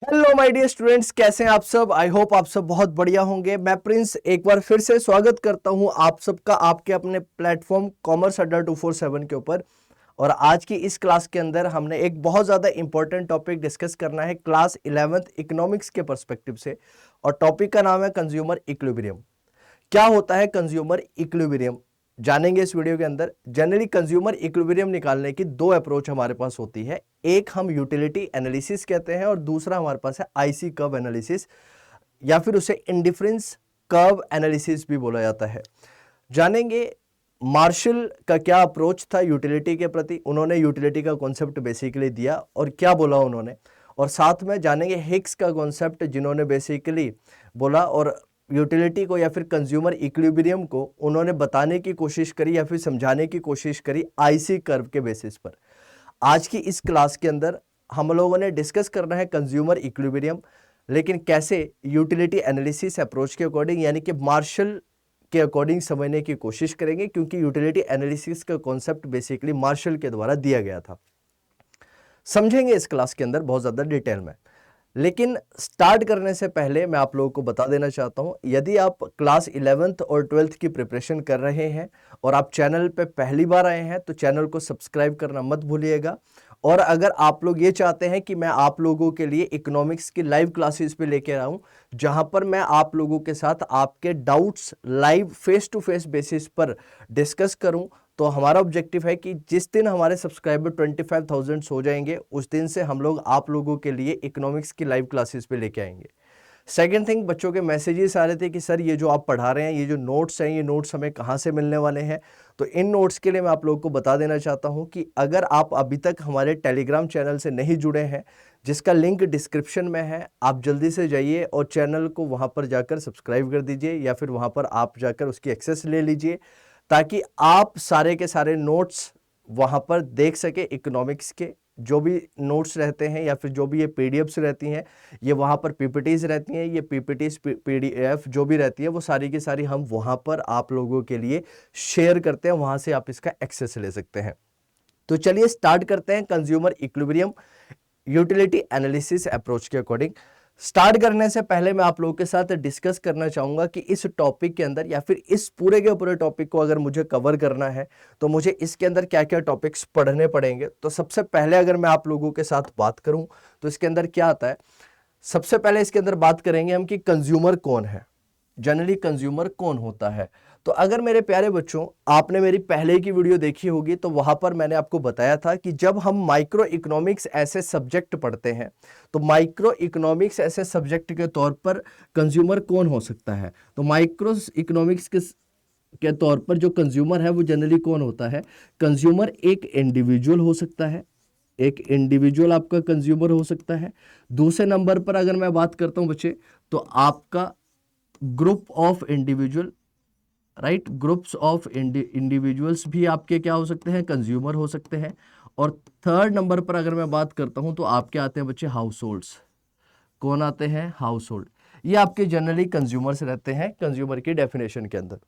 Hello my dear students, कैसे हैं आप सब। आई होप आप सब बहुत बढ़िया होंगे। मैं प्रिंस एक बार फिर से स्वागत करता हूं आप सबका आपके अपने प्लेटफॉर्म कॉमर्स अड्डा 247 के ऊपर। और आज की इस क्लास के अंदर हमने एक बहुत ज़्यादा इंपॉर्टेंट टॉपिक डिस्कस करना है क्लास 11th इकोनॉमिक्स के पर्सपेक्टिव से। और टॉपिक का नाम है कंज्यूमर इक्विलिब्रियम। क्या होता है कंज्यूमर इक्विलिब्रियम, जानेंगे इस वीडियो के अंदर। जनरली कंज्यूमर इक्विलिब्रियम निकालने की दो अप्रोच हमारे पास होती है। एक हम यूटिलिटी एनालिसिस कहते हैं और दूसरा हमारे पास है आईसी कर्व एनालिसिस, या फिर उसे इंडिफरेंस कर्व एनालिसिस भी बोला जाता है। जानेंगे मार्शल का क्या अप्रोच था यूटिलिटी के प्रति। उन्होंने यूटिलिटी का कॉन्सेप्ट बेसिकली दिया और क्या बोला उन्होंने, और साथ में जानेंगे हिग्स का कॉन्सेप्ट जिन्होंने बेसिकली बोला और यूटिलिटी को या फिर कंज्यूमर इक्विलिब्रियम को उन्होंने बताने की कोशिश करी या फिर समझाने की कोशिश करी आईसी कर्व के बेसिस पर। आज की इस क्लास के अंदर हम लोगों ने डिस्कस करना है कंज्यूमर इक्विलिब्रियम, लेकिन कैसे यूटिलिटी एनालिसिस अप्रोच के अकॉर्डिंग, यानी कि मार्शल के अकॉर्डिंग समझने की कोशिश करेंगे, क्योंकि यूटिलिटी एनालिसिस का कॉन्सेप्ट बेसिकली मार्शल के द्वारा दिया गया था। समझेंगे इस क्लास के अंदर बहुत ज़्यादा डिटेल में। लेकिन स्टार्ट करने से पहले मैं आप लोगों को बता देना चाहता हूं, यदि आप क्लास 11th और 12th की प्रिपरेशन कर रहे हैं और आप चैनल पे पहली बार आए हैं तो चैनल को सब्सक्राइब करना मत भूलिएगा। और अगर आप लोग ये चाहते हैं कि मैं आप लोगों के लिए इकोनॉमिक्स की लाइव क्लासेस पे लेके आऊं, जहां पर मैं आप लोगों के साथ आपके doubts live face to face basis पर डिस्कस करूं, तो हमारा ऑब्जेक्टिव है कि जिस दिन हमारे सब्सक्राइबर 25,000 हो जाएंगे उस दिन से हम लोग आप लोगों के लिए इकोनॉमिक्स की लाइव क्लासेस पे लेके आएंगे। सेकेंड थिंग, बच्चों के मैसेजेस आ रहे थे कि सर ये जो आप पढ़ा रहे हैं, ये जो नोट्स हैं, ये नोट्स हमें कहाँ से मिलने वाले हैं। तो इन नोट्स के लिए मैं आप लोगों को बता देना चाहता हूँ कि अगर आप अभी तक हमारे टेलीग्राम चैनल से नहीं जुड़े हैं, जिसका लिंक डिस्क्रिप्शन में है, आप जल्दी से जाइए और चैनल को वहाँ पर जाकर सब्सक्राइब कर दीजिए, या फिर वहाँ पर आप जाकर उसकी एक्सेस ले लीजिए, ताकि आप सारे के सारे नोट्स वहाँ पर देख सके। इकोनॉमिक्स के जो भी नोट्स रहते हैं या फिर जो भी ये पीडीएफ्स रहती हैं, ये वहाँ पर पीपीटीज रहती हैं, ये पीपीटीज पीडीएफ जो भी रहती है वो सारी की सारी हम वहाँ पर आप लोगों के लिए शेयर करते हैं, वहाँ से आप इसका एक्सेस ले सकते हैं। तो चलिए स्टार्ट करते हैं consumer equilibrium utility analysis approach के अकॉर्डिंग। स्टार्ट करने से पहले मैं आप लोगों के साथ डिस्कस करना चाहूंगा कि इस टॉपिक के अंदर या फिर इस पूरे के पूरे टॉपिक को अगर मुझे कवर करना है तो मुझे इसके अंदर क्या क्या टॉपिक्स पढ़ने पड़ेंगे। तो सबसे पहले अगर मैं आप लोगों के साथ बात करूं तो इसके अंदर क्या आता है, सबसे पहले इसके अंदर बात करेंगे हम कि कंज्यूमर कौन है, जनरली कंज्यूमर कौन होता है। तो अगर मेरे प्यारे बच्चों आपने मेरी पहले की वीडियो देखी होगी तो वहां पर मैंने आपको बताया था कि जब हम माइक्रो इकोनॉमिक्स ऐसे सब्जेक्ट पढ़ते हैं तो माइक्रो इकोनॉमिक्स ऐसे सब्जेक्ट के तौर पर कंज्यूमर कौन हो सकता है। तो माइक्रो इकोनॉमिक्स के तौर पर जो कंज्यूमर है वो जनरली कौन होता है। कंज्यूमर एक इंडिविजुअल हो सकता है, एक इंडिविजुअल आपका कंज्यूमर हो सकता है। दूसरे नंबर पर अगर मैं बात करता हूं बच्चे, तो आपका group of individual, right, groups of individuals भी आपके क्या हो सकते हैं, कंज्यूमर हो सकते हैं। और थर्ड नंबर पर अगर मैं बात करता हूं तो आपके आते हैं बच्चे हाउस होल्ड्स। कौन आते हैं, हाउस होल्ड। ये आपके जनरली कंज्यूमर्स रहते हैं कंज्यूमर की डेफिनेशन के अंदर।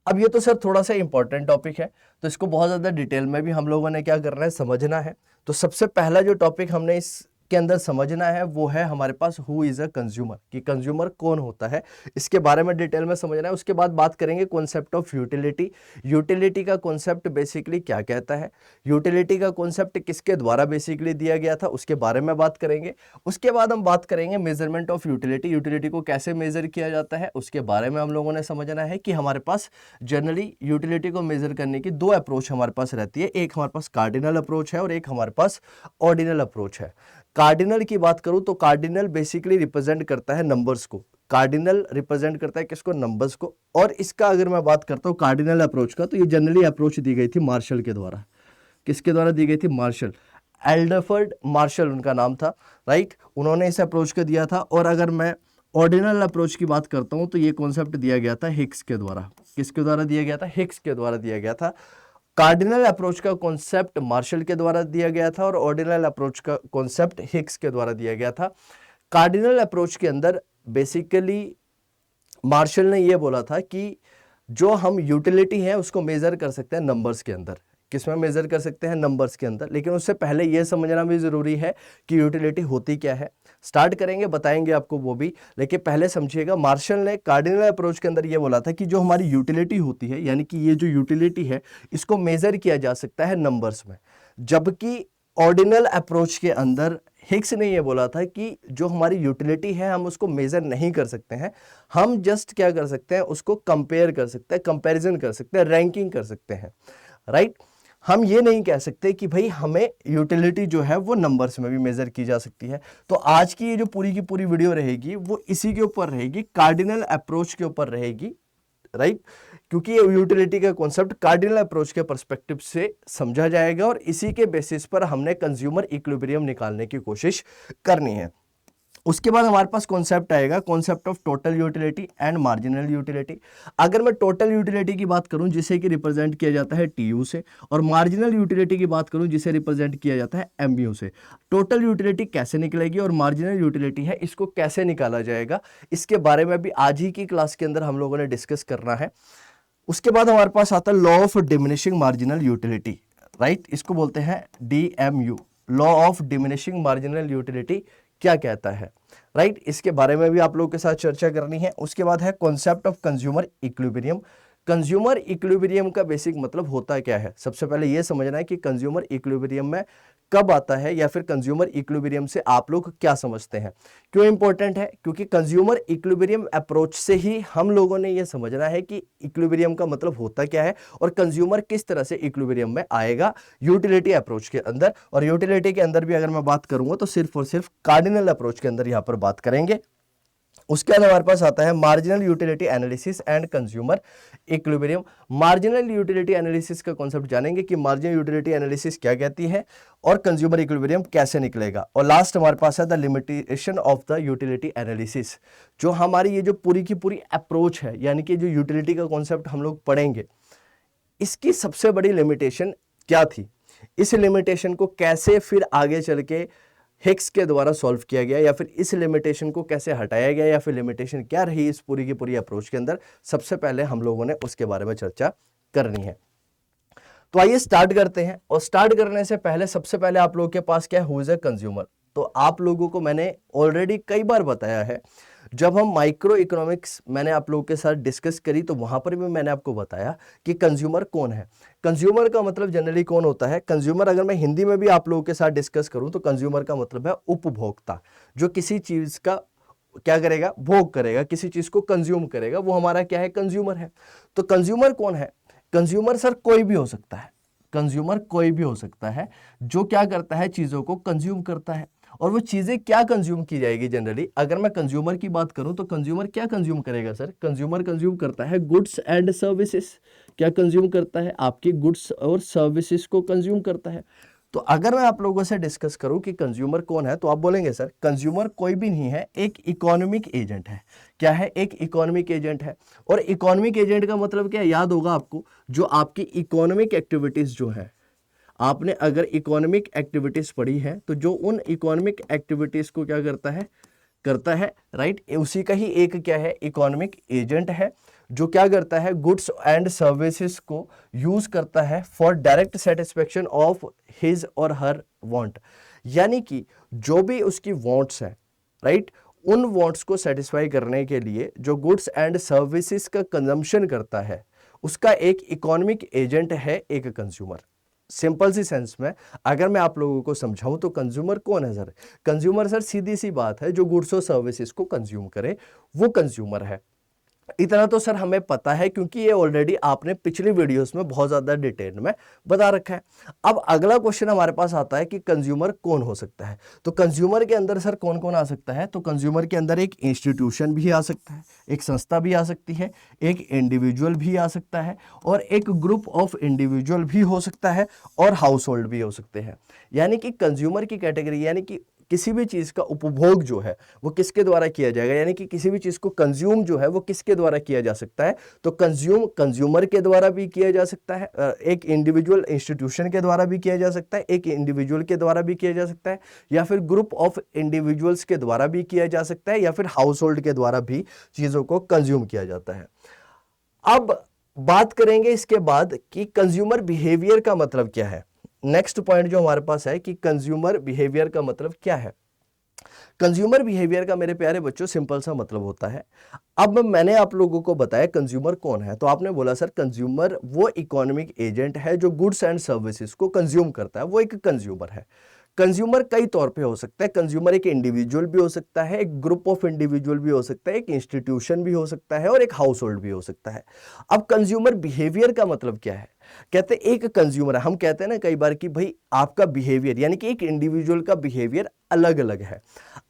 अब ये तो सर थोड़ा सा इंपॉर्टेंट टॉपिक है, तो इसको बहुत ज़्यादा डिटेल में भी हम लोगों ने क्या करना है, समझना है। तो सबसे पहला जो टॉपिक हमने इसके अंदर समझना है वो है हमारे पास हु इज़ अ कंज्यूमर, कि कंज्यूमर कौन होता है, इसके बारे में डिटेल में समझना है। उसके बाद बात करेंगे कॉन्सेप्ट ऑफ यूटिलिटी। यूटिलिटी का कॉन्सेप्ट बेसिकली क्या कहता है, यूटिलिटी का कॉन्सेप्ट किसके द्वारा बेसिकली दिया गया था, उसके बारे में बात करेंगे। उसके बाद हम बात करेंगे मेजरमेंट ऑफ यूटिलिटी, यूटिलिटी को कैसे मेजर किया जाता है उसके बारे में हम लोगों ने समझना है कि हमारे पास जनरली यूटिलिटी को मेजर करने की दो अप्रोच हमारे पास रहती है। एक हमारे पास कार्डिनल अप्रोच है और एक हमारे पास ऑर्डिनल अप्रोच है। कार्डिनल की बात करूं तो कार्डिनल बेसिकली रिप्रेजेंट करता है नंबर्स को, कार्डिनल रिप्रेजेंट करता है किसको, नंबर्स को। और इसका अगर मैं बात करता हूं कार्डिनल अप्रोच का, तो ये जनरली अप्रोच दी गई थी मार्शल के द्वारा। किसके द्वारा दी गई थी, मार्शल, एल्डरफर्ड मार्शल उनका नाम था, राइट, उन्होंने इस अप्रोच को दिया था। और अगर मैं ऑर्डिनल अप्रोच की बात करता हूं तो ये कॉन्सेप्ट दिया गया था हिग्स के द्वारा। किसके द्वारा दिया गया था, हिग्स के द्वारा दिया गया था। कार्डिनल अप्रोच का कॉन्सेप्ट मार्शल के द्वारा दिया गया था और ऑर्डिनल अप्रोच का कॉन्सेप्ट हिग्स के द्वारा दिया गया था। कार्डिनल अप्रोच के अंदर बेसिकली मार्शल ने यह बोला था कि जो हम यूटिलिटी है उसको मेजर कर सकते हैं नंबर्स के अंदर, किस में मेजर कर सकते हैं, नंबर्स के अंदर। लेकिन उससे पहले यह समझना भी जरूरी है कि यूटिलिटी होती क्या है। स्टार्ट करेंगे, बताएंगे आपको वो भी, लेकिन पहले समझिएगा मार्शल ने कार्डिनल अप्रोच के अंदर ये बोला था कि जो हमारी यूटिलिटी होती है, यानी कि ये जो यूटिलिटी है इसको मेजर किया जा सकता है नंबर्स में, जबकि ऑर्डिनल अप्रोच के अंदर हिग्स ने ये बोला था कि जो हमारी यूटिलिटी है हम उसको मेजर नहीं कर सकते हैं, हम जस्ट क्या कर सकते हैं, उसको कंपेयर कर सकते हैं, कंपैरिजन कर सकते हैं, रैंकिंग कर सकते हैं, राइट। हम ये नहीं कह सकते कि भाई हमें यूटिलिटी जो है वो नंबर्स में भी मेजर की जा सकती है। तो आज की ये जो पूरी की पूरी वीडियो रहेगी वो इसी के ऊपर रहेगी, कार्डिनल अप्रोच के ऊपर रहेगी, राइट। क्योंकि ये यूटिलिटी का कॉन्सेप्ट कार्डिनल अप्रोच के पर्सपेक्टिव से समझा जाएगा और इसी के बेसिस पर हमने कंज्यूमर इक्विलिब्रियम निकालने की कोशिश करनी है। उसके बाद हमारे पास कॉन्सेप्ट आएगा, concept of total utility and marginal utility. अगर मैं टोटल यूटिलिटी की बात करूं जिसे कि रिप्रेजेंट किया जाता है टीयू से, और मार्जिनल यूटिलिटी की बात करूं जिसे रिप्रेजेंट किया जाता है एमयू से, टोटल यूटिलिटी कैसे निकलेगी और मार्जिनल यूटिलिटी है इसको कैसे निकाला जाएगा, इसके बारे में भी आज ही की क्लास के अंदर हम लोगों ने डिस्कस करना है। उसके बाद हमारे पास आता है law of diminishing marginal utility, right. इसको बोलते हैं DMU, law of diminishing marginal utility क्या कहता है, राइट। इसके बारे में भी आप लोगों के साथ चर्चा करनी है। उसके बाद है concept of consumer equilibrium. Consumer equilibrium का बेसिक मतलब होता क्या है, सबसे पहले यह समझना है कि कंज्यूमर इक्विलिब्रियम में कब आता है, या फिर कंज्यूमर इक्विलिब्रियम से आप लोग क्या समझते हैं। क्यों इंपॉर्टेंट है, क्योंकि कंज्यूमर इक्विलिब्रियम अप्रोच से ही हम लोगों ने यह समझना है कि इक्विलिब्रियम का मतलब होता क्या है और कंज्यूमर किस तरह से इक्विलिब्रियम में आएगा यूटिलिटी अप्रोच के अंदर। और यूटिलिटी के अंदर भी अगर मैं बात करूंगा तो सिर्फ और सिर्फ कार्डिनल अप्रोच के अंदर यहां पर बात करेंगे। उसके बाद हमारे पास आता है marginal utility analysis and consumer equilibrium. Marginal utility analysis का कॉन्सेप्ट जानेंगे कि मार्जिनल यूटिलिटी एनालिसिस क्या कहती है और कंज्यूमर इक्विलिब्रियम कैसे निकलेगा। और लास्ट हमारे पास है the limitation of the utility analysis. जो हमारी ये जो पूरी की पूरी अप्रोच है, यानी कि जो यूटिलिटी का कॉन्सेप्ट हम लोग पढ़ेंगे, इसकी सबसे बड़ी लिमिटेशन क्या थी, इस लिमिटेशन को कैसे फिर आगे चल के हिग्स के द्वारा सॉल्व किया गया, या फिर इस लिमिटेशन को कैसे हटाया गया, या फिर लिमिटेशन क्या रही इस पूरी की पूरी अप्रोच के अंदर, सबसे पहले हम लोगों ने उसके बारे में चर्चा करनी है। तो आइए स्टार्ट करते हैं। और स्टार्ट करने से पहले सबसे पहले आप लोगों के पास क्या है, हु इज अ कंज्यूमर। तो आप लोगों को मैंने ऑलरेडी कई बार बताया है, जब हम माइक्रो इकोनॉमिक्स मैंने आप लोगों के साथ डिस्कस करी तो वहां पर भी मैंने आपको बताया कि कंज्यूमर कौन है। कंज्यूमर का मतलब जनरली कौन होता है, कंज्यूमर अगर मैं हिंदी में भी आप लोगों के साथ डिस्कस करूं तो कंज्यूमर का मतलब है उपभोक्ता, जो किसी चीज का क्या करेगा, भोग करेगा, किसी चीज को कंज्यूम करेगा, वो हमारा क्या है, कंज्यूमर है। तो कंज्यूमर कौन है, कंज्यूमर सर कोई भी हो सकता है, कंज्यूमर कोई भी हो सकता है जो क्या करता है, चीजों को कंज्यूम करता है। और वो चीजें क्या कंज्यूम की जाएगी जनरली, अगर मैं कंज्यूमर की बात करूं तो कंज्यूमर क्या कंज्यूम करेगा सर, कंज्यूमर कंज्यूम करता है गुड्स एंड सर्विसेज। क्या कंज्यूम करता है, आपकी गुड्स और सर्विसेज को कंज्यूम करता है। तो अगर मैं आप लोगों से डिस्कस करूं कि कंज्यूमर कौन है, तो आप बोलेंगे सर कंज्यूमर कोई भी नहीं है, एक इकोनॉमिक एजेंट है। क्या है, एक इकोनॉमिक एजेंट है। और इकोनॉमिक एजेंट का मतलब क्या, याद होगा आपको, जो आपकी इकोनॉमिक एक्टिविटीज जो है, आपने अगर इकोनॉमिक एक्टिविटीज पढ़ी है तो जो उन इकोनॉमिक एक्टिविटीज को क्या करता है, राइट, उसी का ही एक क्या है, इकोनॉमिक एजेंट है, जो क्या करता है, गुड्स एंड सर्विसेज को यूज करता है for direct satisfaction of his और हर वांट। यानी कि जो भी उसकी वांट्स है, राइट, उन वांट्स को सेटिस्फाई करने के लिए जो गुड्स एंड सर्विसेज का कंजम्पशन करता है, उसका एक इकोनॉमिक एजेंट है एक कंज्यूमर। सिंपल सी सेंस में अगर मैं आप लोगों को समझाऊं तो कंज्यूमर कौन है सर, कंज्यूमर सर सीधी सी बात है जो गुड्स और सर्विसेज को कंज्यूम करे, वो कंज्यूमर है। इतना तो सर हमें पता है क्योंकि ये ऑलरेडी आपने पिछली वीडियोस में बहुत ज्यादा डिटेल में बता रखा है। अब अगला क्वेश्चन हमारे पास आता है कि कंज्यूमर कौन हो सकता है। तो कंज्यूमर के अंदर सर कौन कौन आ सकता है, तो कंज्यूमर के अंदर एक इंस्टीट्यूशन भी आ सकता है, एक संस्था भी आ सकती है, एक इंडिविजुअल भी आ सकता है, और एक ग्रुप ऑफ इंडिविजुअल भी हो सकता है, और हाउस होल्ड भी हो सकते हैं। यानी कि कंज्यूमर की कैटेगरी, यानी कि किसी भी चीज का उपभोग जो है वो किसके द्वारा किया जाएगा, यानी कि किसी भी चीज को कंज्यूम जो है वो किसके द्वारा किया जा सकता है, तो कंज्यूमर के द्वारा भी किया जा सकता है, एक इंडिविजुअल इंस्टीट्यूशन के द्वारा भी किया जा सकता है, एक इंडिविजुअल के द्वारा भी किया जा सकता है, या फिर ग्रुप ऑफ इंडिविजुअल्स के द्वारा भी किया जा सकता है, या फिर हाउस होल्ड के द्वारा भी चीजों को कंज्यूम किया जाता है। अब बात करेंगे इसके बाद कि कंज्यूमर बिहेवियर का मतलब क्या है। नेक्स्ट पॉइंट जो हमारे पास है कि कंज्यूमर बिहेवियर का मतलब क्या है। कंज्यूमर बिहेवियर का मेरे प्यारे बच्चों सिंपल सा मतलब होता है, अब मैंने आप लोगों को बताया कंज्यूमर कौन है, तो आपने बोला सर कंज्यूमर वो इकोनॉमिक एजेंट है जो गुड्स एंड सर्विसेज को कंज्यूम करता है, वो एक कंज्यूमर है। कंज्यूमर कई तौर पे हो सकता है, कंज्यूमर एक इंडिविजुअल भी हो सकता है, एक ग्रुप ऑफ इंडिविजुअल भी हो सकता है, एक इंस्टीट्यूशन भी हो सकता है और एक हाउस होल्ड भी हो सकता है। अब कंज्यूमर बिहेवियर का मतलब क्या है, कहते हैं एक कंज्यूमर है, हम कहते हैं ना कई बार कि भाई आपका बिहेवियर यानी कि एक इंडिविजुअल का बिहेवियर अलग अलग है।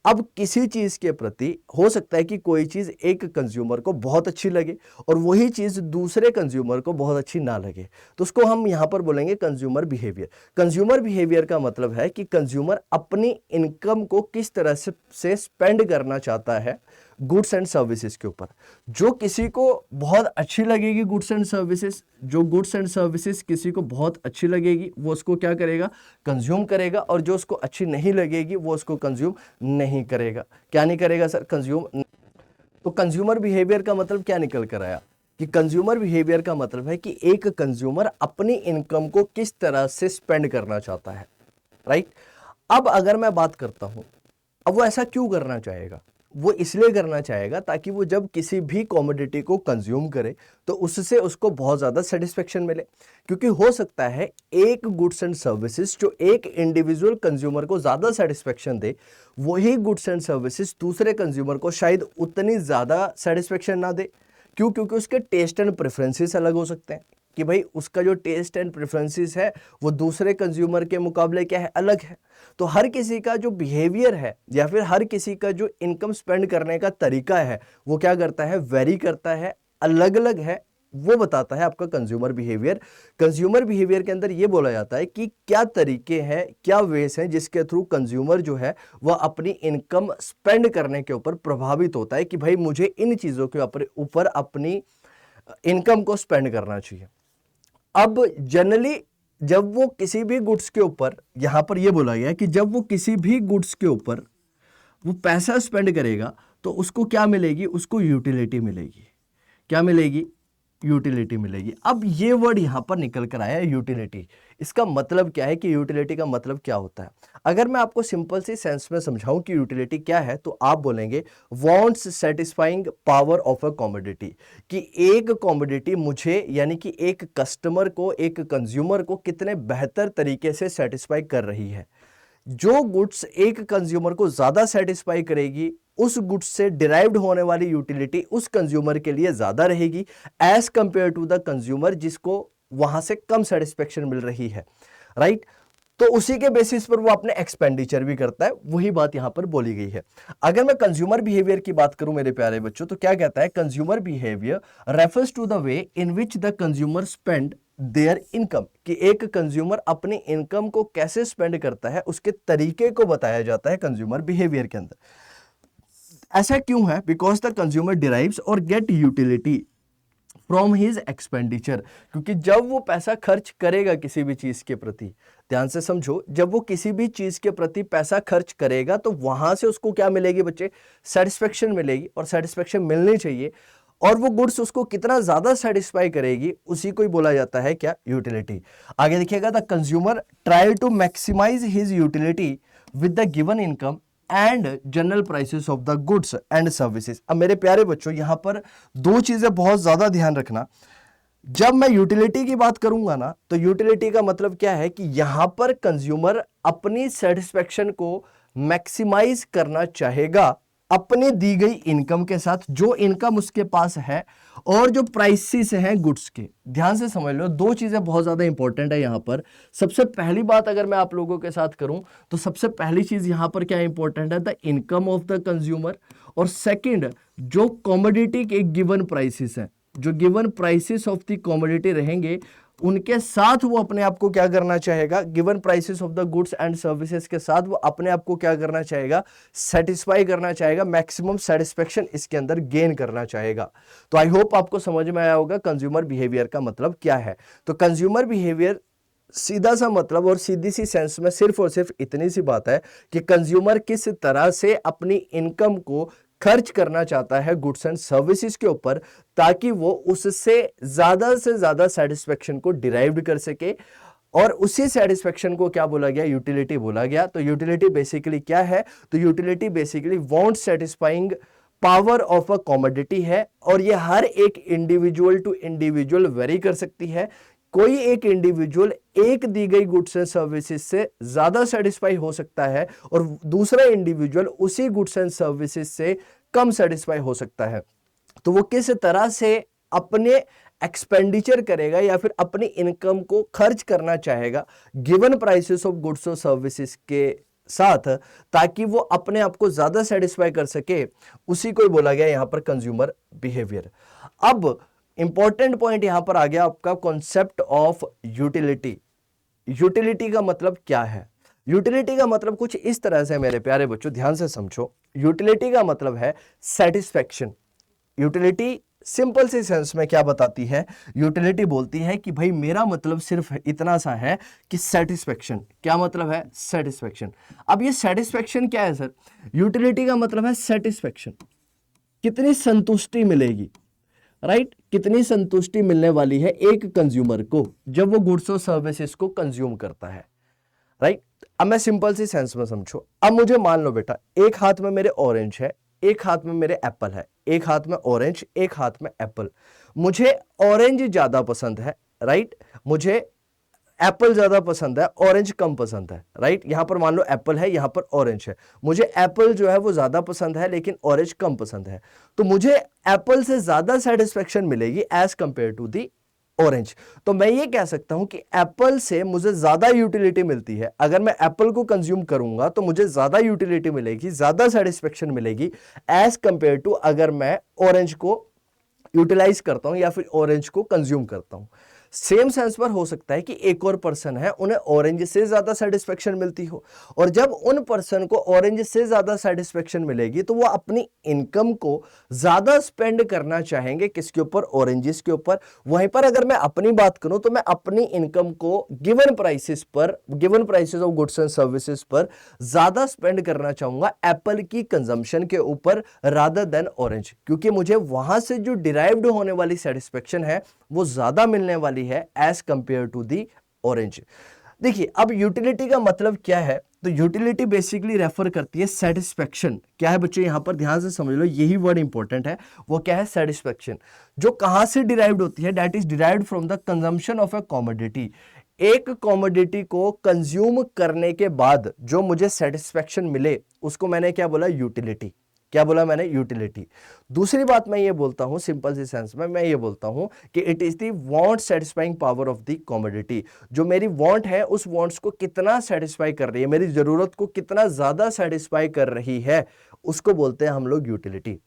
अब किसी चीज के प्रति हो सकता है कि कोई चीज एक कंज्यूमर को बहुत अच्छी लगे और वही चीज दूसरे कंज्यूमर को बहुत अच्छी ना लगे, तो उसको हम यहां पर बोलेंगे कंज्यूमर बिहेवियर। कंज्यूमर बिहेवियर का मतलब है कि कंज्यूमर अपनी इनकम को किस तरह से स्पेंड करना चाहता है गुड्स एंड सर्विसेज के ऊपर। जो किसी को बहुत अच्छी लगेगी गुड्स एंड सर्विसेज, जो गुड्स एंड सर्विसेज किसी को बहुत अच्छी लगेगी वो उसको क्या करेगा, कंज्यूम करेगा, और जो उसको अच्छी नहीं लगेगी वो उसको कंज्यूम नहीं करेगा। क्या नहीं करेगा सर, कंज्यूम। तो कंज्यूमर बिहेवियर का मतलब क्या निकल कर आया कि कंज्यूमर बिहेवियर का मतलब है कि एक कंज्यूमर अपनी इनकम को किस तरह से स्पेंड करना चाहता है, राइट। अब अगर मैं बात करता हूं, अब वो ऐसा क्यों करना चाहेगा, वो इसलिए करना चाहेगा ताकि वो जब किसी भी कमोडिटी को कंज्यूम करे तो उससे उसको बहुत ज़्यादा सेटिस्फेक्शन मिले। क्योंकि हो सकता है एक गुड्स एंड सर्विसेज जो एक इंडिविजुअल कंज्यूमर को ज़्यादा सेटिस्फेक्शन दे, वही गुड्स एंड सर्विसेज दूसरे कंज्यूमर को शायद उतनी ज़्यादा सेटिस्फेक्शन ना दे। क्यों, क्योंकि उसके टेस्ट एंड प्रेफरेंसेस अलग हो सकते हैं, कि भाई उसका जो टेस्ट एंड प्रेफरेंसेस है वो दूसरे कंज्यूमर के मुकाबले क्या है, अलग है। तो हर किसी का जो बिहेवियर है या फिर हर किसी का जो इनकम स्पेंड करने का तरीका है वो क्या करता है, वेरी करता है, अलग अलग है, वो बताता है आपका कंज्यूमर बिहेवियर। कंज्यूमर बिहेवियर के अंदर ये बोला जाता है कि क्या तरीके हैं, क्या वेस हैं जिसके थ्रू कंज्यूमर जो है वह अपनी इनकम स्पेंड करने के ऊपर प्रभावित होता है कि भाई मुझे इन चीज़ों के ऊपर अपनी इनकम को स्पेंड करना चाहिए। अब जनरली जब वो किसी भी गुड्स के ऊपर, यहां पर ये बोला गया है कि जब वो किसी भी गुड्स के ऊपर वो पैसा स्पेंड करेगा तो उसको क्या मिलेगी, उसको यूटिलिटी मिलेगी। क्या मिलेगी, यूटिलिटी मिलेगी। अब ये वर्ड यहां पर निकल कर आया है यूटिलिटी। इसका मतलब क्या है कि यूटिलिटी का मतलब क्या होता है। अगर मैं आपको सिंपल सी सेंस में समझाऊं कि यूटिलिटी क्या है, तो आप बोलेंगे wants satisfying power of a commodity, कि एक कमोडिटी मुझे यानी कि एक कस्टमर को, एक कंज्यूमर को कितने बेहतर तरीके से सेटिस्फाई कर रही है। जो गुड्स एक कंज्यूमर को ज्यादा सेटिस्फाई करेगी उस गुड्स से डिराइव्ड होने वाली यूटिलिटी उस कंज्यूमर के लिए ज्यादा रहेगी as compare to the consumer जिसको वहां से कम सेटिस्फेक्शन मिल रही है, राइट। तो उसी के बेसिस पर वो अपने एक्सपेंडिचर भी करता है, वही बात यहां पर बोली गई है। अगर मैं कंज्यूमर बिहेवियर की बात करूं मेरे प्यारे बच्चों, तो क्या कहता है, consumer behaviour refers to the way in which the consumer spend their income, कि एक कंज्यूमर अपनी इनकम को कैसे स्पेंड करता है उसके तरीके को बताया जाता है कंज्यूमर बिहेवियर के अंदर। ऐसा क्यों है, बिकॉज द कंज्यूमर डिराइव्स और get utility from his expenditure, क्योंकि जब वो पैसा खर्च करेगा किसी भी चीज के प्रति, ध्यान से समझो, जब वो किसी भी चीज के प्रति पैसा खर्च करेगा तो वहां से उसको क्या मिलेगी बच्चे, सेटिस्फेक्शन मिलेगी, और सेटिस्फेक्शन मिलनी चाहिए। और वो गुड्स उसको कितना ज्यादा सेटिस्फाई करेगी उसी को ही बोला जाता है क्या, यूटिलिटी। आगे देखिएगा, the consumer try to maximise his utility with the given income and general prices of the goods and services. अब मेरे प्यारे बच्चों यहां पर दो चीजें बहुत ज्यादा ध्यान रखना। जब मैं यूटिलिटी की बात करूंगा ना, तो यूटिलिटी का मतलब क्या है कि यहां पर कंज्यूमर अपनी सेटिस्फेक्शन को मैक्सिमाइज करना चाहेगा अपने दी गई इनकम के साथ, जो इनकम उसके पास है और जो प्राइसेस हैं गुड्स के। ध्यान से समझ लो, दो चीजें बहुत ज्यादा इंपॉर्टेंट है यहां पर। सबसे पहली बात अगर मैं आप लोगों के साथ करूं तो सबसे पहली चीज यहां पर क्या इंपॉर्टेंट है, the income of the consumer, और सेकंड जो कमोडिटी के गिवन प्राइसेस हैं, जो given prices of the commodity रहेंगे उनके साथ वो अपने आप को क्या करना चाहेगा, given prices of the goods and services के साथ वो अपने आप को क्या करना चाहेगा, सेटिस्फाई करना चाहेगा, मैक्सिमम सेटिस्फेक्शन इसके अंदर गेन करना चाहेगा। तो आई होप आपको समझ में आया होगा कंज्यूमर बिहेवियर का मतलब क्या है। तो कंज्यूमर बिहेवियर सीधा सा मतलब और सीधी सी सेंस में सिर्फ और सिर्फ इतनी सी बात है कि कंज्यूमर किस तरह से अपनी इनकम को खर्च करना चाहता है गुड्स एंड सर्विसेज के ऊपर, ताकि वो उससे से ज्यादा सेटिस्फेक्शन को डिराइव कर सके। और उसी सेटिस्फेक्शन को क्या बोला गया, यूटिलिटी बोला गया। तो यूटिलिटी बेसिकली क्या है, तो utility basically want satisfying power of a commodity है, और ये हर एक इंडिविजुअल टू इंडिविजुअल वेरी कर सकती है। कोई एक इंडिविजुअल एक दी गई गुड्स एंड सर्विसेज से ज्यादा सेटिस्फाई हो सकता है, और दूसरा इंडिविजुअल उसी गुड्स एंड सर्विसेज से कम सेटिस्फाई हो सकता है। तो वो किस तरह से अपने एक्सपेंडिचर करेगा या फिर अपनी इनकम को खर्च करना चाहेगा गिवन प्राइसेस ऑफ गुड्स और सर्विसेज के साथ, ताकि वो अपने आप को ज्यादा सेटिस्फाई कर सके, उसी को बोला गया यहां पर कंज्यूमर बिहेवियर। अब इंपॉर्टेंट पॉइंट यहां पर आ गया आपका कॉन्सेप्ट ऑफ यूटिलिटी। यूटिलिटी का मतलब क्या है? यूटिलिटी का मतलब कुछ इस तरह से मेरे प्यारे बच्चों, ध्यान से समझो। यूटिलिटी का मतलब है सेटिस्फेक्शन। यूटिलिटी सिंपल सी सेंस में क्या बताती है, यूटिलिटी बोलती है कि भाई मेरा मतलब सिर्फ इतना सा है कि सेटिस्फेक्शन। क्या मतलब है? सेटिस्फेक्शन। अब ये सेटिस्फेक्शन क्या है सर? यूटिलिटी का मतलब है सेटिस्फेक्शन, कितनी संतुष्टि मिलेगी, राइट? कितनी संतुष्टि मिलने वाली है एक कंज्यूमर को जब वो गुड्स और सर्विसेज को कंज्यूम करता है, राइट? अब मैं सिंपल सी सेंस में समझो। अब मुझे मान लो बेटा, एक हाथ में मेरे ऑरेंज है, एक हाथ में मेरे एप्पल है, एक हाथ में ऑरेंज, एक हाथ में एप्पल। मुझे ऑरेंज ज्यादा पसंद है, राइट? मुझे एप्पल ज्यादा पसंद है, ऑरेंज कम पसंद है, राइट? यहां पर मान लो एप्पल है, यहां पर ऑरेंज है। मुझे एप्पल जो है वो ज्यादा पसंद है, लेकिन ऑरेंज कम पसंद है। तो मुझे एप्पल से ज्यादा सेटिस्फेक्शन मिलेगी as compare to the orange. तो मैं ये कह सकता हूं कि एप्पल से मुझे ज्यादा यूटिलिटी मिलती है। अगर मैं एप्पल को कंज्यूम करूंगा तो मुझे ज्यादा यूटिलिटी मिलेगी, ज्यादा सेटिस्फेक्शन मिलेगी एज कंपेयर टू अगर मैं ऑरेंज को यूटिलाइज करता हूं या फिर ऑरेंज को कंज्यूम करता हूं। सेम सेंस पर हो सकता है कि एक और पर्सन है, उन्हें ऑरेंज से ज्यादा सेटिस्फेक्शन मिलती हो, और जब उन पर्सन को ऑरेंज से ज्यादा सेटिस्फेक्शन मिलेगी तो वो अपनी इनकम को ज्यादा स्पेंड करना चाहेंगे किसके ऊपर? ऑरेंजेस के ऊपर। वहीं पर अगर मैं अपनी बात करूं तो मैं अपनी इनकम को given prices of goods and services पर ज्यादा स्पेंड करना चाहूंगा एप्पल की कंजम्पशन के ऊपर रादर देन ऑरेंज, क्योंकि मुझे वहां से जो डिराइव्ड होने वाली सेटिस्फेक्शन है वो ज्यादा मिलने वाली है as compare to the orange. देखिए, अब यूटिलिटी का मतलब क्या है? तो यूटिलिटी बेसिकली रेफर करती है सेटिस्फेक्शन। क्या है बच्चों, यहां पर ध्यान से समझ लो, यही वर्ड इंपॉर्टेंट है। वो क्या है? सेटिस्फेक्शन। जो कहां से डिराइव्ड होती है? That is derived from the consumption of a commodity. एक कमोडिटी को कंज्यूम करने के बाद जो मुझे सेटिस्फेक्शन मिले उसको मैंने क्या बोला? यूटिलिटी। क्या बोला मैंने? यूटिलिटी। दूसरी बात मैं ये बोलता हूं, सिंपल सी सेंस में मैं ये बोलता हूं कि it is the want satisfying power of the commodity. जो मेरी वांट है उस वांट्स को कितना सेटिस्फाई कर रही है, मेरी जरूरत को कितना ज्यादा सेटिस्फाई कर रही है, उसको बोलते हैं हम लोग यूटिलिटी।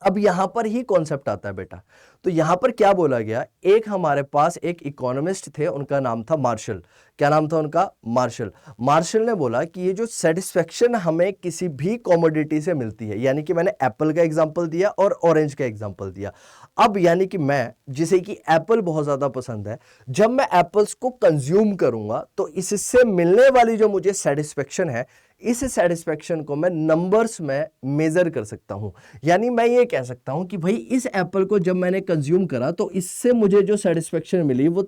अब यहां पर ही कॉन्सेप्ट आता है बेटा। तो यहां पर क्या बोला गया, एक हमारे पास एक इकोनॉमिस्ट थे, उनका नाम था मार्शल। क्या नाम था उनका? मार्शल। मार्शल ने बोला कि ये जो सेटिस्फेक्शन हमें किसी भी कमोडिटी से मिलती है, यानी कि मैंने एप्पल का एग्जांपल दिया और ऑरेंज का एग्जांपल दिया। अब यानी कि मैं, जिसे कि एप्पल बहुत ज्यादा पसंद है, जब मैं एप्पल्स को कंज्यूम करूंगा तो इससे मिलने वाली जो मुझे सेटिस्फेक्शन है, इस सेटिस्फेक्शन को मैं नंबर्स में मेजर कर सकता हूं। यानी मैं ये कह सकता हूं कि भाई इस एप्पल को जब मैंने कंज्यूम करा तो इससे मुझे जो सेटिस्फेक्शन मिली वो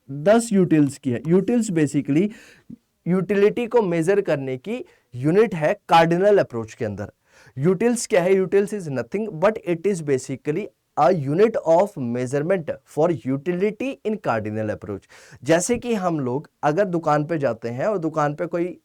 10 यूटिल्स की है। यूटिल्स बेसिकली यूटिलिटी को मेजर करने की यूनिट है कार्डिनल अप्रोच के अंदर। यूटिल्स क्या है? Utils is nothing but it is basically a unit of measurement for utility in cardinal approach। जैसे कि हम लोग अगर दुकान पे जाते हैं और दुकान पे कोई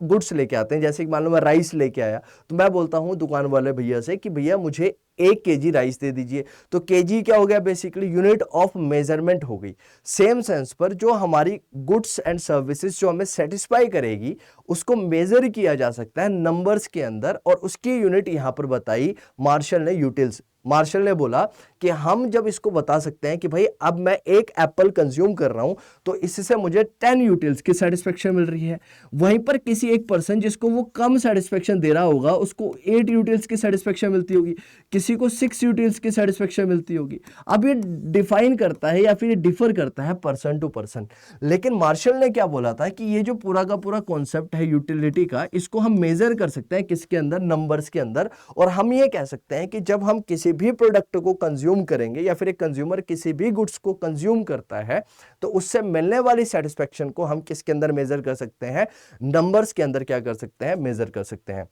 गुड्स लेके आते हैं, जैसे कि मान लो मैं राइस लेके आया, तो मैं बोलता हूं दुकान वाले भैया से कि भैया मुझे 1 kg राइस दे दीजिए। तो केजी क्या हो गया? बेसिकली यूनिट ऑफ मेजरमेंट हो गई। सेम सेंस पर जो हमारी गुड्स एंड सर्विसेज जो हमें सेटिस्फाई करेगी उसको मेजर किया जा सकता है नंबर्स के अंदर, और उसकी यूनिट यहां पर बताई मार्शल ने, यूटिल्स। मार्शल ने बोला कि हम जब इसको बता सकते हैं कि भाई अब मैं एक एप्पल कंज्यूम कर रहा हूं तो इससे मुझे 10 यूटिल्स की सेटिस्फेक्शन मिल रही है, वहीं पर किसी एक पर्सन जिसको वो कम सेटिस्फेक्शन दे रहा होगा उसको 8 यूटिल्स की सेटिस्फेक्शन मिलती होगी, किसी को 6 यूटिल्स की सेटिस्फेक्शन मिलती होगी। अब ये डिफाइन करता है या फिर डिफर करता है पर्सन टू पर्सन। लेकिन मार्शल ने क्या बोला था कि ये जो पूरा का पूरा कॉन्सेप्ट है यूटिलिटी का, इसको हम मेजर कर सकते हैं किसके अंदर, नंबर्स के अंदर। और हम ये कह सकते हैं कि जब हम किसी भी प्रोडक्ट को कंज्यूम करेंगे या फिर एक कंज्यूमर किसी भी गुड्स को कंज्यूम करता है तो उससे मिलने वाली सेटिस्फेक्शन को हम किसके अंदर मेजर कर सकते हैं, नंबर्स के अंदर क्या कर सकते हैं, मेजर कर सकते हैं।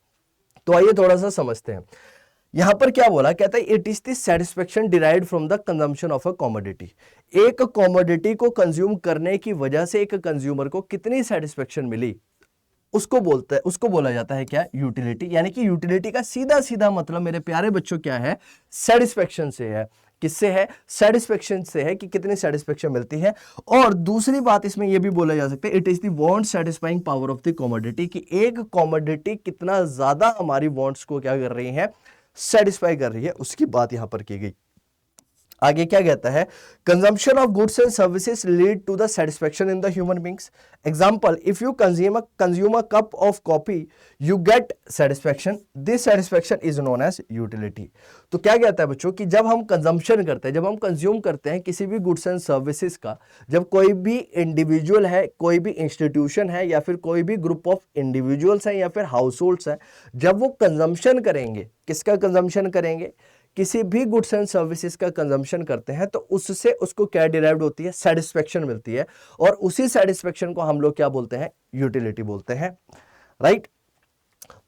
तो आइए थोड़ा सा समझते हैं। यहां पर क्या बोला, कहता है it is the satisfaction derived from the consumption of a commodity. एक कमोडिटी को कंज्यूम करने की वजह से एक कंज्यूमर को कितनी सेटिस्फेक्शन मिली, उसको बोला जाता है क्या, यूटिलिटी। यानी कि यूटिलिटी का सीधा सीधा मतलब मेरे प्यारे बच्चों क्या है, सेटिस्फेक्शन से है। किससे है, सेटिस्फेक्शन से है कि कितनी सेटिस्फेक्शन मिलती है। और दूसरी बात इसमें यह भी बोला जा सकता है it is the want satisfying power of the commodity, कि एक कमोडिटी कितना ज्यादा हमारी वांट्स को क्या कर रही है, सेटिस्फाई कर रही है, उसकी बात यहां पर की गई। आगे क्या कहता है, consumption of goods and services lead to the satisfaction in the human beings. Example, if you consume a cup of coffee you get satisfaction, this satisfaction is known as utility. तो क्या कहता है बच्चों कि जब हम कंजम्पशन करते हैं, जब हम कंज्यूम करते हैं किसी भी गुड्स एंड सर्विसेज का, जब कोई भी इंडिविजुअल है, कोई भी इंस्टीट्यूशन है या फिर कोई भी ग्रुप ऑफ इंडिविजुअल्स है या फिर हाउस होल्ड्स है, जब वो कंजम्पशन करेंगे, किसका कंजम्पशन करेंगे, किसी भी गुड्स एंड सर्विसेज का कंजम्पशन करते हैं तो उससे उसको क्या डिराइव्ड होती है, सेटिस्फेक्शन मिलती है। और उसी सेटिस्फेक्शन को हम लोग क्या बोलते हैं, यूटिलिटी बोलते हैं, राइट।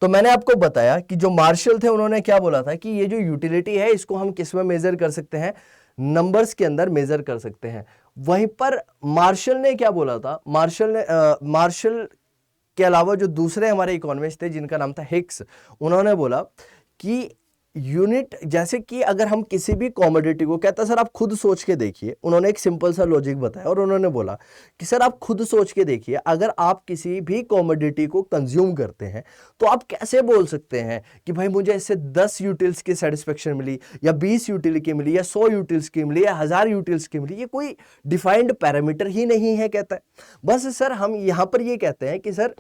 तो मैंने आपको बताया कि जो मार्शल थे उन्होंने क्या बोला था कि ये जो यूटिलिटी है इसको हम किस में मेजर कर सकते हैं, नंबर्स के अंदर मेजर कर सकते हैं। वहीं पर मार्शल ने क्या बोला था, मार्शल के अलावा जो दूसरे हमारे इकोनॉमिस्ट थे जिनका नाम था हिक्स, उन्होंने बोला कि यूनिट, जैसे कि अगर हम किसी भी कमोडिटी को, कहता सर आप खुद सोच के देखिए, उन्होंने एक सिंपल सा लॉजिक बताया और उन्होंने बोला कि सर आप खुद सोच के देखिए, अगर आप किसी भी कमोडिटी को कंज्यूम करते हैं तो आप कैसे बोल सकते हैं कि भाई मुझे इससे 10 यूटिल्स की सेटिस्फेक्शन मिली या 20 यूटिल की मिली या 100 यूटिल्स की मिली या 1000 यूटिल्स की मिली, ये कोई डिफाइंड पैरामीटर ही नहीं है, कहता है। बस सर हम यहां पर ये कहते हैं कि सर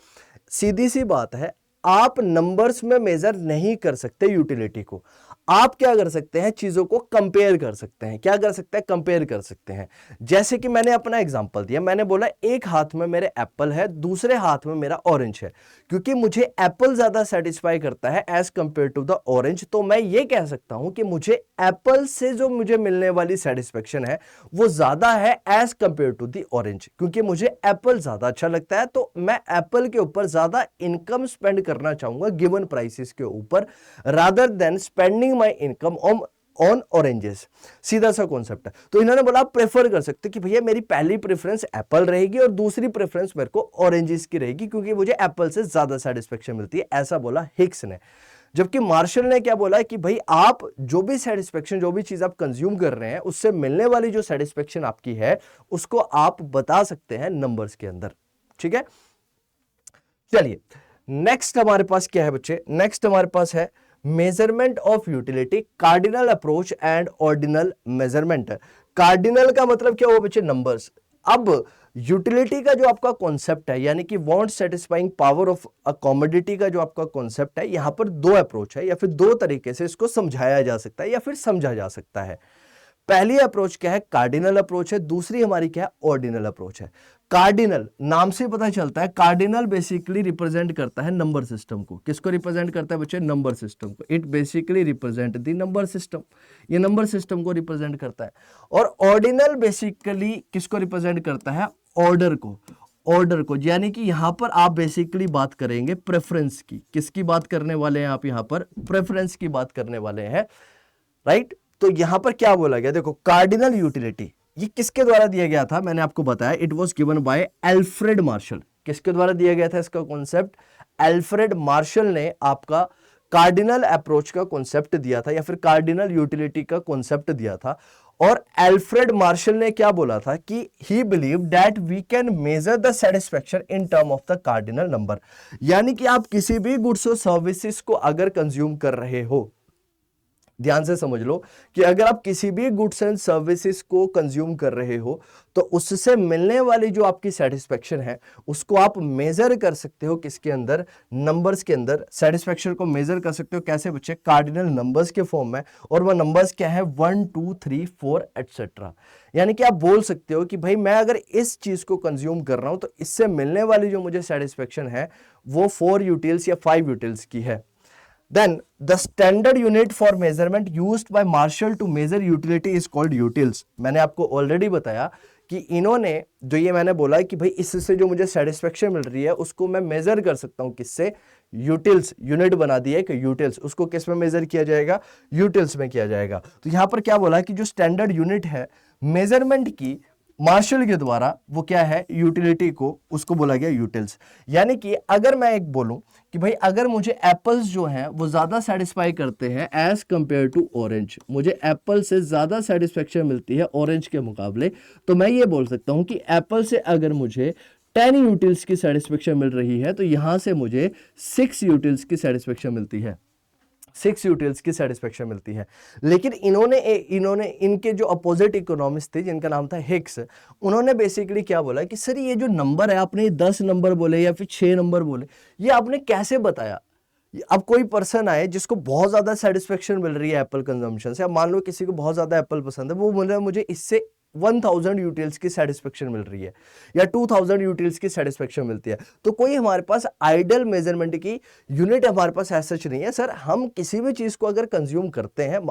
सीधी सी बात है, आप नंबर्स में मेजर नहीं कर सकते यूटिलिटी को, आप क्या कर सकते हैं, चीजों को कंपेयर कर सकते हैं। क्या कर सकते हैं, कंपेयर कर सकते हैं। जैसे कि मैंने अपना एग्जांपल दिया, मैंने बोला एक हाथ में मेरे एप्पल है, दूसरे हाथ में मेरा ऑरेंज है, क्योंकि मुझे एप्पल ज्यादा सेटिस्फाई करता है as compare to the orange, तो मैं ये कह सकता हूं कि मुझे एप्पल से जो मुझे मिलने वाली सेटिस्फेक्शन है वो ज्यादा है as compare to the orange, क्योंकि मुझे एप्पल ज्यादा अच्छा लगता है, तो मैं एप्पल के ऊपर ज्यादा इनकम स्पेंड करना चाहूंगा गिवन प्राइसेस के ऊपर, rather than spending my income on oranges. सीधा सा कॉन्सेप्ट है। तो इन्होंने बोला आप प्रेफर कर सकते कि भैया मेरी पहली प्रेफरेंस एप्पल रहेगी और दूसरी प्रेफरेंस मेरे को ऑरेंजेस की रहेगी, क्योंकि मुझे एप्पल से ज्यादा सेटिस्फेक्शन मिलती है, ऐसा बोला हिक्स ने। जबकि मार्शल ने क्या बोला कि भाई आप जो भी सेटिस्फेक्शन, जो भी चीज आप कंज्यूम कर रहे हैं, उससे मिलने वाली जो सेटिस्फेक्शन आपकी है उसको आप बता सकते हैं नंबर्स के अंदर। ठीक है, चलिए नेक्स्ट हमारे पास क्या है बच्चे, नेक्स्ट हमारे पास है measurement of utility, cardinal approach and ordinal measurement. Cardinal का मतलब क्या हुआ बच्चे, नंबर्स। अब यूटिलिटी का जो आपका कॉन्सेप्ट है, यानी कि want satisfying power of a commodity का जो आपका कॉन्सेप्ट है, यहां पर दो अप्रोच है या फिर दो तरीके से इसको समझाया जा सकता है या फिर समझा जा सकता है। पहली अप्रोच क्या है, कार्डिनल अप्रोच है, दूसरी हमारी क्या है, ऑर्डिनल अप्रोच है। कार्डिनल नाम से पता चलता है, कार्डिनल बेसिकली रिप्रेजेंट करता है नंबर सिस्टम को। किसको रिप्रेजेंट करता है बच्चे, नंबर सिस्टम को। It basically represent the number system, ये नंबर सिस्टम को रिप्रेजेंट करता है। और ऑर्डिनल बेसिकली किसको रिप्रेजेंट करता है, ऑर्डर को, ऑर्डर को। यानी कि यहां पर आप बेसिकली बात करेंगे प्रेफरेंस की। किसकी बात करने वाले हैं आप, यहां पर प्रेफरेंस की बात करने वाले हैं, राइट। तो यहां पर क्या बोला गया, देखो कार्डिनल यूटिलिटी ये किसके द्वारा दिया गया था, मैंने आपको बताया, it was given by Alfred Marshall. किसके द्वारा दिया गया था इसका कॉन्सेप्ट, अल्फ्रेड मार्शल ने आपका कार्डिनल अप्रोच का कॉन्सेप्ट दिया था या फिर कार्डिनल यूटिलिटी का कॉन्सेप्ट दिया था। और अल्फ्रेड मार्शल ने क्या बोला था कि he believe that we can measure the satisfaction in term of the cardinal number. यानी कि आप किसी भी गुड्स और सर्विसेज को अगर कंज्यूम कर रहे हो ध्यान से समझ लो कि अगर आप किसी भी गुड्स एंड सर्विसेज को कंज्यूम कर रहे हो तो उससे मिलने वाली जो आपकी सेटिस्फेक्शन है उसको आप मेजर कर सकते हो किसके अंदर, नंबर्स के अंदर। सेटिस्फेक्शन को मेजर कर सकते हो कैसे बच्चे, कार्डिनल नंबर्स के फॉर्म में। और वो नंबर्स क्या है, 1 2 3 4 एटसेट्रा। यानी कि आप बोल सकते हो कि भाई मैं अगर इस चीज को कंज्यूम कर रहा हूं तो इससे मिलने वाली जो मुझे सेटिस्फेक्शन है वो 4 यूटिल्स या 5 यूटिल्स की है। Then the standard unit for measurement used by Marshall to measure utility is called utils। मैंने आपको ऑलरेडी बताया कि इन्होंने जो ये मैंने बोला कि भाई इससे जो मुझे सेटिस्फेक्शन मिल रही है उसको मैं मेजर कर सकता हूं किससे, यूटिल्स। यूनिट बना दिया कि यूटिल्स, उसको किस में मेजर किया जाएगा, यूटिल्स में किया जाएगा। तो यहां पर क्या बोला कि जो स्टैंडर्ड यूनिट है मेजरमेंट की मार्शल के द्वारा वो क्या है, यूटिलिटी को, उसको बोला गया यूटिल्स। यानी कि अगर मैं एक बोलूं कि भाई अगर मुझे एप्पल्स जो हैं वो ज्यादा सेटिस्फाई करते हैं एज कंपेयर टू ऑरेंज, मुझे एप्पल से ज्यादा सेटिस्फेक्शन मिलती है ऑरेंज के मुकाबले, तो मैं ये बोल सकता हूं कि एप्पल से अगर मुझे 10 यूटिल्स की सेटिस्फेक्शन मिल रही है तो यहां से मुझे 6 यूटिल्स की सेटिस्फेक्शन मिलती है, 6 यूटिल्स की सेटिस्फेक्शन मिलती है। लेकिन इन्होंने इनके जो अपोजिट इकोनॉमिस्ट थे जिनका नाम था हिक्स, उन्होंने बेसिकली क्या बोला कि सर ये जो नंबर है आपने 10 नंबर बोले या फिर 6 नंबर बोले, ये आपने कैसे बताया। अब कोई पर्सन आए जिसको बहुत ज्यादा सेटिस्फेक्शन मिल रही है एप्पल कंजम्पशन से, अब मान लो किसी को बहुत ज्यादा एप्पल पसंद है, वो बोल रहा है मुझे इससे 1000 यूटिल्स की सेटिस्फेक्शन मिल रही है या 2000 यूटिल्स की सेटिस्फेक्शन मिलती है, तो कोई हमारे पास आइडियल मेजरमेंट की यूनिट हमारे पास ऐसा सच नहीं है। सर हम किसी भी चीज को अगर कंज्यूम करते हैं,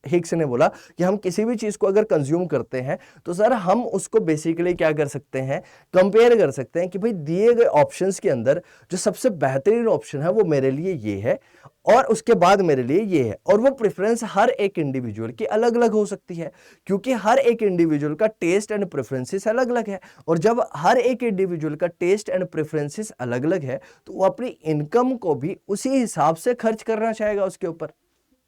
हिक्स ने बोला कि हम किसी भी चीज को अगर कंज्यूम करते हैं तो सर हम उसको बेसिकली क्या कर सकते हैं, कंपेयर कर सकते हैं कि भाई दिए गए ऑप्शंस के अंदर जो सबसे बेहतरीन ऑप्शन है वो मेरे लिए ये है और उसके बाद मेरे लिए ये है। और वो प्रेफरेंस हर एक इंडिविजुअल की अलग अलग हो सकती है क्योंकि हर एक इंडिविजुअल का टेस्ट एंड प्रेफरेंसेस अलग अलग है। और जब हर एक इंडिविजुअल का टेस्ट एंड प्रेफरेंसेस अलग अलग है तो वो अपनी इनकम को भी उसी हिसाब से खर्च करना चाहेगा उसके ऊपर।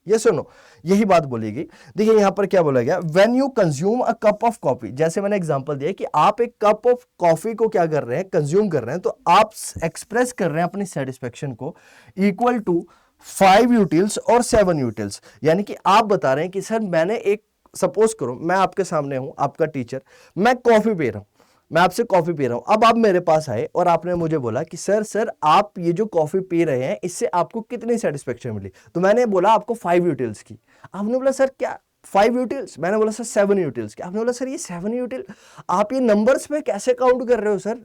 ये सुनो, यही बात बोलेगी। देखिए यहां पर क्या बोला गया, when you consume a cup of coffee, जैसे मैंने एग्जांपल दिया कि आप एक कप ऑफ कॉफी को क्या कर रहे हैं, कंज्यूम कर रहे हैं, तो आप एक्सप्रेस कर रहे हैं अपनी सेटिस्फेक्शन को इक्वल टू 5 यूटिल्स और 7 यूटिल्स। यानी कि आप बता रहे हैं कि सर मैंने एक, सपोज करो मैं आपके सामने हूं, आपका टीचर, मैं कॉफी पी रहा हूं, मैं आपसे कॉफी पी रहा हूं, अब आप मेरे पास आए और आपने मुझे बोला कि सर आप ये जो कॉफी पी रहे हैं इससे आपको कितनी सेटिस्फेक्शन मिली, तो मैंने बोला आपको 5 यूटिल्स की। आपने बोला सर क्या 5 यूटिल्स, मैंने बोला सर 7 यूटिल्स की। आपने बोला सर ये 7 यूटिल, आप ये नंबर्स में कैसे काउंट कर रहे हो सर,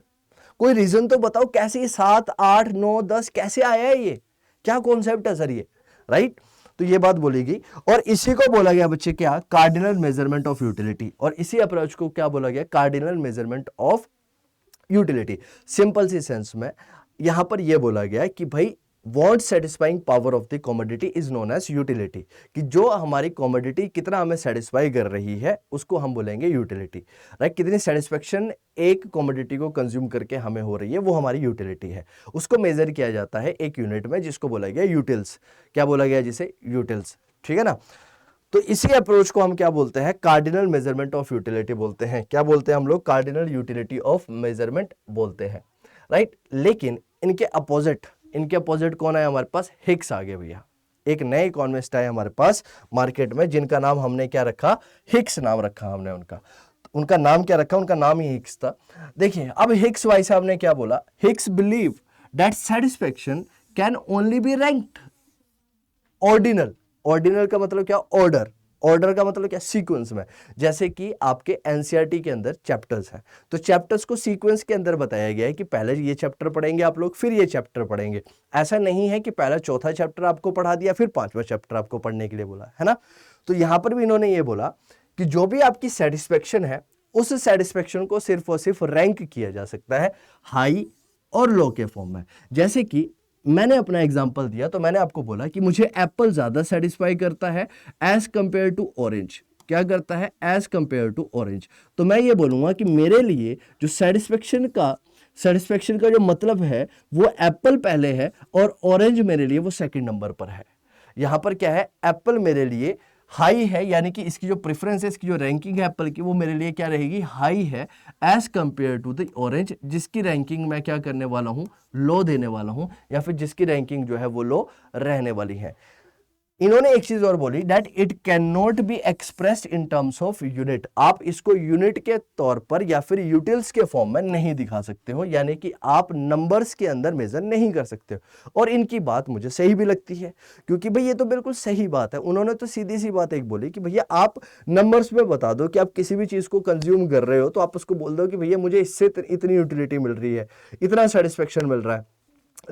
कोई रीजन तो बताओ, कैसे ये 7 8 9 10 कैसे आया है, ये क्या कॉन्सेप्ट है सर ये, राइट। तो ये बात बोलेगी और इसी को बोला गया बच्चे क्या, कार्डिनल मेजरमेंट ऑफ यूटिलिटी। और इसी अप्रोच को क्या बोला गया, cardinal measurement of utility. Simple सी सेंस में यहां पर यह बोला गया कि भाई what satisfying power of the commodity is known as utility, कि जो हमारी कॉमोडिटी कितना हमें सेटिस्फाई कर रही है उसको हम बोलेंगे यूटिलिटी, राइट। कितनी सेटिस्फेक्शन एक कॉमोडिटी को कंज्यूम करके हमें हो रही है वो हमारी यूटिलिटी है, उसको मेजर किया जाता है एक यूनिट में जिसको बोला गया यूटिल्स। क्या बोला गया जिसे, यूटिल्स, ठीक है ना। तो इसी अप्रोच को हम क्या बोलते हैं, कार्डिनल मेजरमेंट ऑफ यूटिलिटी बोलते हैं। क्या बोलते हैं हम लोग, कार्डिनल यूटिलिटी ऑफ मेजरमेंट बोलते हैं, राइट। लेकिन इनके अपोजिट कौन है हमारे पास, हिक्स आ गए भैया। एक नए इकोनॉमिस्ट आए हमारे पास मार्केट में जिनका नाम हमने क्या रखा, हिक्स नाम रखा हमने उनका नाम क्या रखा, उनका नाम ही हिक्स था। देखिए अब हिक्स भाई साहब ने क्या बोला, Hicks believe that satisfaction can only B ranked ordinal. Ordinal का मतलब क्या, ऑर्डर का मतलब क्या, सीक्वेंस में। जैसे कि आपके एनसीईआरटी के अंदर चैप्टर्स हैं तो चैप्टर्स को सीक्वेंस के अंदर बताया गया है कि पहले ये चैप्टर पढ़ेंगे आप लोग, फिर ये चैप्टर पढ़ेंगे। ऐसा नहीं है कि पहला चौथा चैप्टर आपको पढ़ा दिया फिर 5वां चैप्टर आपको पढ़ने के लिए बोला, है ना। तो यहां पर भी इन्होंने ये बोला कि जो भी आपकी सेटिस्फेक्शन है उस सेटिस्फेक्शन को सिर्फ और सिर्फ रैंक किया जा सकता है हाई और लो के फॉर्म में। जैसे कि मैंने अपना एग्जांपल दिया तो मैंने आपको बोला कि मुझे एप्पल ज्यादा सेटिस्फाई करता है एज कंपेयर टू ऑरेंज। क्या करता है, एज कंपेयर टू ऑरेंज। तो मैं ये बोलूंगा कि मेरे लिए जो सेटिस्फेक्शन का जो मतलब है वो एप्पल पहले है और ऑरेंज मेरे लिए वो सेकंड नंबर पर है। यहां पर क्या है, एप्पल मेरे लिए हाई है, यानी कि इसकी जो प्रेफरेंस है, इसकी जो रैंकिंग है एप्पल की, वो मेरे लिए क्या रहेगी, हाई है as compare to the orange, जिसकी रैंकिंग मैं क्या करने वाला हूं, लो देने वाला हूं, या फिर जिसकी रैंकिंग जो है वो लो रहने वाली है। इन्होंने एक चीज और बोली, that it can not be expressed in terms of unit. आप इसको यूनिट के तौर पर या फिर यूटिल्स के फॉर्म में नहीं दिखा सकते हो, यानी कि आप नंबर्स के अंदर मेजर नहीं कर सकते हो। और इनकी बात मुझे सही भी लगती है, क्योंकि भाई ये तो बिल्कुल सही बात है। उन्होंने तो सीधी सी बात एक बोली कि भैया आप नंबर्स में बता दो कि आप किसी भी चीज को कंज्यूम कर रहे हो, तो आप उसको बोल दो कि भैया मुझे इससे इतनी यूटिलिटी मिल रही है, इतना सेटिस्फेक्शन मिल रहा है।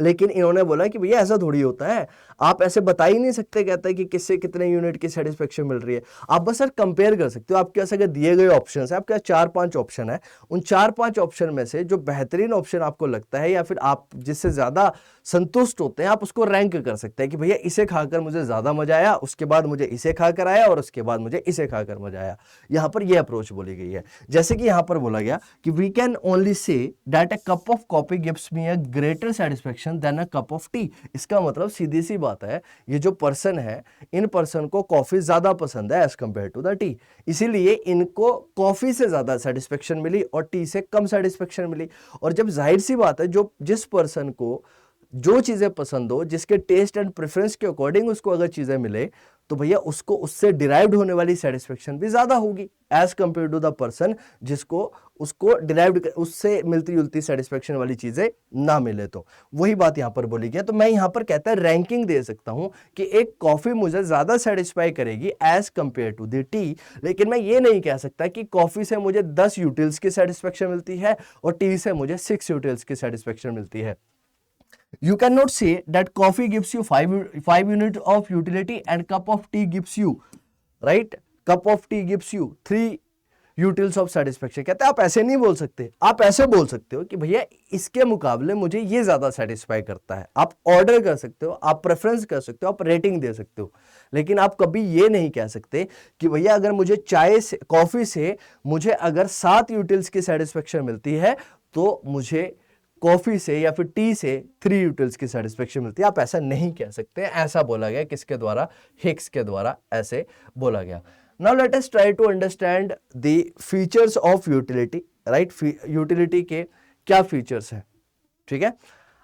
लेकिन इन्होंने बोला कि भैया ऐसा थोड़ी होता है, आप ऐसे बता ही नहीं सकते, कहता है कि किससे कितने यूनिट की सेटिस्फेक्शन मिल रही है। आप बस सर कंपेयर कर सकते हो। आपके पास अगर दिए गए ऑप्शन है, आपके पास 4-5 ऑप्शन है, उन 4-5 ऑप्शन में से जो बेहतरीन ऑप्शन आपको लगता है या फिर आप जिससे ज्यादा संतुष्ट होते हैं, आप उसको रैंक कर सकते हैं कि भैया इसे खाकर मुझे ज्यादा मजा आया, उसके बाद मुझे इसे खाकर आया, और उसके बाद मुझे इसे खाकर मजा आया। यहां पर यह अप्रोच बोली गई है। जैसे कि यहां पर बोला गया कि we can only say that a cup of coffee gives me a greater satisfaction than a cup of tea. इसका मतलब सीधी सी बात है, ये जो पर्सन है, इन पर्सन को कॉफी ज्यादा पसंद है as compare to the tea, इसीलिए इनको कॉफी से ज्यादा सेटिस्फेक्शन मिली और टी से कम सेटिस्फेक्शन मिली। और जब जाहिर सी बात है, जो जिस पर्सन को जो चीजें पसंद हो, जिसके टेस्ट एंड प्रेफरेंस के अकॉर्डिंग उसको अगर चीजें मिले, तो भैया उसको उससे डिराइव्ड होने वाली सेटिस्फेक्शन भी ज्यादा होगी as compare to the person जिसको उसको डिराइव्ड उससे मिलती जुलती सेटिस्फेक्शन वाली चीजें ना मिले। तो वही बात यहां पर बोली गई। तो मैं यहां पर कहता है रैंकिंग दे सकता हूं कि एक कॉफी मुझे ज्यादा सेटिस्फाई करेगी as compare to the tea, लेकिन मैं ये नहीं कह सकता कि कॉफी से मुझे 10 यूटिल्स की सेटिस्फेक्शन मिलती है और टी से मुझे 6 यूटिल्स की सेटिस्फेक्शन मिलती है। You cannot say that coffee gives you 5 units of utility and cup of tea gives you, right? Cup of tea gives you 3 utils of satisfaction. कहते हैं आप ऐसे नहीं बोल सकते, आप ऐसे बोल सकते हो कि भैया इसके मुकाबले मुझे ये ज्यादा सेटिस्फाई करता है। आप ऑर्डर कर सकते हो, आप प्रेफरेंस कर सकते हो, आप रेटिंग दे सकते हो, लेकिन आप कभी ये नहीं कह सकते कि भैया अगर मुझे चाय से कॉफी से मुझे अगर 7 यूटिल्स की सेटिस्फेक्शन मिलती है, तो मुझे कॉफी से या फिर टी से 3 यूटिल्स की सेटिस्फेक्शन मिलती है। आप ऐसा नहीं कह सकते। ऐसा बोला गया किसके द्वारा? हिक्स के द्वारा ऐसे बोला गया। Now let us try to understand the features of utility, right? Utility के क्या फीचर्स हैं, ठीक है?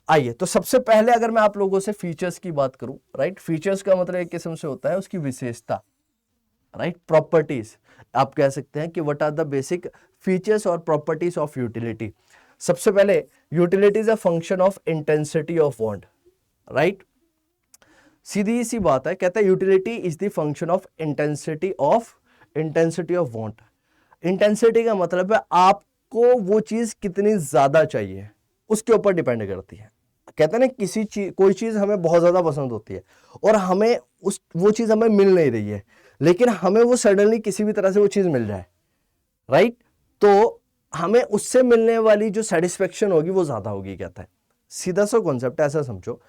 आइए, तो सबसे पहले अगर मैं आप लोगों से फीचर्स की बात करूं, राइट? फीचर्स का मतलब एक किस्म से होता है उसकी विशेषता, राइट? प्रॉपर्टीज। आप कह सकते हैं कि what are the basic features और प्रॉपर्टीज ऑफ यूटिलिटी। सबसे पहले, utility is a function of intensity of want, right? सीधी सी बात है, कहता है utility is the function of intensity of want. Intensity का मतलब है आपको वो चीज कितनी ज्यादा चाहिए, उसके ऊपर डिपेंड करती है। कहते हैं ना, किसी चीज, कोई चीज हमें बहुत ज्यादा पसंद होती है और हमें वो चीज हमें मिल नहीं रही है, लेकिन हमें वो सडनली किसी भी तरह से वो चीज मिल जाए, राइट? तो हमें उससे मिलने वाली जो सेटिस्फेक्शन होगी वो ज्यादा होगी। कहता है, सीधा सा कॉन्सेप्ट ऐसा समझो,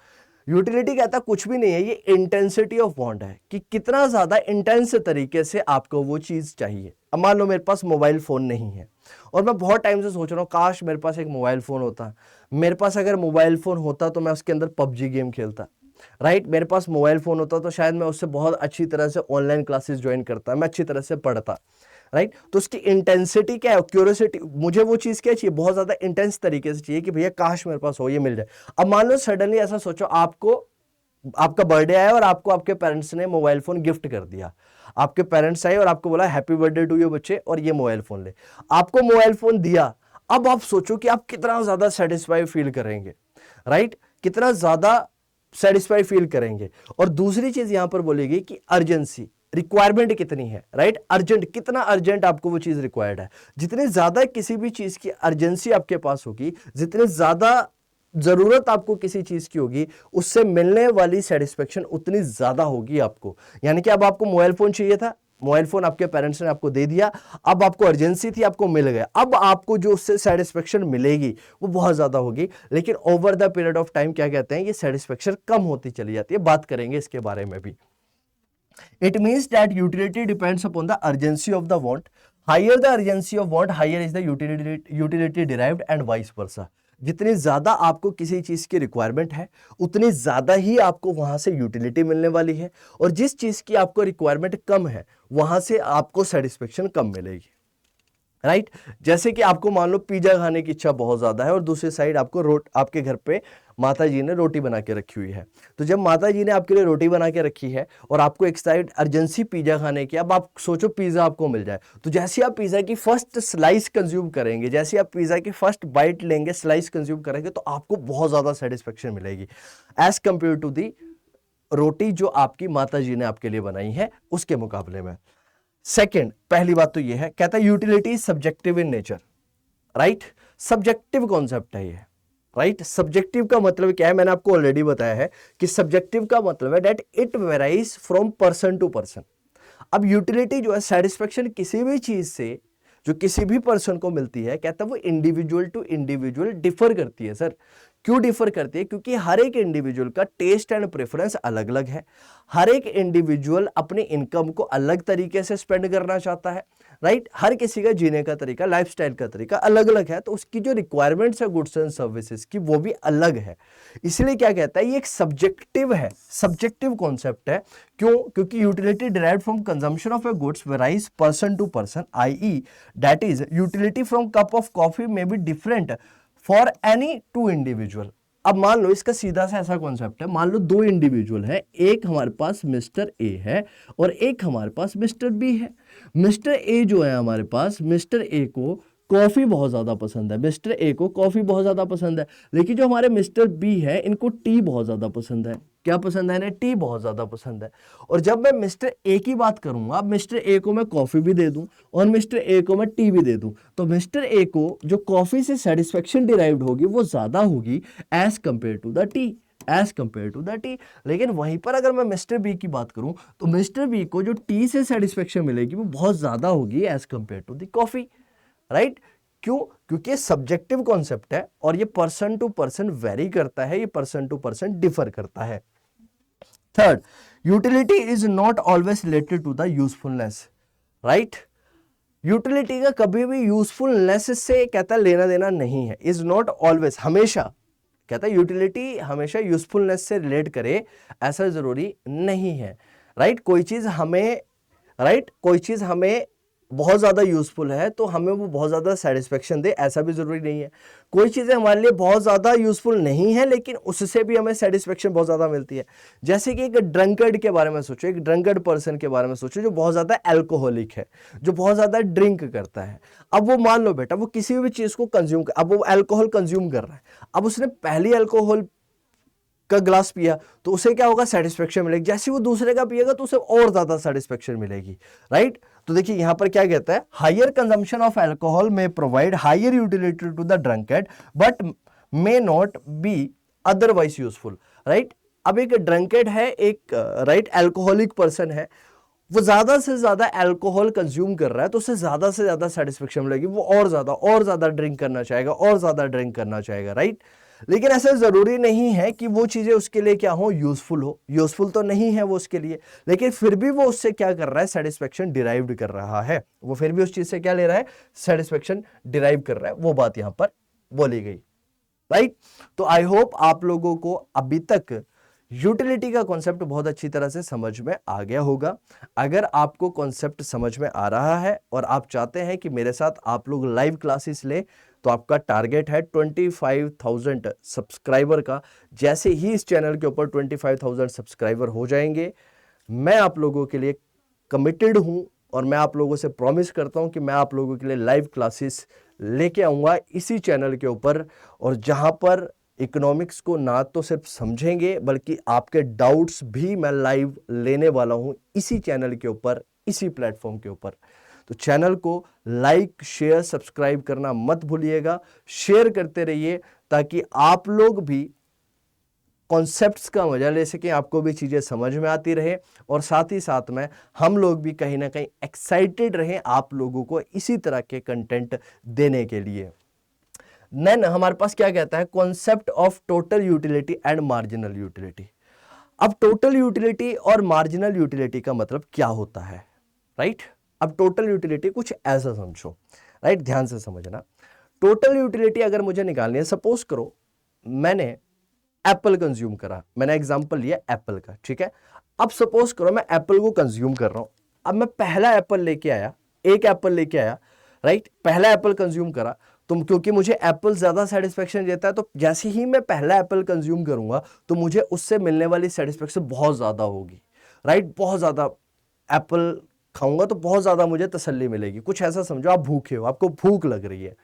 यूटिलिटी कहता कुछ भी नहीं है, ये इंटेंसिटी ऑफ वांट है कि कितना ज्यादा इंटेंस तरीके से आपको वो चीज चाहिए। अब मान लो मेरे पास मोबाइल फोन नहीं है और मैं बहुत टाइम से सोच रहा हूँ काश मेरे पास एक मोबाइल फोन होता। मेरे पास अगर मोबाइल फोन होता तो मैं उसके अंदर पबजी गेम खेलता, राइट? मेरे पास मोबाइल फोन होता तो शायद मैं उससे बहुत अच्छी तरह से ऑनलाइन क्लासेस ज्वाइन करता, मैं अच्छी तरह से पढ़ता, राइट? तो उसकी इंटेंसिटी क्या है? क्यूरियोसिटी। मुझे वो चीज क्या चाहिए? बहुत ज्यादा इंटेंस तरीके से चाहिए कि भैया काश मेरे पास हो, ये मिल जाए। अब मान लो सडनली ऐसा सोचो, आपका बर्थडे आया और आपको आपके पेरेंट्स ने मोबाइल फोन गिफ्ट कर दिया। आपके पेरेंट्स आए और आपको बोला हैप्पी बर्थडे टू यू बच्चे, और ये मोबाइल फोन ले। आपको मोबाइल फोन दिया। अब आप सोचो कि आप कितना ज्यादा सेटिस्फाई फील करेंगे, राइट? कितना ज्यादा सेटिस्फाई फील करेंगे। और दूसरी चीज यहां पर बोलेगी कि अर्जेंसी, रिक्वायरमेंट कितनी है, राइट? अर्जेंट, कितना अर्जेंट आपको वो चीज रिक्वायर्ड है। जितनी ज्यादा किसी भी चीज की अर्जेंसी आपके पास होगी, जितनी ज्यादा जरूरत आपको किसी चीज की होगी, उससे मिलने वाली सेटिस्फेक्शन उतनी ज्यादा होगी आपको। यानी कि अब आपको मोबाइल फोन चाहिए था, मोबाइल फोन आपके पेरेंट्स ने आपको दे दिया, अब आपको अर्जेंसी थी, आपको मिल गया। अब आपको जो उससे सेटिस्फेक्शन मिलेगी वो बहुत ज्यादा होगी, लेकिन over the period of time क्या कहते हैं, ये सेटिस्फेक्शन कम होती चली जाती है। बात करेंगे इसके बारे में भी। It means that utility depends upon the urgency of the want. Higher the urgency of want, higher is the utility derived and vice versa. जितनी ज्यादा आपको किसी चीज की रिक्वायरमेंट है, उतनी ज्यादा ही आपको वहां से यूटिलिटी मिलने वाली है, और जिस चीज की आपको रिक्वायरमेंट कम है, वहां से आपको सेटिस्फेक्शन कम मिलेगी। राइट जैसे कि आपको मान लो पिज्जा खाने की इच्छा बहुत ज्यादा है और दूसरी साइड आपको आपके घर पे माता जी ने रोटी बना के रखी हुई है। तो जब माता जी ने आपके लिए रोटी बना के रखी है और आपको एक साइड अर्जेंसी पिज्जा खाने की, अब आप सोचो पिज्जा आपको मिल जाए, तो जैसे आप पिज्जा की फर्स्ट स्लाइस कंज्यूम करेंगे, जैसे आप पिज्जा की फर्स्ट बाइट लेंगे, स्लाइस कंज्यूम करेंगे, तो आपको बहुत ज्यादा सेटिस्फेक्शन मिलेगी एज कंपेयर टू दी रोटी जो आपकी माता जी ने आपके लिए बनाई है उसके मुकाबले में। सेकंड, पहली बात तो यह है, कहता है utility subjective in nature. Right, subjective concept है ये। राइट, सब्जेक्टिव का मतलब क्या है, मैंने आपको ऑलरेडी बताया है कि सब्जेक्टिव का मतलब है that it varies from person to person. अब यूटिलिटी जो है, सेटिस्फेक्शन किसी भी चीज से जो किसी भी पर्सन को मिलती है, कहता है वो इंडिविजुअल टू इंडिविजुअल डिफर करती है। सर क्यों डिफर करती है? क्योंकि हर एक इंडिविजुअल का टेस्ट एंड प्रेफरेंस अलग अलग है। हर एक इंडिविजुअल अपनी इनकम को अलग तरीके से स्पेंड करना चाहता है। राइट, हर किसी का जीने का तरीका, लाइफस्टाइल का तरीका अलग अलग है, तो उसकी जो रिक्वायरमेंट्स है गुड्स एंड सर्विसेज की, वो भी अलग है। इसलिए क्या कहता है, ये एक सब्जेक्टिव है, सब्जेक्टिव कॉन्सेप्ट है। क्यों? क्योंकि utility derived from consumption of a goods varies person to person, I that is utility from cup of coffee may be different for any two individual. अब मान लो इसका सीधा सा ऐसा कॉन्सेप्ट है, मान लो दो इंडिविजुअल है, एक हमारे पास मिस्टर ए है और एक हमारे पास मिस्टर बी है। मिस्टर ए जो है हमारे पास, मिस्टर ए को कॉफी बहुत ज्यादा पसंद है, मिस्टर ए को कॉफी बहुत ज्यादा पसंद है, लेकिन जो हमारे मिस्टर बी है इनको टी बहुत ज्यादा पसंद है। क्या पसंद है इन्हें? टी बहुत ज्यादा पसंद है। और जब मैं मिस्टर ए की बात करूंगा, मिस्टर ए को मैं कॉफी भी दे दूं और मिस्टर ए को मैं टी भी दे दूं, तो मिस्टर ए को जो कॉफी से सेटिस्फेक्शन डिराइव्ड होगी वो ज्यादा होगी as compare to the tea, as compare to the tea. लेकिन वहीं पर अगर मैं मिस्टर बी की बात करूं, तो मिस्टर बी को जो टी से सेटिस्फेक्शन मिलेगी वो बहुत ज्यादा होगी as compare to the coffee. Right, क्यों? क्योंकि सब्जेक्टिव कॉन्सेप्ट है और ये पर्सन टू पर्सन वेरी करता है, ये पर्सन टू पर्सन डिफर करता है। Third, utility is not always related to the usefulness. Right, utility का कभी भी यूजफुलनेस से कहता लेना देना नहीं है, इज नॉट ऑलवेज, हमेशा कहता है यूटिलिटी हमेशा यूजफुलनेस से रिलेट करे ऐसा जरूरी नहीं है। राइट, कोई चीज हमें, राइट, कोई चीज हमें बहुत ज़्यादा यूजफुल है तो हमें वो बहुत ज़्यादा सेटिस्फेक्शन दे, ऐसा भी ज़रूरी नहीं है। कोई चीज़ें हमारे लिए बहुत ज़्यादा यूजफुल नहीं है लेकिन उससे भी हमें सेटिस्फेक्शन बहुत ज़्यादा मिलती है। जैसे कि एक ड्रंकर्ड के बारे में सोचो, एक ड्रंकर्ड पर्सन के बारे में सोचो जो बहुत ज़्यादा एल्कोहलिक है, जो बहुत ज़्यादा ड्रिंक करता है। अब वो मान लो बेटा वो किसी भी चीज़ को कंज्यूम कर, अब वो अल्कोहल कंज्यूम कर रहा है, अब उसने पहली अल्कोहल का ग्लास पिया तो उसे क्या होगा? सेटिस्फेक्शन मिलेगी। जैसे वो दूसरे का पिएगा तो उसे और ज्यादा सेटिस्फेक्शन मिलेगी। राइट, तो देखिए यहां पर क्या कहता है, higher consumption of alcohol may provide higher utility to the drunkard but may not be otherwise useful. Right, अब एक ड्रंकर्ड है, एक राइट अल्कोहलिक पर्सन है, वो ज्यादा से ज्यादा अल्कोहल कंज्यूम कर रहा है तो उसे ज्यादा से ज्यादा सेटिस्फेक्शन मिलेगी, वो और ज्यादा ड्रिंक करना चाहेगा, और ज्यादा ड्रिंक करना चाहेगा। राइट, लेकिन ऐसा जरूरी नहीं है कि वो चीजें उसके लिए क्या हो, यूजफुल हो। यूजफुल तो नहीं है वो उसके लिए, लेकिन फिर भी वो उससे क्या कर रहा है, सेटिस्फेक्शन डिराइव्ड कर रहा है। वो फिर भी उस चीज से क्या ले रहा है, सेटिस्फेक्शन डिराइव कर रहा है। वो बात यहां पर बोली गई। राइट, तो आई होप आप लोगों को अभी तक यूटिलिटी का कॉन्सेप्ट बहुत अच्छी तरह से समझ में आ गया होगा। अगर आपको कॉन्सेप्ट समझ में आ रहा है और आप चाहते हैं कि मेरे साथ आप लोग लाइव क्लासेस ले, तो आपका टारगेट है 25,000 सब्सक्राइबर का। जैसे ही इस चैनल के ऊपर 25,000 सब्सक्राइबर हो जाएंगे, मैं आप लोगों के लिए कमिटेड हूं और मैं आप लोगों से प्रॉमिस करता हूं कि मैं आप लोगों के लिए लाइव क्लासेस लेके आऊंगा इसी चैनल के ऊपर, और जहां पर इकोनॉमिक्स को ना तो सिर्फ समझेंगे बल्कि आपके डाउट्स भी मैं लाइव लेने वाला हूं इसी चैनल के ऊपर, इसी प्लेटफॉर्म के ऊपर। तो चैनल को लाइक शेयर सब्सक्राइब करना मत भूलिएगा, शेयर करते रहिए ताकि आप लोग भी कॉन्सेप्ट्स का मजा ले सकें, आपको भी चीजें समझ में आती रहे और साथ ही साथ में हम लोग भी कहीं ना कहीं एक्साइटेड रहें आप लोगों को इसी तरह के कंटेंट देने के लिए। देन हमारे पास क्या कहता है, concept of total utility and marginal utility. अब टोटल यूटिलिटी और मार्जिनल यूटिलिटी का मतलब क्या होता है? राइट, अब टोटल यूटिलिटी कुछ ऐसा समझो। राइट, ध्यान से समझना। टोटल यूटिलिटी अगर मुझे निकालनी है, सपोज करो मैंने एप्पल कंज्यूम करा, मैंने एग्जांपल लिया एप्पल का, ठीक है। अब सपोज करो मैं एप्पल को कंज्यूम कर रहा हूं, अब मैं पहला एप्पल लेके आया, एक एप्पल लेके आया, राइट। पहला एप्पल कंज्यूम करा तो क्योंकि मुझे एप्पल ज्यादा सेटिस्फेक्शन देता है, तो जैसे ही मैं पहला एप्पल कंज्यूम करूंगा तो मुझे उससे मिलने वाली सेटिस्फेक्शन बहुत ज्यादा होगी, राइट। बहुत ज्यादा एप्पल खाऊंगा तो बहुत ज्यादा मुझे तसल्ली मिलेगी। कुछ ऐसा समझो, आप भूखे हो, आपको भूख लग रही है।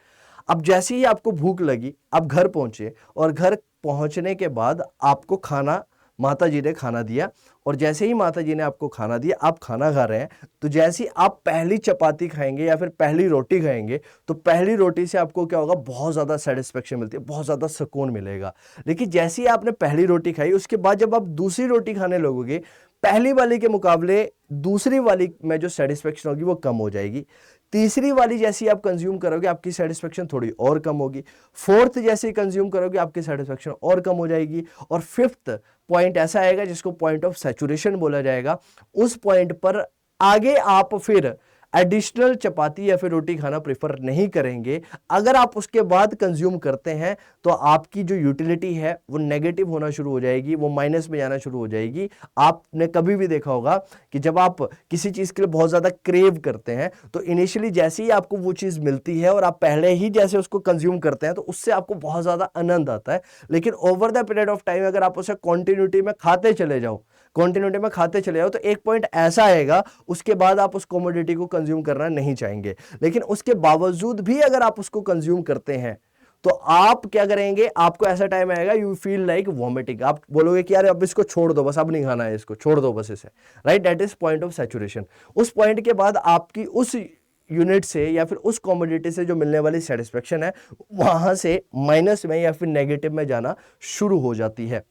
अब जैसे ही आपको भूख लगी, आप घर पहुंचे और घर पहुंचने के बाद आपको खाना, माता जी ने खाना दिया, और जैसे ही माता जी ने आपको खाना दिया, आप खाना खा रहे हैं, तो जैसे ही आप पहली चपाती खाएंगे या फिर पहली रोटी खाएंगे, तो पहली रोटी से आपको क्या होगा, बहुत ज्यादा सेटिस्फेक्शन मिलती है, बहुत ज्यादा सुकून मिलेगा। लेकिन जैसे ही आपने पहली रोटी खाई, उसके बाद जब आप दूसरी रोटी खाने लगोगे, पहली वाली के मुकाबले दूसरी वाली में जो सेटिस्फेक्शन होगी वो कम हो जाएगी। तीसरी वाली जैसी आप कंज्यूम करोगे, आपकी सेटिस्फेक्शन थोड़ी और कम होगी। फोर्थ जैसे कंज्यूम करोगे, आपकी सेटिस्फेक्शन और कम हो जाएगी। और फिफ्थ पॉइंट ऐसा आएगा जिसको पॉइंट ऑफ सैचुरेशन बोला जाएगा। उस पॉइंट पर आगे आप फिर एडिशनल चपाती या फिर रोटी खाना प्रेफर नहीं करेंगे। अगर आप उसके बाद कंज्यूम करते हैं तो आपकी जो यूटिलिटी है वो नेगेटिव होना शुरू हो जाएगी, वो माइनस में जाना शुरू हो जाएगी। आपने कभी भी देखा होगा कि जब आप किसी चीज के लिए बहुत ज्यादा क्रेव करते हैं तो इनिशियली जैसे ही आपको वो चीज मिलती है और आप पहले ही जैसे उसको कंज्यूम करते हैं तो उससे आपको बहुत ज्यादा आनंद आता है। लेकिन over the period of time अगर आप उसे कॉन्टिन्यूटी में खाते चले जाओ, तो एक पॉइंट ऐसा आएगा उसके बाद आप उस कमोडिटी को कंज्यूम करना नहीं चाहेंगे। लेकिन उसके बावजूद भी अगर आप उसको कंज्यूम करते हैं तो आप क्या करेंगे, आपको ऐसा टाइम आएगा यू फील लाइक वॉमिटिंग। आप बोलोगे कि यार अब इसको छोड़ दो, बस अब नहीं खाना है, इसको छोड़ दो बस इसे, right. That is point of saturation. उस पॉइंट के बाद आपकी उस यूनिट से या फिर उस कमोडिटी से जो मिलने वाली सेटिस्फेक्शन है वहां से माइनस में या फिर नेगेटिव में जाना शुरू हो जाती है।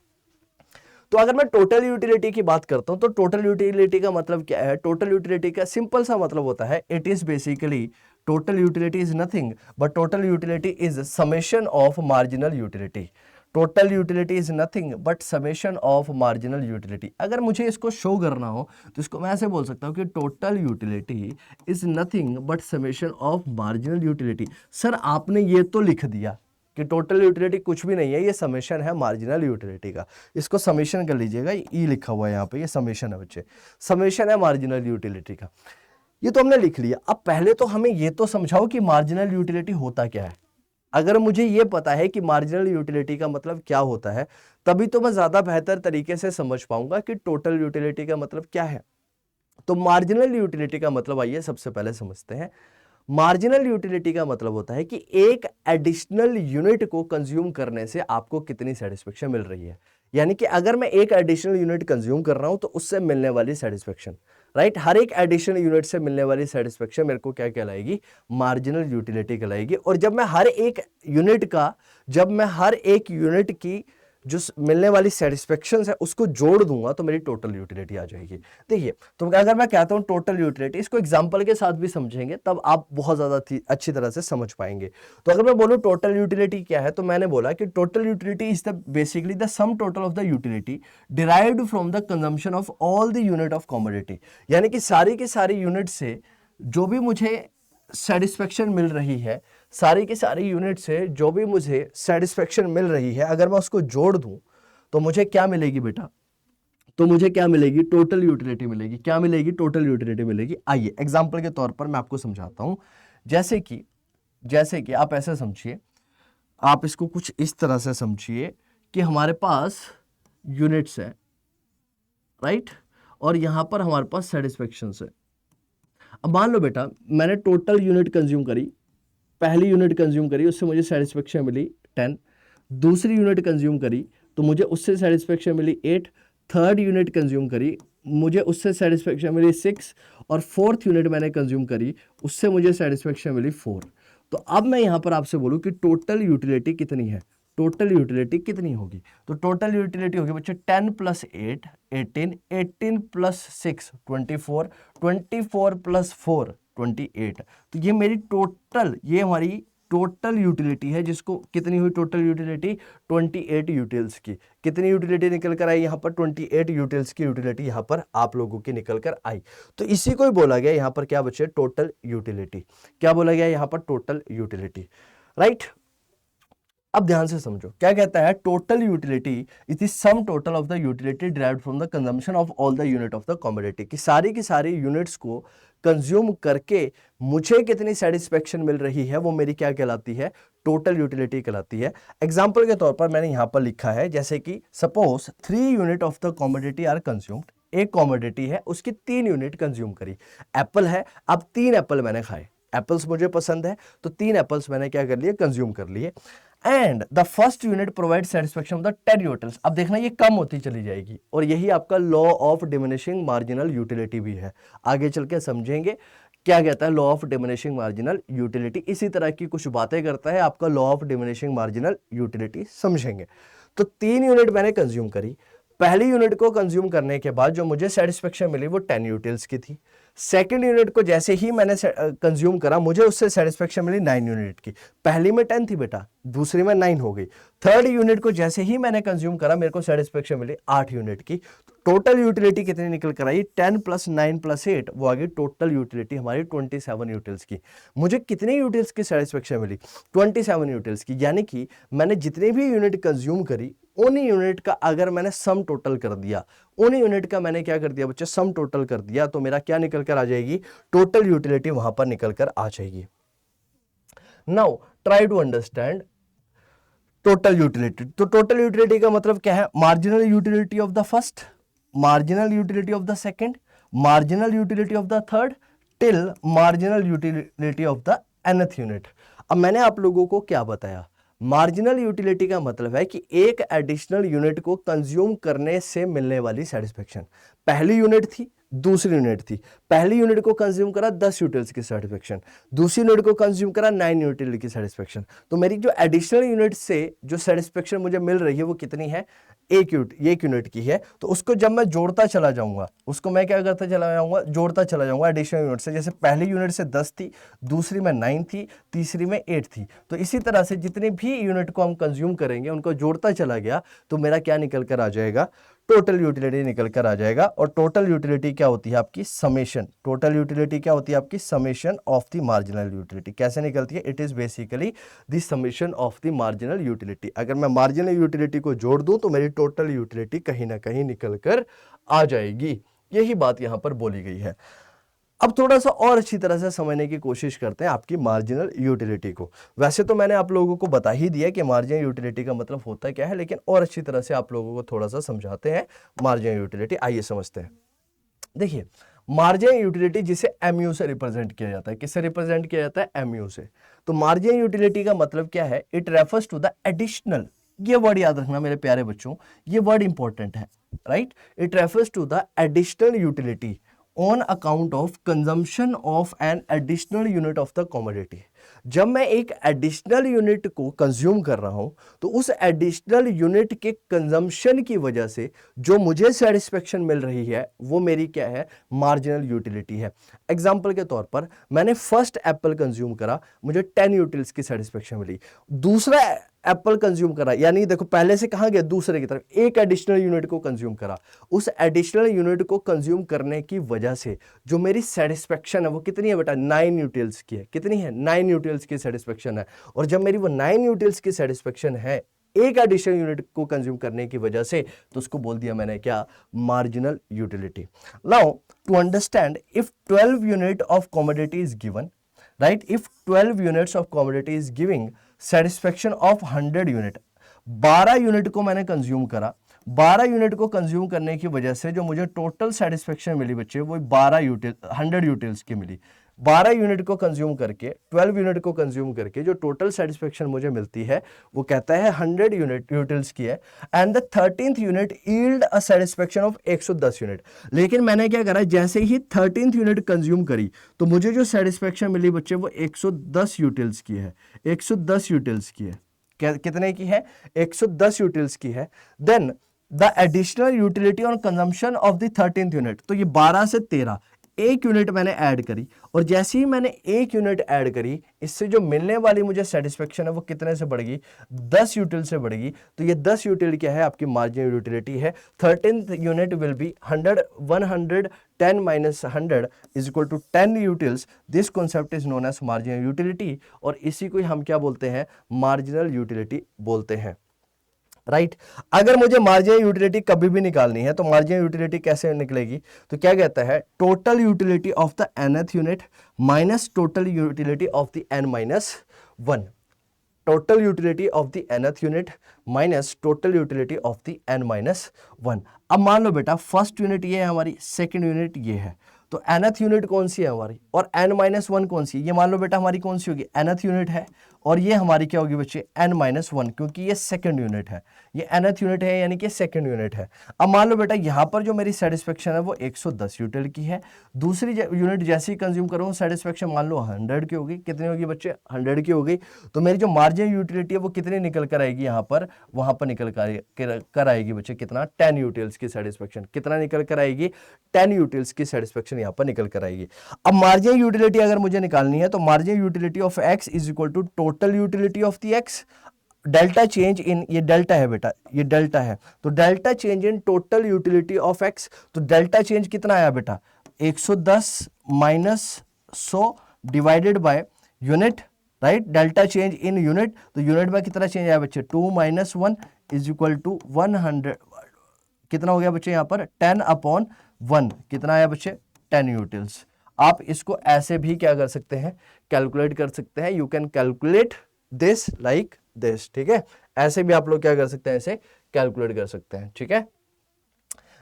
तो अगर मैं टोटल यूटिलिटी की बात करता हूं तो टोटल यूटिलिटी का मतलब क्या है? टोटल यूटिलिटी का सिंपल सा मतलब होता है, it is basically total utility is nothing but total utility is summation of marginal utility. Total utility is nothing but summation of marginal utility. अगर मुझे इसको शो करना हो तो इसको मैं ऐसे बोल सकता हूं कि total utility is nothing but summation of marginal utility. Sir आपने ये तो लिख दिया कि टोटल यूटिलिटी कुछ भी नहीं है, ये समेशन है मार्जिनल यूटिलिटी का। इसको समेशन कर लीजिएगा, ई लिखा हुआ है यहाँ पे, ये समेशन है बच्चे, समेशन है मार्जिनल यूटिलिटी का। ये तो हमने लिख लिया। अब पहले तो हमें ये तो समझाओ कि मार्जिनल यूटिलिटी होता क्या है। अगर मुझे ये पता है कि मार्जिनल यूटिलिटी का मतलब क्या होता है, तभी तो मैं ज्यादा बेहतर तरीके से समझ पाऊंगा कि टोटल यूटिलिटी का मतलब क्या है। तो मार्जिनल यूटिलिटी का मतलब आइए सबसे पहले समझते हैं। मार्जिनल यूटिलिटी का मतलब होता है कि एक एडिशनल यूनिट को कंज्यूम करने से आपको कितनी सेटिस्फेक्शन मिल रही है। यानी कि अगर मैं एक एडिशनल यूनिट कंज्यूम कर रहा हूं तो उससे मिलने वाली सेटिस्फेक्शन, राइट, हर एक एडिशनल यूनिट से मिलने वाली सेटिस्फेक्शन मेरे को क्या कहलाएगी? मार्जिनल यूटिलिटी कहलाएगी। और जब मैं हर एक यूनिट की जो मिलने वाली सेटिस्फेक्शन है उसको जोड़ दूंगा तो मेरी टोटल यूटिलिटी आ जाएगी। देखिए, तो अगर मैं कहता हूं टोटल यूटिलिटी, इसको एग्जांपल के साथ भी समझेंगे तब आप बहुत ज्यादा अच्छी तरह से समझ पाएंगे। तो अगर मैं बोलूं टोटल यूटिलिटी क्या है, तो मैंने बोला कि total utility is the basically the sum total of the utility derived from the consumption of all the unit of commodity. यानी कि सारी की सारी यूनिट से जो भी मुझे सेटिस्फेक्शन मिल रही है, सारी की सारी यूनिट से जो भी मुझे सेटिस्फेक्शन मिल रही है, अगर मैं उसको जोड़ दूं तो मुझे क्या मिलेगी बेटा? तो मुझे क्या मिलेगी? टोटल यूटिलिटी मिलेगी। क्या मिलेगी? टोटल यूटिलिटी मिलेगी। आइए एग्जांपल के तौर पर मैं आपको समझाता हूं। जैसे कि आप ऐसे समझिए, आप इसको कुछ इस तरह से समझिए कि हमारे पास यूनिट्स है, राइट, और यहां पर हमारे पास सेटिस्फेक्शन है। अब मान लो बेटा मैंने टोटल यूनिट कंज्यूम करी, पहली यूनिट कंज्यूम करी, उससे मुझे सेटिस्फेक्शन मिली 10। दूसरी यूनिट कंज्यूम करी तो मुझे उससे सेटिस्फेक्शन मिली 8। थर्ड यूनिट कंज्यूम करी, मुझे उससे सेटिस्फेक्शन मिली 6। और फोर्थ यूनिट मैंने कंज्यूम करी, उससे मुझे सेटिस्फेक्शन मिली 4। तो अब मैं यहां पर आपसे बोलूं कि टोटल यूटिलिटी कितनी है? टोटल यूटिलिटी कितनी होगी? तो टोटल यूटिलिटी होगी बच्चे 10 + 8 18, 18 + 6 24, 24 + 4 28। तो ये मेरी टोटल, ये हमारी टोटल यूटिलिटी है, जिसको कितनी हुई टोटल यूटिलिटी? 28 यूटिल्स की। कितनी यूटिलिटी निकल कर आई यहाँ पर? 28 यूटिल्स की यूटिलिटी यहाँ पर आप लोगों की निकल कर आई। तो इसी को ही बोला गया यहाँ पर क्या बच्चे? Total utility. क्या बोला गया यहाँ पर? Total utility, right. अब ध्यान से समझो क्या कहता है, total utility is the sum total of the utility derived from the consumption of all the unit of the commodity, कि सारी की सारी यूनिट्स को कंज्यूम करके मुझे कितनी सेटिस्फेक्शन मिल रही है वो मेरी क्या कहलाती है, टोटल यूटिलिटी कहलाती है। एग्जांपल के तौर पर मैंने यहां पर लिखा है, जैसे कि suppose 3 unit of the commodity are consumed, एक कमोडिटी है उसकी 3 यूनिट कंज्यूम करी। एप्पल है, अब 3 एप्पल मैंने खाए, एप्पल्स मुझे पसंद है तो 3 एप्पल्स मैंने क्या कर लिए, कंज्यूम कर लिए। And the first unit provide satisfaction of the 10 utils. अब देखना ये कम होती चली जाएगी, और यही आपका law of diminishing marginal utility भी है। आगे चल के समझेंगे क्या कहता है law of diminishing marginal utility, इसी तरह की कुछ बातें करता है आपका law of diminishing marginal utility, समझेंगे। तो 3 यूनिट मैंने कंज्यूम करी, पहली यूनिट को कंज्यूम करने के बाद जो मुझे सेटिस्फेक्शन मिली वो 10 यूटिल्स की थी। सेकंड यूनिट को जैसे ही मैंने कंज्यूम करा मुझे उससे सेटिस्फेक्शन मिली 9 यूनिट की। पहली में 10 थी बेटा, दूसरी में 9 हो गई। थर्ड यूनिट को जैसे ही मैंने कंज्यूम करा मेरे को सेटिस्फेक्शन मिली 8 यूनिट की। टोटल यूटिलिटी कितनी निकल कर आई, 10 + 9 + 8, वो आ गई टोटल यूटिलिटी हमारी 27 यूटिल्स की। मुझे कितनी यूटिल्स की सेटिस्फेक्शन मिली, 27 यूटिल्स की, यानी कि मैंने जितनी भी यूनिट कंज्यूम करी उन यूनिट का अगर मैंने सम टोटल कर दिया, उन यूनिट का मैंने क्या कर दिया बच्चे, सम टोटल कर दिया, तो मेरा क्या निकल कर आ जाएगी, टोटल यूटिलिटी वहां पर निकल कर आ जाएगी। Now try to understand total utility. तो टोटल यूटिलिटी का मतलब क्या है, marginal utility of the first, marginal utility of the second, marginal utility of the third, till marginal utility of the nth unit. अब मैंने आप लोगों को क्या बताया, मार्जिनल यूटिलिटी का मतलब है कि एक एडिशनल यूनिट को कंज्यूम करने से मिलने वाली सेटिस्फेक्शन। पहली यूनिट थी, दूसरी यूनिट थी, पहली यूनिट को कंज्यूम करा 10 यूटिल्स की सेटिस्फेक्शन, दूसरी यूनिट को कंज्यूम करा 9 यूटिल की सेटिस्फेक्शन। तो मेरी जो एडिशनल यूनिट से जो सेटिस्फेक्शन मुझे मिल रही है वो कितनी है, एक यूनिट की है। तो उसको जब मैं जोड़ता चला जाऊंगा, उसको मैं क्या करता चला जाऊंगा, जोड़ता चला जाऊंगा एडिशनल यूनिट से। जैसे पहली यूनिट से 10 थी, दूसरी में 9 थी, तीसरी में 8 थी, तो इसी तरह से जितनी भी यूनिट को हम कंज्यूम करेंगे उनको जोड़ता चला गया तो मेरा क्या निकल कर आ जाएगा, टोटल यूटिलिटी निकल कर आ जाएगा। और टोटल यूटिलिटी क्या होती है आपकी, समेशन। टोटल यूटिलिटी क्या होती है आपकी, summation of the marginal utility. कैसे निकलती है, it is basically the summation of the marginal utility. अगर मैं मार्जिनल यूटिलिटी को जोड़ दूं तो मेरी टोटल यूटिलिटी कहीं ना कहीं निकल कर आ जाएगी। यही बात यहां पर बोली गई है। अब थोड़ा सा और अच्छी तरह से समझने की कोशिश करते हैं आपकी मार्जिनल यूटिलिटी को। वैसे तो मैंने आप लोगों को बता ही दिया कि मार्जिनल यूटिलिटी का मतलब होता क्या है, लेकिन और अच्छी तरह से आप लोगों को थोड़ा सा समझाते हैं मार्जिनल यूटिलिटी। आइए समझते हैं। देखिए, मार्जिनल यूटिलिटी जिसे एमयू से रिप्रेजेंट किया जाता है, किससे रिप्रेजेंट किया जाता है, एमयू से। तो मार्जिनल यूटिलिटी का मतलब क्या है, it refers to the additional, ये वर्ड याद रखना मेरे प्यारे बच्चों, ये वर्ड इंपॉर्टेंट है, right. It refers to the additional utility on account of consumption of an additional unit of the commodity. जब मैं एक एडिशनल यूनिट को कंज्यूम कर रहा हूं तो उस एडिशनल यूनिट के कंजम्पशन की वजह से जो मुझे सेटिस्फेक्शन मिल रही है वो मेरी क्या है, मार्जिनल यूटिलिटी है। एग्जांपल के तौर पर मैंने फर्स्ट एप्पल कंज्यूम करा, मुझे 10 यूटिल्स की सेटिस्फेक्शन मिली। दूसरा एप्पल कंज्यूम करा, यानी देखो पहले से कहां गया, दूसरे की तरफ, एक एडिशनल यूनिट को कंज्यूम करा। उस एडिशनल यूनिट को कंज्यूम करने की वजह से जो मेरी सेटिस्फेक्शन है वो कितनी है बेटा, 9 यूटिल्स की है। कितनी है, 9 यूटिल्स की सेटिस्फेक्शन है। और जब मेरी वो 9 यूटिल्स की सेटिस्फेक्शन है एक एडिशनल यूनिट को कंज्यूम करने की वजह से, तो उसको बोल दिया मैंने क्या, marginal utility. Now to understand, if 12 unit of commodity is given, right, if 12 units of commodity is giving satisfaction of 100 unit, 12 unit को मैंने कंज्यूम करा, 12 यूनिट को कंज्यूम करने की वजह से जो मुझे टोटल सेटिस्फेक्शन मिली बच्चे वो 100 यूटिल्स की मिली। 12 यूनिट को कंज्यूम करके, 12 यूनिट को कंज्यूम करके जो टोटल सेटिस्फेक्शन मुझे मिलती है वो कहता है 100 यूटिल्स की है। And the 13th unit yield a satisfaction of 110 unit. लेकिन मैंने क्या करा, जैसे ही 13th यूनिट कंज्यूम करी तो मुझे जो सेटिस्फेक्शन मिली बच्चे वो 110 यूटिल्स की है। 110 यूटिल्स की है। कितने की है, 110 यूटिल्स की है। Then the additional utility on consumption of the 13th unit, तो ये 12 से 13, एक यूनिट मैंने ऐड करी, और जैसे ही मैंने एक यूनिट ऐड करी, इससे जो मिलने वाली मुझे सेटिस्फेक्शन है वो कितने से बढ़ेगी, 10 यूटिल से बढ़ेगी। तो ये 10 यूटिल क्या है, आपकी मार्जिनल यूटिलिटी है। 13th unit will be 110 minus 100 is equal to 10 utils. This concept is known as marginal utility, और इसी को हम क्या बोलते हैं, मार्जिनल यूटिलिटी बोलते हैं, राइट। अगर मुझे मार्जिनल यूटिलिटी कभी भी निकालनी है तो मार्जिनल यूटिलिटी कैसे निकलेगी, तो क्या कहता है, total utility of the nth unit minus total utility of the n minus 1, total utility of the nth unit minus total utility of the n minus 1। अब मान लो बेटा फर्स्ट यूनिट ये है हमारी, सेकंड यूनिट ये है, तो nth यूनिट कौन सी है हमारी, और n माइनस 1 कौन सी है, ये मान लो बेटा हमारी कौन सी होगी, nth यूनिट है, और ये हमारी क्या होगी बच्चे, n माइनस 1, क्योंकि ये सेकंड यूनिट है, ये nth यूनिट है यानी कि सेकंड यूनिट है। अब मान लो बेटा यहाँ पर जो मेरी सेटिस्फेक्शन है वो 110 यूटिल की है, दूसरी यूनिट जैसे ही कंज्यूम करूँ सेटिस्फेक्शन मान लो 100 की होगी, कितनी होगी बच्चे, 100 की होगी, तो मेरी जो मार्जिनल यूटिलिटी है वो कितनी निकल कर आएगी यहाँ पर, वहाँ पर निकल कर आएगी बच्चे कितना, 10 यूटिल्स की सेटिस्फेक्शन, कितना निकल कर आएगी, 10 यूटिल्स की सेटिस्फेक्शन यहाँ पर निकल कर आएगी। अब मार्जिनल यूटिलिटी अगर मुझे निकालनी है तो marginal utility of x is equal to total utility of the x, delta change in, ये डेल्टा है बेटा, ये डेल्टा है, तो delta change in total utility of x, तो डेल्टा चेंज कितना आया बेटा, 110 minus 100 divided by unit, right, delta change in unit, तो यूनिट में कितना चेंज आया बच्चे, 2 माइनस 1 इज इक्वल टू 100, कितना हो गया बच्चे यहाँ पर 10/1, कितना आया बच्चे 10 यूटिल्स। आप इसको ऐसे भी क्या कर सकते हैं, कैलकुलेट कर सकते हैं, you can calculate this like this, ठीक है, ऐसे भी आप लोग क्या कर सकते हैं, ऐसे कैलकुलेट कर सकते हैं, ठीक है।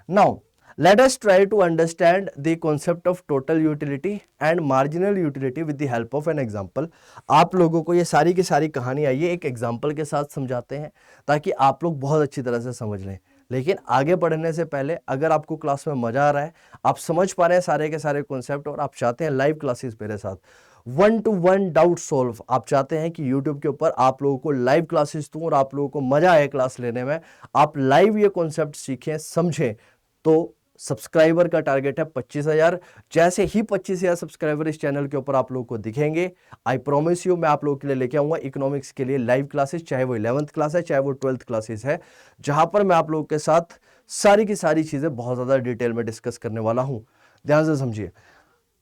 Now let us try to understand the concept of total utility and marginal utility with the help of an example। आप लोगों को ये सारी की सारी कहानी आइए एक एग्जाम्पल के साथ समझाते हैं ताकि आप लोग बहुत अच्छी तरह से समझ लें। लेकिन आगे बढ़ने से पहले अगर आपको क्लास में मजा आ रहा है, आप समझ पा रहे हैं सारे के सारे कॉन्सेप्ट, और आप चाहते हैं लाइव क्लासेस मेरे साथ 1-to-1 डाउट सॉल्व, आप चाहते हैं कि YouTube के ऊपर आप लोगों को लाइव क्लासेस दूं और आप लोगों को मजा आए क्लास लेने में, आप लाइव ये कॉन्सेप्ट सीखें समझें, तो सब्सक्राइबर का टारगेट है 25,000। जैसे ही 25,000 सब्सक्राइबर इस चैनल के ऊपर आप लोगों को दिखेंगे, आई प्रॉमिस यू मैं आप लोगों के लिए लेके आऊंगा इकोनॉमिक्स के लिए लाइव क्लासेस, चाहे वो 11th क्लास है चाहे वो 12th क्लासेस है, जहां पर मैं आप लोगों के साथ सारी की सारी चीजें बहुत ज्यादा डिटेल में डिस्कस करने वाला हूं। ध्यान से समझिए।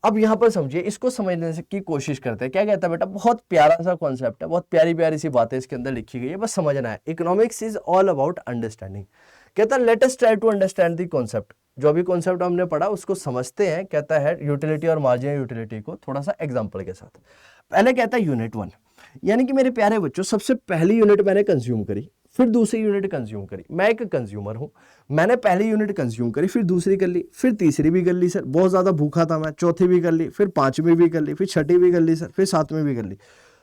अब यहां पर समझिए, इसको समझने की कोशिश करते हैं। क्या कहता है बेटा, बहुत प्यारा सा कॉन्सेप्ट है, बहुत प्यारी प्यारी सी बातें इसके अंदर लिखी गई है, बस समझना है। Economics is all about understanding. कहता है let us try to understand the concept. जो भी कॉन्सेप्ट हमने पढ़ा उसको समझते हैं। कहता है यूटिलिटी और मार्जिनल यूटिलिटी को थोड़ा सा एग्जांपल के साथ। पहले कहता है यूनिट 1, यानी कि मेरे प्यारे बच्चों सबसे पहली यूनिट मैंने कंज्यूम करी, फिर दूसरी यूनिट कंज्यूम करी। मैं एक कंज्यूमर हूं, मैंने पहली यूनिट कंज्यूम करी, फिर दूसरी कर ली, फिर तीसरी भी कर ली सर, बहुत ज़्यादा भूखा था मैं, चौथी भी कर ली, फिर पांचवी भी कर ली, फिर छठी भी कर ली सर, फिर सातवीं भी कर ली।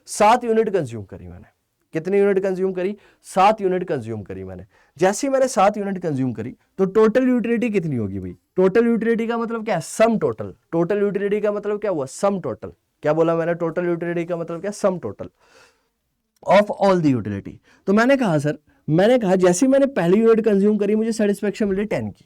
7 यूनिट कंज्यूम करी मैंने। कितनी यूनिट कंज्यूम करी? 7 यूनिट कंज्यूम करी मैंने। जैसे ही मैंने 7 यूनिट कंज्यूम करी तो टोटल यूटिलिटी कितनी होगी भाई? टोटल यूटिलिटी का मतलब क्या है? Sum total. टोटल यूटिलिटी का मतलब क्या हुआ? Sum total. क्या बोला मैंने? टोटल यूटिलिटी का मतलब क्या? Sum total of all the utility. तो मैंने कहा सर, मैंने कहा जैसे मैंने पहली यूनिट कंज्यूम करी मुझे सेटिस्फेक्शन मिली 10 की,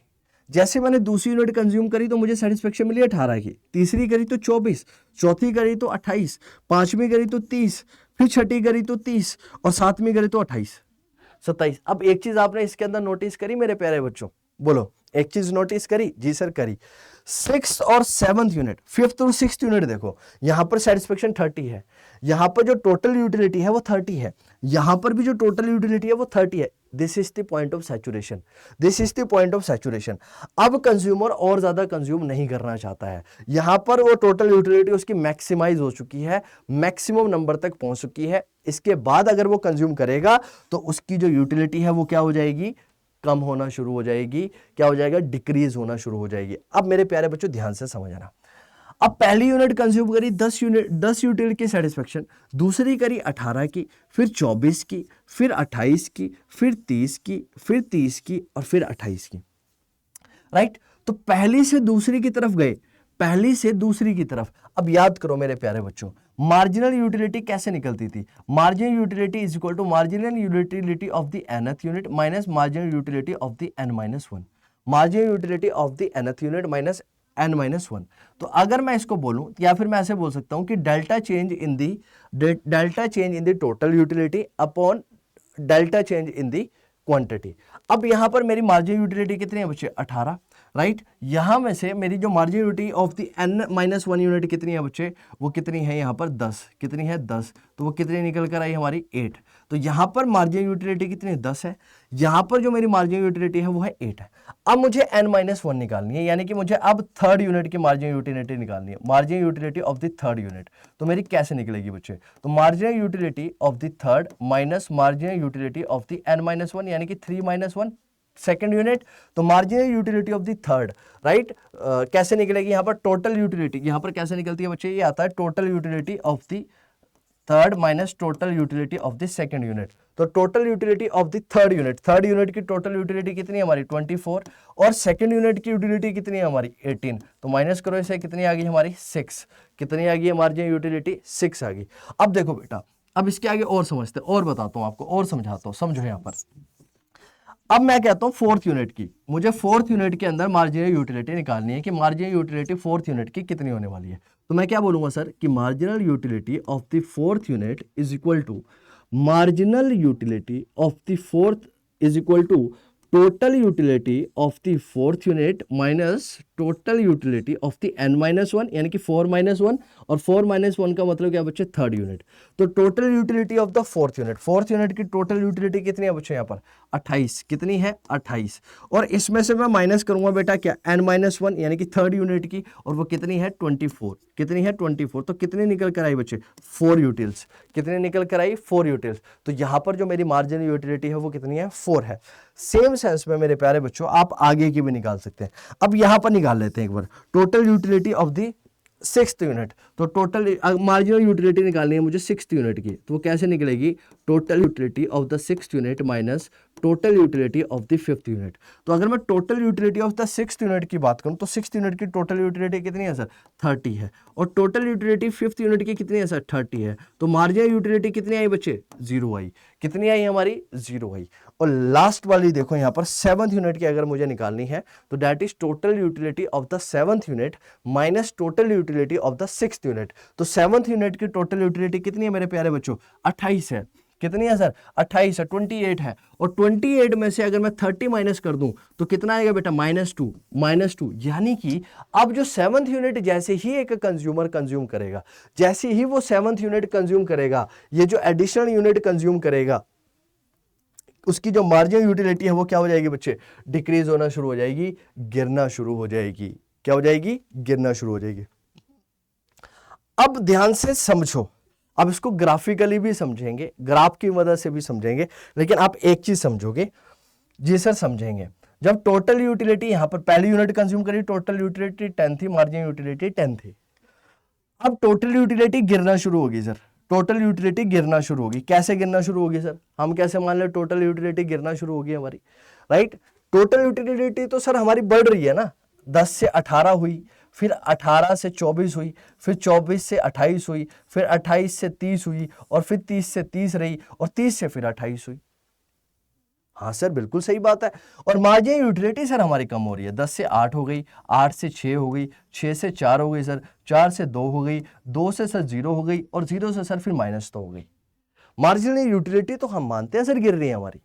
जैसे मैंने दूसरी यूनिट कंज्यूम करी तो मुझे सेटिस्फेक्शन मिली 18 की, तीसरी करी तो 24, चौथी करी तो 28, पांचवी करी तो 30, फिर छठी करी तो 30 और सातवीं करी तो 28, 27। अब एक चीज आपने इसके अंदर नोटिस करी मेरे प्यारे बच्चों? बोलो, एक चीज नोटिस करी? जी सर करी। 6th और 7th यूनिट, 5th और 6th यूनिट देखो, यहां पर सेटिस्फेक्शन 30 है, यहां पर जो टोटल यूटिलिटी है वो 30 है, यहां पर भी जो टोटल यूटिलिटी है वो 30 है। This is the point of saturation, this is the point of saturation. अब कंज्यूमर और ज्यादा कंज्यूम नहीं करना चाहता है, यहां पर वो टोटल यूटिलिटी उसकी मैक्सिमाइज हो चुकी है, मैक्सिमम नंबर तक पहुंच चुकी है। इसके बाद अगर वो कंज्यूम करेगा तो उसकी जो यूटिलिटी है वो क्या हो जाएगी? कम होना शुरू हो जाएगी। क्या हो जाएगा? डिक्रीज होना शुरू हो जाएगी। अब मेरे प्यारे बच्चों ध्यान से समझना, अब पहली यूनिट कंज्यूम करी 10 यूटिलिटी की सेटिस्फेक्शन, दूसरी करी 18 की, फिर 24 की, फिर 28 की, फिर 30 की, फिर 30 की और फिर 28 की। राइट? तो पहली से दूसरी की तरफ गए, पहली से दूसरी की तरफ। अब याद करो मेरे प्यारे बच्चों, मार्जिनल यूटिलिटी कैसे निकलती थी? Marginal utility is equal to marginal utility of the nth unit minus marginal utility of the n-1। Marginal utility of the nth unit minus n-1। तो अगर मैं इसको बोलूं या फिर मैं ऐसे बोल सकता हूं कि डेल्टा चेंज इन दी total utility upon delta change इन दी क्वांटिटी। अब यहां पर मेरी मार्जिन यूटिलिटी कितनी है बच्चे, 18, राइट। यहां में से मेरी जो margin utility of the n-1 unit कितनी है बच्चे, वो कितनी है यहां पर 10, कितनी है 10, तो वो कितनी निकल कर आई हमारी 8। तो यहां पर मार्जिन यूटिलिटी कितनी 10 है, यहां पर जो मेरी मार्जिन यूटिलिटी है वो है 8 है। अब मुझे n-1 निकालनी है, यानी कि मुझे अब थर्ड यूनिट की मार्जिन यूटिलिटी निकालनी है, margin utility of the third unit. तो मेरी कैसे निकलेगी बच्चे, तो margin utility of the third minus margin utility of the n-1, यानी कि 3-1 सेकेंड यूनिट। तो marginal utility of the third, right, कैसे निकलेगी यहाँ पर टोटल यूटिलिटी, यहाँ पर कैसे निकलती है बच्चे, ये आता है total utility of the third minus total utility of the second unit. तो total utility of the third unit की टोटल यूटिलिटी कितनी है हमारी 24, और सेकंड यूनिट की यूटिलिटी कितनी है हमारी 18। तो माइनस करो इसे, कितनी आ गई हमारी 6, कितनी आ गई है मार्जिन यूटिलिटी 6 आ गई। अब देखो बेटा, अब इसके आगे और समझते हैं, और बताता हूं आपको, और समझाता हूं, समझो यहाँ पर। अब मैं कहता हूं फोर्थ यूनिट की, मुझे फोर्थ यूनिट के अंदर मार्जिनल यूटिलिटी निकालनी है कि मार्जिनल यूटिलिटी फोर्थ यूनिट की कितनी होने वाली है। तो मैं क्या बोलूंगा सर कि marginal utility of the fourth unit is equal to marginal utility of the fourth is equal to total utility of the fourth unit minus total utility of the n-1, यानी कि 4-1, और 4-1 का मतलब क्या बच्चे, थर्ड यूनिट। तो total utility of the fourth unit की total utility कितनी है बच्चे यहाँ पर 28, कितनी है 28, और इसमें से मैं माइनस करूंगा बेटा क्या, n-1 यानी कि थर्ड यूनिट की, और वो कितनी है 24, कितनी है 24। तो कितनी निकल कर आई बच्चे 4 यूटिल्स, कितनी निकल कर आई 4 यूटिल्स। तो यहां पर जो मेरी मार्जिनल यूटिलिटी है वो कितनी है 4 है। सेम सेंस में मेरे प्यारे बच्चों आप आगे की भी निकाल सकते हैं। अब यहां पर निकाल लेते हैं एक बार total utility of the sixth unit. तो टोटल मार्जिनल यूटिलिटी निकालनी है मुझे सिक्स्थ यूनिट की, तो वो कैसे निकलेगी, total utility of the sixth unit minus total utility of the fifth unit. तो अगर मैं total utility of the sixth unit की बात करूं तो सिक्स्थ यूनिट की टोटल यूटिलिटी कितनी है सर 30 है, और टोटल यूटिलिटी फिफ्थ यूनिट की कितनी है सर 30 है। तो मार्जिनल यूटिलिटी कितनी आई बच्चे 0 आई, कितनी आई हमारी 0 आई। और लास्ट वाली देखो यहाँ पर सेवंथ यूनिट की अगर मुझे निकालनी है तो that is total utility of the seventh unit minus total utility of the sixth unit. तो सेवंथ यूनिट की टोटल यूटिलिटी कितनी है मेरे प्यारे बच्चों 28 है, कितनी है सर 28 है, 28 है, और 28 में से अगर मैं 30 माइनस कर दूं तो कितना आएगा बेटा -2, यानी कि अब जो सेवंथ यूनिट जैसे ही एक कंज्यूमर कंज्यूम करेगा, जैसे ही वो सेवंथ यूनिट कंज्यूम करेगा, ये जो एडिशनल यूनिट कंज्यूम करेगा उसकी जो मार्जिनल यूटिलिटी है वो क्या हो जाएगी बच्चे डिक्रीज होना शुरू हो जाएगी, गिरना शुरू हो जाएगी। क्या हो जाएगी, गिरना शुरू हो जाएगी। अब ध्यान से समझो, अब इसको ग्राफिकली भी समझेंगे, ग्राफ की मदद से भी समझेंगे, लेकिन आप एक चीज समझोगे, जी सर समझेंगे। जब टोटल यूटिलिटी यहां पर पहली यूनिट कंज्यूम करी, टोटल यूटिलिटी 10 थी, मार्जिनल यूटिलिटी 10 थी। अब टोटल यूटिलिटी गिरना शुरू होगी सर, टोटल यूटिलिटी गिरना शुरू होगी। कैसे गिरना शुरू होगी सर, हम कैसे मान ले टोटल यूटिलिटी गिरना शुरू होगी हमारी, राइट। टोटल यूटिलिटी तो सर हमारी बढ़ रही है ना, 10 से 18 हुई, फिर 18 से 24 हुई, फिर 24 से 28 हुई, फिर 28 से 30 हुई, और फिर 30 से 30 रही, और 30 से फिर 28 हुई। हाँ सर बिल्कुल सही बात है। और मार्जिनल यूटिलिटी सर हमारी कम हो रही है, 10 से 8 हो गई, 8 से 6 हो गई, 6 से 4 हो गई सर, 4 से 2 हो गई, 2 से सर 0 हो गई, और 0 से सर फिर माइनस तो हो गई। मार्जिनल यूटिलिटी तो हम मानते हैं सर गिर रही है हमारी,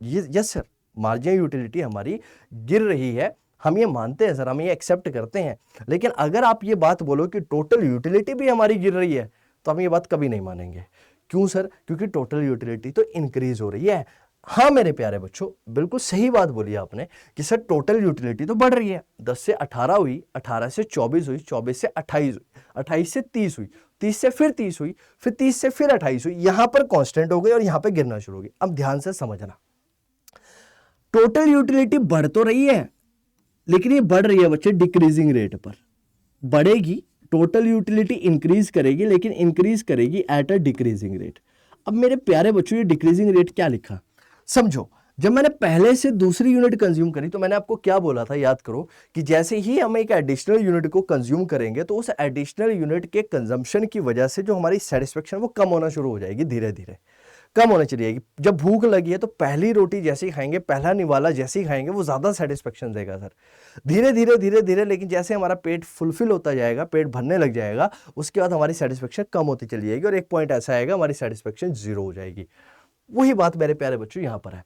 ये यस सर मार्जिनल यूटिलिटी हमारी गिर रही है, हम ये मानते हैं सर, हम ये एक्सेप्ट करते हैं। लेकिन अगर आप ये बात बोलो कि टोटल यूटिलिटी भी हमारी गिर रही है तो हम ये बात कभी नहीं मानेंगे। क्यों सर, क्योंकि टोटल यूटिलिटी तो इंक्रीज हो रही है। हाँ मेरे प्यारे बच्चों बिल्कुल सही बात बोली आपने कि सर टोटल यूटिलिटी तो बढ़ रही है, 10 से 18 हुई, 18 से 24 हुई, 24 से 28 हुई, 28 से 30 हुई, 30 से फिर 30 हुई, फिर 30 से फिर 28 हुई, यहां पर कांस्टेंट हो गई और यहां पर गिरना शुरू हो गई। अब ध्यान से समझना, टोटल यूटिलिटी बढ़ तो रही है लेकिन ये बढ़ रही है बच्चे डिक्रीजिंग रेट पर, बढ़ेगी, टोटल यूटिलिटी इंक्रीज करेगी लेकिन इंक्रीज करेगी एट अ डिक्रीजिंग रेट। अब मेरे प्यारे बच्चों ये डिक्रीजिंग रेट क्या लिखा, समझो। जब मैंने पहले से दूसरी यूनिट कंज्यूम करी तो मैंने आपको क्या बोला था, याद करो कि जैसे ही हम एक एडिशनल यूनिट को कंज्यूम करेंगे तो उस एडिशनल यूनिट के कंजम्पशन की वजह से जो हमारी सेटिस्फेक्शन वो कम होना शुरू हो जाएगी धीरे धीरे। कम होने चली जाएगी। जब भूख लगी है तो पहली रोटी जैसे ही खाएंगे, पहला निवाला जैसे ही खाएंगे, वो ज़्यादा सेटिस्फेक्शन देगा सर। धीरे धीरे धीरे धीरे लेकिन जैसे हमारा पेट फुलफिल होता जाएगा, पेट भरने लग जाएगा, उसके बाद हमारी सेटिस्फेक्शन कम होती चली जाएगी और एक पॉइंट ऐसा आएगा हमारी सेटिस्फेक्शन 0 हो जाएगी। वही बात मेरे प्यारे बच्चों यहाँ पर है।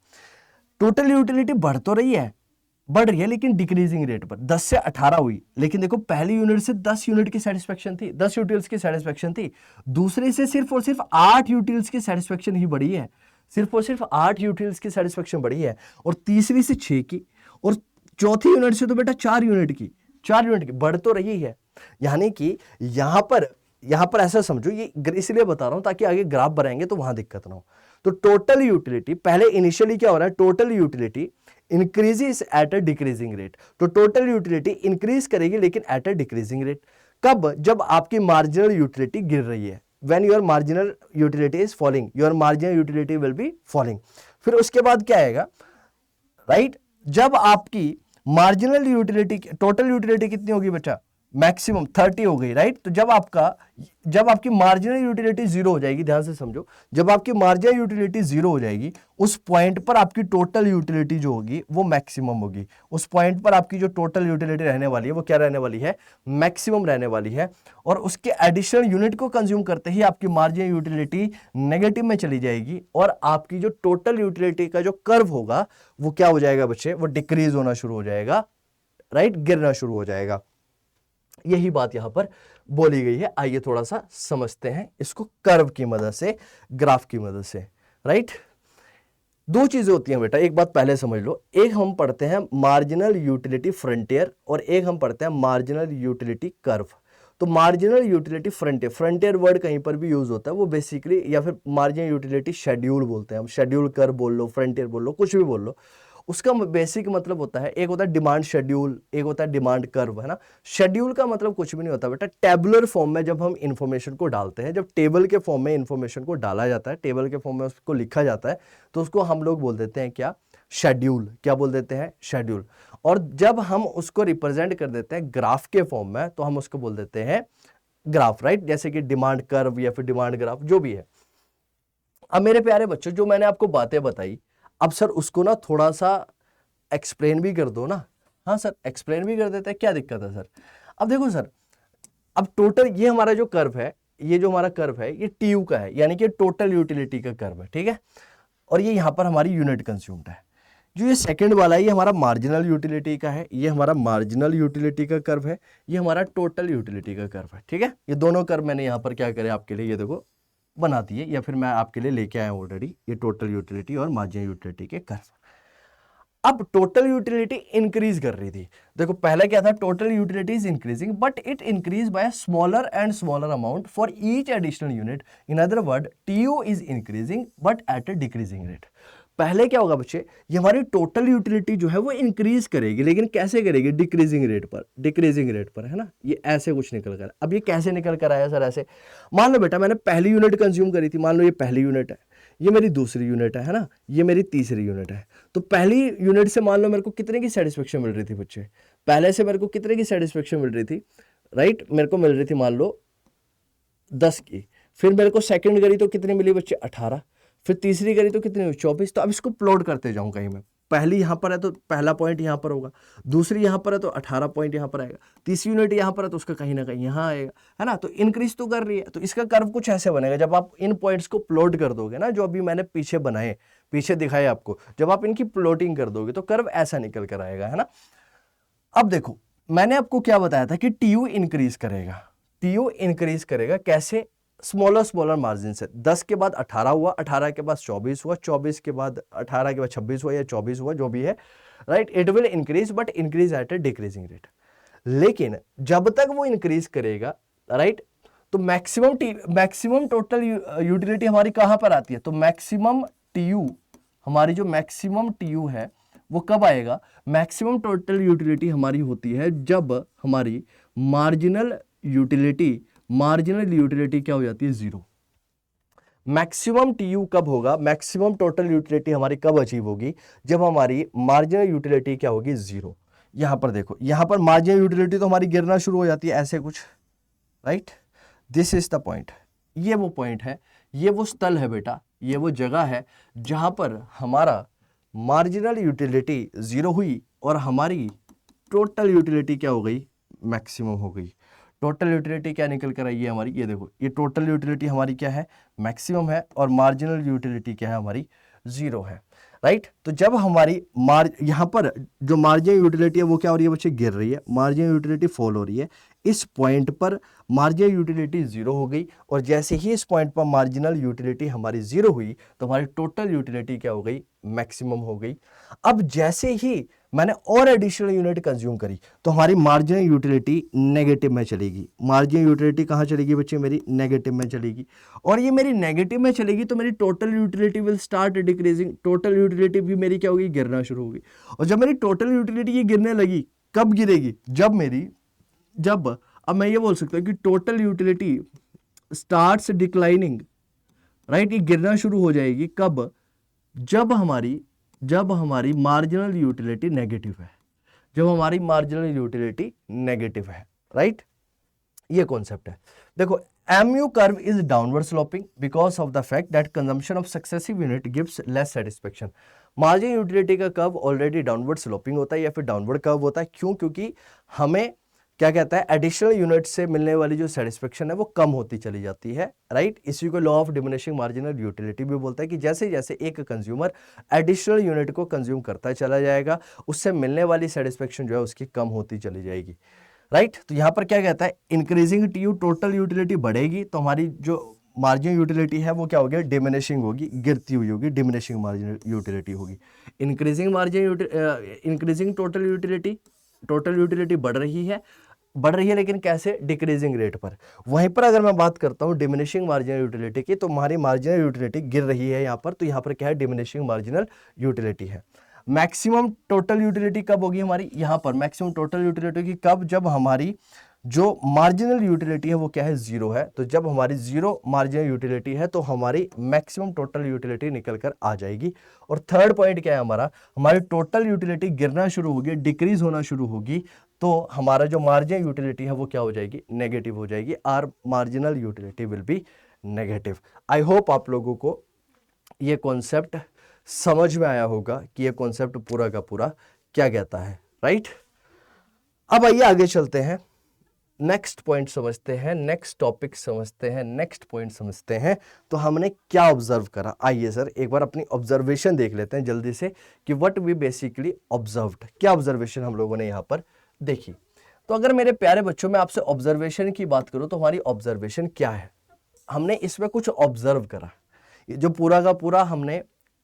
टोटल यूटिलिटी बढ़ तो रही है, बढ़ रही है लेकिन डिक्रीजिंग रेट पर। 10 से 18 हुई, लेकिन देखो पहली यूनिट से 10 यूनिट की सेटिस्फेक्शन थी, 10 यूटिल्स की सेटिस्फेक्शन थी। दूसरे से सिर्फ और सिर्फ 8 यूटिल्स की सेटिस्फेक्शन ही बढ़ी है, सिर्फ और सिर्फ 8 यूटिल्स की सेटिस्फेक्शन बढ़ी है। और तीसरी से 6 की, और चौथी यूनिट से तो बेटा 4 यूनिट की, 4 यूनिट की बढ़ तो रही है। यानी कि यहां पर ऐसा समझो, ये इसलिए बता रहा हूं ताकि आगे ग्राफ बनाएंगे तो वहां दिक्कत ना हो। तो टोटल यूटिलिटी पहले इनिशियली क्या हो रहा है, total utility increases eight a decreasing rate. तो टोटल यूटिलिटी इंक्रीज करेगी लेकिन एट अ डिक्रीजिंग रेट। कब? जब आपकी मार्जिनल यूटिलिटी गिर रही है। When your marginal utility is falling, your marginal utility will be falling। फिर उसके बाद क्या आएगा, राइट? जब आपकी मार्जिनल यूटिलिटी, टोटल यूटिलिटी कितनी होगी बेटा? मैक्सिमम 30 हो गई, राइट? तो जब आपकी मार्जिनल यूटिलिटी 0 हो जाएगी, ध्यान से समझो, जब आपकी मार्जिनल यूटिलिटी 0 हो जाएगी, उस पॉइंट पर आपकी टोटल यूटिलिटी जो होगी वो मैक्सिमम होगी। उस पॉइंट पर आपकी जो टोटल यूटिलिटी रहने वाली है वो क्या रहने वाली है? मैक्सिमम रहने वाली है। और उसके एडिशनल यूनिट को कंज्यूम करते ही आपकी मार्जिनल यूटिलिटी नेगेटिव में चली जाएगी और आपकी जो टोटल यूटिलिटी का जो कर्व होगा वो क्या हो जाएगा बच्चे? वो डिक्रीज होना शुरू हो जाएगा, राइट? गिरना शुरू हो जाएगा। यही बात यहां पर बोली गई है। आइए थोड़ा सा समझते हैं इसको कर्व की मदद से, ग्राफ की मदद से, राइट? दो चीजें होती हैं बेटा, एक बात पहले समझ लो। एक हम पढ़ते हैं मार्जिनल यूटिलिटी फ्रंटियर और एक हम पढ़ते हैं मार्जिनल यूटिलिटी कर्व। तो marginal utility frontier, frontier word कहीं पर भी यूज होता है, वो बेसिकली, या फिर मार्जिनल यूटिलिटी शेड्यूल बोलते हैं हम, शेड्यूल कर्व बोल लो, फ्रंटियर बोल लो, कुछ भी बोल लो। उसका बेसिक मतलब होता है, एक होता है डिमांड शेड्यूल, एक होता है डिमांड कर्व, है ना? शेड्यूल का मतलब कुछ भी नहीं होता बेटा, टेबुलर फॉर्म में जब हम इंफॉर्मेशन को डालते हैं, जब टेबल के फॉर्म में इंफॉर्मेशन को डाला जाता है, टेबल के फॉर्म में उसको लिखा जाता है, तो उसको हम लोग बोल देते हैं क्या? शेड्यूल। क्या बोल देते हैं? शेड्यूल। और जब हम उसको रिप्रेजेंट कर देते हैं ग्राफ के फॉर्म में, तो हम उसको बोल देते हैं ग्राफ, राइट? जैसे कि डिमांड कर्व या फिर डिमांड ग्राफ, जो भी है। अब मेरे प्यारे बच्चों, जो मैंने आपको बातें बताई, अब सर उसको ना थोड़ा सा एक्सप्लेन भी कर दो ना। हाँ सर, एक्सप्लेन भी कर देते हैं, क्या दिक्कत है सर? अब देखो सर, अब टोटल ये हमारा जो कर्व है, ये जो हमारा कर्व है, ये टीयू का है, यानी कि टोटल यूटिलिटी का कर्व है, ठीक है? और ये यहाँ पर हमारी यूनिट कंज्यूम्ड है। जो ये सेकंड वाला है, ये हमारा मार्जिनल यूटिलिटी का है, ये हमारा मार्जिनल यूटिलिटी का कर्व है, ये हमारा टोटल यूटिलिटी का कर्व है, ठीक है? ये दोनों कर्व मैंने यहाँ पर क्या करे आपके लिए, ये देखो बना दिए, या फिर मैं आपके लिए लेके आया ऑलरेडी, ये टोटल यूटिलिटी और मार्जिनल यूटिलिटी के कर्व। अब टोटल यूटिलिटी इंक्रीज कर रही थी। देखो पहले क्या था, total utility is increasing but it increase by smaller and smaller amount for each additional unit. In other word, TU is increasing but at a decreasing rate. पहले क्या होगा बच्चे, ये हमारी टोटल यूटिलिटी जो है वो इंक्रीज करेगी, लेकिन कैसे करेगी? डिक्रीजिंग रेट पर, डिक्रीजिंग रेट पर, है ना? ये ऐसे कुछ निकल कर, अब ये कैसे निकल कर आया सर? ऐसे मान लो बेटा, मैंने पहली यूनिट कंज्यूम करी थी, मान लो ये पहली यूनिट है, ये मेरी दूसरी यूनिट है ना? ये मेरी तीसरी यूनिट है। तो पहली यूनिट से मान लो मेरे को कितने की सेटिस्फेक्शन मिल रही थी बच्चे? पहले से मेरे को कितने की सेटिस्फेक्शन मिल रही थी, राइट? मेरे को मिल रही थी मान लो 10 की। फिर मेरे को सेकंड करी तो कितनी मिली बच्चे? 18। फिर तीसरी करी तो कितनी हुई? 24। तो अब इसको प्लॉट करते जाऊं कहीं में, पहली यहां पर है तो पहला पॉइंट यहां पर होगा, दूसरी यहां पर है तो 18 पॉइंट यहां पर आएगा, तीसरी यूनिट यहां पर है तो उसका कहीं ना कहीं यहां आएगा, है ना? तो इंक्रीज तो कर रही है। तो इसका कर्व कुछ ऐसे बनेगा, जब आप इन पॉइंट्स को प्लॉट कर दोगे ना, जो अभी मैंने पीछे बनाए, पीछे दिखाए आपको, जब आप इनकी प्लॉटिंग कर दोगे तो कर्व ऐसा निकल कर आएगा, है ना? अब देखो, मैंने आपको क्या बताया था कि टीयू इंक्रीज करेगा। टीयू इंक्रीज करेगा कैसे? स्मॉलर स्मॉलर मार्जिन से। 10 के बाद 18 हुआ, 18 के बाद 24 हुआ, 24 के बाद 18 के बाद 26 हुआ या 24 हुआ, जो भी है, right? It will increase but increase at a decreasing rate. लेकिन जब तक वो इंक्रीज करेगा, राइट, तो मैक्सिमम टोटल यूटिलिटी हमारी कहां पर आती है? तो मैक्सिमम टीयू, हमारी जो मैक्सिमम टीयू है वो कब आएगा? मैक्सिमम टोटल यूटिलिटी हमारी होती है जब हमारी मार्जिनल यूटिलिटी क्या हो जाती है? 0। मैक्सिमम टीयू कब होगा? मैक्सिमम टोटल यूटिलिटी हमारी कब अचीव होगी? जब हमारी मार्जिनल यूटिलिटी क्या होगी? 0। यहां पर देखो, यहां पर मार्जिनल यूटिलिटी तो हमारी गिरना शुरू हो जाती है ऐसे कुछ, right? This is the point. ये वो पॉइंट है, ये वो स्थल है बेटा ये वो जगह है जहां पर हमारा मार्जिनल यूटिलिटी 0 हुई और हमारी टोटल यूटिलिटी क्या हो गई, मैक्सिमम हो गई। टोटल यूटिलिटी क्या निकल कर आई है हमारी, ये देखो, ये टोटल यूटिलिटी हमारी क्या है, मैक्सिमम है, और मार्जिनल यूटिलिटी क्या है हमारी, 0 है, राइट। तो जब हमारी यहाँ पर जो मार्जिनल यूटिलिटी है वो क्या हो रही है बच्चे, गिर रही है, मार्जिनल यूटिलिटी फॉल हो रही है। इस पॉइंट पर मार्जिनल यूटिलिटी 0 हो गई, और जैसे ही इस पॉइंट पर मार्जिनल यूटिलिटी हमारी 0 हुई तो हमारी टोटल यूटिलिटी क्या हो गई, मैक्सिमम हो गई। अब जैसे ही मैंने और एडिशनल यूनिट कंज्यूम करी तो हमारी मार्जिनल यूटिलिटी नेगेटिव में चलेगी। मार्जिनल यूटिलिटी कहाँ चलेगी बच्चे, मेरी नेगेटिव में चलेगी, और ये मेरी नेगेटिव में चलेगी तो मेरी total utility will start decreasing. Total utility भी मेरी क्या होगी, गिरना शुरू होगी। और जब मेरी टोटल यूटिलिटी ये गिरने लगी, कब गिरेगी, जब अब मैं ये बोल सकता हूँ कि total utility starts declining, right. ये गिरना शुरू हो जाएगी कब, जब हमारी मार्जिनल यूटिलिटी नेगेटिव है, जब हमारी मार्जिनल यूटिलिटी नेगेटिव है, राइट। ये कॉन्सेप्ट है। देखो, MU curve is downward sloping because of the fact that consumption of successive unit gives less satisfaction. Marginal utility का कर्व ऑलरेडी डाउनवर्ड स्लोपिंग होता है या फिर डाउनवर्ड कर्व होता है। क्यों? क्योंकि हमें क्या कहता है, एडिशनल यूनिट से मिलने वाली जो सेटिस्फेक्शन है वो कम होती चली जाती है, राइट। इसी को law of diminishing marginal utility भी बोलता है कि जैसे जैसे एक कंज्यूमर एडिशनल यूनिट को कंज्यूम करता चला जाएगा, उससे मिलने वाली सेटिस्फेक्शन जो है उसकी कम होती चली जाएगी, राइट। तो यहाँ पर क्या कहता है, इंक्रीजिंग TU टोटल यूटिलिटी बढ़ेगी तो हमारी जो मार्जिनल यूटिलिटी है वो क्या होगी, डिमिनिशिंग होगी, गिरती हुई होगी, डिमिनिशिंग मार्जिनल यूटिलिटी होगी। इंक्रीजिंग टोटल यूटिलिटी बढ़ रही है, लेकिन कैसे, डिक्रीजिंग रेट पर। वहीं पर अगर मैं बात करता हूं डिमिनिशिंग मार्जिनल यूटिलिटी की, तो हमारी मार्जिनल यूटिलिटी गिर रही है यहाँ पर, तो यहाँ पर क्या है, डिमिनिशिंग मार्जिनल यूटिलिटी है। मैक्सिमम टोटल यूटिलिटी कब होगी हमारी, यहाँ पर मैक्सिमम टोटल यूटिलिटी की कब, जब हमारी जो मार्जिनल यूटिलिटी है वो क्या है, 0 है। तो जब हमारी 0 मार्जिनल यूटिलिटी है तो हमारी मैक्सिमम टोटल यूटिलिटी निकल कर आ जाएगी। और थर्ड पॉइंट क्या है हमारा, हमारी टोटल यूटिलिटी गिरना शुरू होगी, डिक्रीज होना शुरू होगी, तो हमारा जो मार्जिनल यूटिलिटी है वो क्या हो जाएगी, नेगेटिव हो जाएगी। Are marginal utility will be negative. I hope आप लोगों को ये कॉन्सेप्ट समझ में आया होगा कि ये कॉन्सेप्ट पूरा का पूरा क्या कहता है, राइट। अब आइए आगे चलते हैं, नेक्स्ट पॉइंट समझते हैं, नेक्स्ट टॉपिक समझते हैं, नेक्स्ट पॉइंट समझते हैं। तो हमने क्या ऑब्जर्व करा, आइए सर एक बार अपनी ऑब्जर्वेशन देख लेते हैं जल्दी से कि व्हाट वी बेसिकली ऑब्जर्व्ड, क्या ऑब्जर्वेशन हम लोगों ने यहाँ पर देखी। तो अगर मेरे प्यारे बच्चों में आपसे ऑब्जर्वेशन की बात करूं तो हमारी ऑब्जर्वेशन क्या है, हमने इसमें कुछ ऑब्जर्व करा। ये जो पूरा का पूरा हमने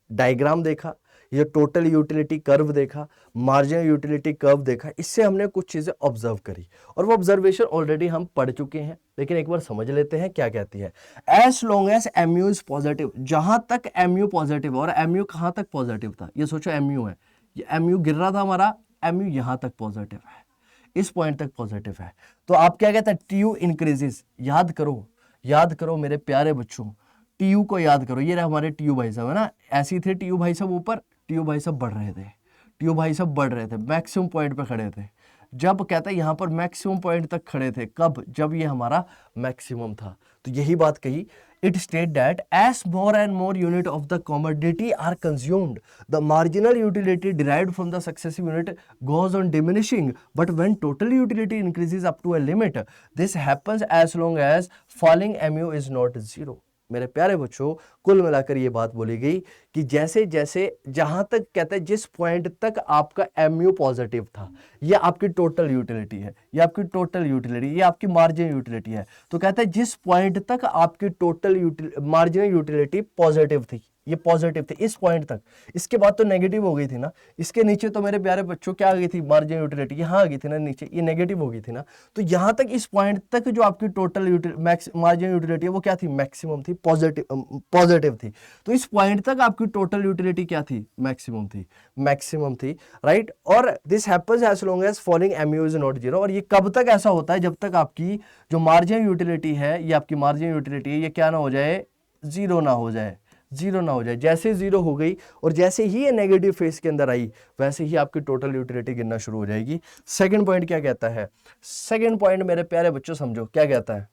डायग्राम देखा, ये टोटल यूटिलिटी कर्व देखा, मार्जिनल यूटिलिटी कर्व देखा, इससे हमने कुछ चीजें ऑब्जर्व करी, और वो ऑब्जर्वेशन ऑलरेडी हम पढ़ चुके हैं, लेकिन एक बार समझ लेते हैं क्या कहती है। As long as MU is positive, जहां तक MU पॉजिटिव, और MU कहां तक पॉजिटिव था, ये सोचो MU है, ये MU गिर रहा था हमारा, MU यहां तक पॉजिटिव है, इस पॉइंट तक पॉजिटिव है। तो आप क्या कहते हैं, TU इंक्रीजेस, याद करो मेरे प्यारे बच्चों, TU को याद करो, ये रहे हमारे TU भाई साहब है ना, ऐसी थे TU भाई साहब ऊपर, TU भाई साहब बढ़ रहे थे, मैक्सिमम पॉइंट पे खड़े थे। जब कहता है यहां पर मैक्सिमम पॉइंट तक खड़े थे, कब, जब ये हमारा मैक्सिमम था। तो यही बात कही, it state that as more and more unit of the commodity are consumed, the marginal utility derived from the successive unit goes on diminishing. But when total utility increases up to a limit, this happens as long as falling MU is not 0. मेरे प्यारे बच्चों, कुल मिलाकर ये बात बोली गई कि जैसे जैसे जहां तक कहते हैं जिस पॉइंट तक आपका MU पॉजिटिव था, ये आपकी टोटल यूटिलिटी है, ये आपकी टोटल यूटिलिटी, ये आपकी मार्जिनल यूटिलिटी है। तो कहते हैं जिस पॉइंट तक आपकी टोटल मार्जिनल यूटिलिटी पॉजिटिव थी, ये पॉजिटिव थे इस पॉइंट तक, इसके बाद तो नेगेटिव हो गई थी ना, इसके नीचे तो मेरे प्यारे बच्चों क्या आ गई थी, मार्जिनल यूटिलिटी यहाँ आ गई थी ना नीचे, ये नेगेटिव हो गई थी ना। तो यहाँ तक इस पॉइंट तक जो आपकी टोटल मार्जिनल यूटिलिटी है वो क्या थी, मैक्सिमम थी, पॉजिटिव थी। तो इस पॉइंट तक आपकी टोटल यूटिलिटी क्या थी, मैक्सिमम थी, राइट। और this happens as long as falling MU is not 0। और ये कब तक ऐसा होता है, जब तक आपकी जो मार्जिनल यूटिलिटी है, ये आपकी मार्जिनल यूटिलिटी है, ये क्या ना हो जाए, जीरो ना हो जाए। जैसे 0 हो गई और जैसे ही ये नेगेटिव फेज के अंदर आई, वैसे ही आपकी टोटल यूटिलिटी गिरना शुरू हो जाएगी। सेकंड पॉइंट क्या कहता है, सेकंड पॉइंट मेरे प्यारे बच्चों समझो क्या कहता है,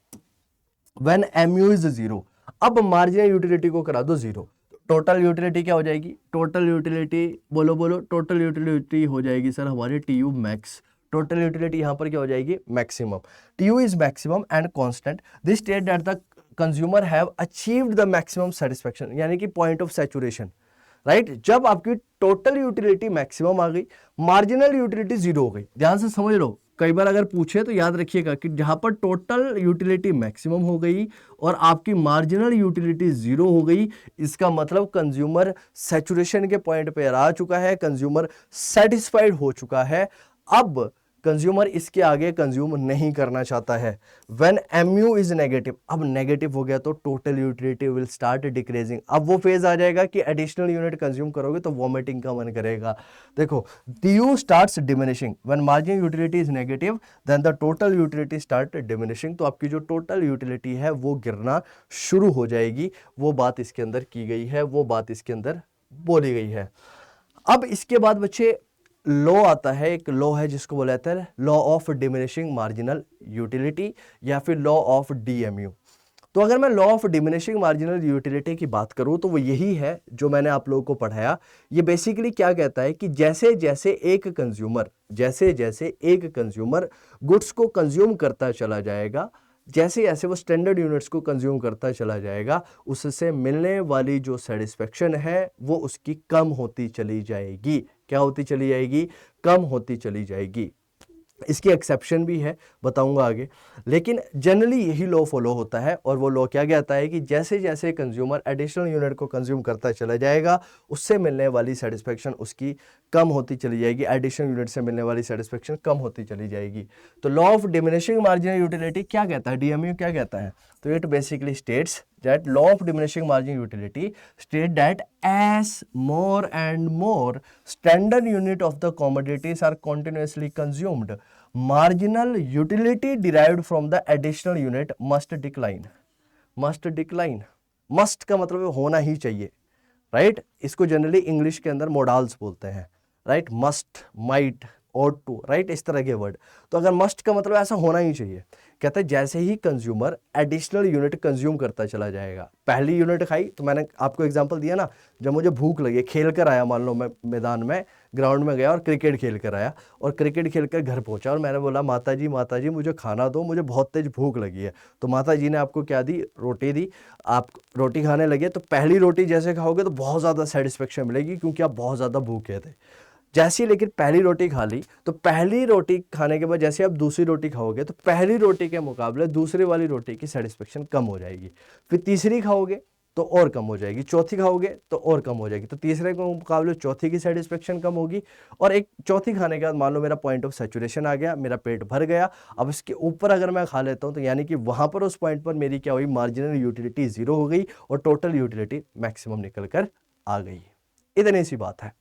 व्हेन MU इज 0, अब मार्जिनल यूटिलिटी को करा दो 0, टोटल यूटिलिटी क्या हो जाएगी, टोटल यूटिलिटी बोलो बोलो, टोटल यूटिलिटी हो जाएगी सर हमारी T U max. Total utility यहाँ पर क्या हो जाएगी, maximum. T U is maximum and constant this state that the consumer have achieved the maximum satisfaction, यानी कि पॉइंट ऑफ सैचुरेशन, राइट। जब आपकी टोटल यूटिलिटी मैक्सिमम आ गई, मार्जिनल यूटिलिटी जीरो हो गई। ध्यान से समझ लो, कई बार अगर पूछे तो याद रखिएगा कि जहां पर टोटल यूटिलिटी मैक्सिमम हो गई और आपकी मार्जिनल यूटिलिटी जीरो हो गई, इसका मतलब कंज्यूमर सैचुरेशन के पॉइंट पे आ चुका है, कंज्यूमर सेटिस्फाइड हो चुका है। अब कंज्यूमर इसके आगे कंज्यूम नहीं करना चाहता है। व्हेन MU इज नेगेटिव, अब नेगेटिव हो गया तो total utility will start decreasing. अब वो फेज आ जाएगा कि एडिशनल यूनिट कंज्यूम करोगे तो वॉमिटिंग का मन करेगा। देखो, TU starts diminishing when marginal utility is negative then the total utility start diminishing. तो आपकी जो टोटल यूटिलिटी है वो गिरना शुरू हो जाएगी। वो बात इसके अंदर की गई है, वो बात इसके अंदर बोली गई है। अब इसके बाद बच्चे लॉ आता है, एक लॉ है जिसको बोला जाता है law of diminishing marginal utility या फिर लॉ ऑफ DMU। तो अगर मैं law of diminishing marginal utility की बात करूं तो वो यही है जो मैंने आप लोगों को पढ़ाया। ये बेसिकली क्या कहता है कि जैसे जैसे एक कंज्यूमर गुड्स को कंज्यूम करता चला जाएगा, जैसे जैसे वो स्टैंडर्ड यूनिट्स को कंज्यूम करता चला जाएगा, उससे मिलने वाली जो सेटिस्फेक्शन है वो उसकी कम होती चली जाएगी। क्या होती चली जाएगी, कम होती चली जाएगी। इसकी एक्सेप्शन भी है, बताऊंगा आगे, लेकिन जनरली यही लॉ फॉलो होता है। और वो लॉ क्या कहता है कि जैसे जैसे कंज्यूमर एडिशनल यूनिट को कंज्यूम करता चला जाएगा, उससे मिलने वाली सेटिस्फेक्शन उसकी कम होती चली जाएगी, एडिशनल यूनिट से मिलने वाली सेटिस्फेक्शन कम होती चली जाएगी। तो law of diminishing marginal utility क्या कहता है, DMU क्या कहता है, तो it basically states that law of diminishing marginal utility state that as more and more standard unit of the commodities are continuously consumed, marginal utility derived from the additional unit must decline। must decline, must का मतलब होना ही चाहिए, right. इसको generally English के अंदर modals बोलते हैं, right. Must, might, ought to, right, इस तरह के वर्ड। तो अगर मस्ट का मतलब ऐसा होना ही चाहिए, कहते हैं जैसे ही कंज्यूमर एडिशनल यूनिट कंज्यूम करता चला जाएगा। पहली यूनिट खाई तो मैंने आपको एग्जांपल दिया ना, जब मुझे भूख लगी, खेल कर आया, मान लो मैं मैदान में ग्राउंड में गया और क्रिकेट खेल कर आया, और क्रिकेट खेल कर घर पहुंचा और मैंने बोला माता जी मुझे खाना दो, मुझे बहुत तेज भूख लगी है। तो माता जी ने आपको क्या दी, रोटी दी। आप रोटी खाने लगे तो पहली रोटी जैसे खाओगे तो बहुत ज़्यादा सेटिस्फेक्शन मिलेगी क्योंकि आप बहुत ज़्यादा भूखे थे। जैसे ही लेकिन पहली रोटी खा ली तो पहली रोटी खाने के बाद जैसे आप दूसरी रोटी खाओगे तो पहली रोटी के मुकाबले दूसरी वाली रोटी की सेटिस्फेक्शन कम हो जाएगी। फिर तीसरी खाओगे तो और कम हो जाएगी, चौथी खाओगे तो और कम हो जाएगी। तो तीसरे के मुकाबले चौथी की सेटिस्फेक्शन कम होगी। और एक चौथी खाने के बाद मान लो मेरा पॉइंट ऑफ सैचुरेशन आ गया, मेरा पेट भर गया। अब इसके ऊपर अगर मैं खा लेता हूँ तो यानी कि वहाँ पर उस पॉइंट पर मेरी क्या हुई, मार्जिनल यूटिलिटी जीरो हो गई और टोटल यूटिलिटी मैक्सिमम निकल कर आ गई। इतनी सी बात है।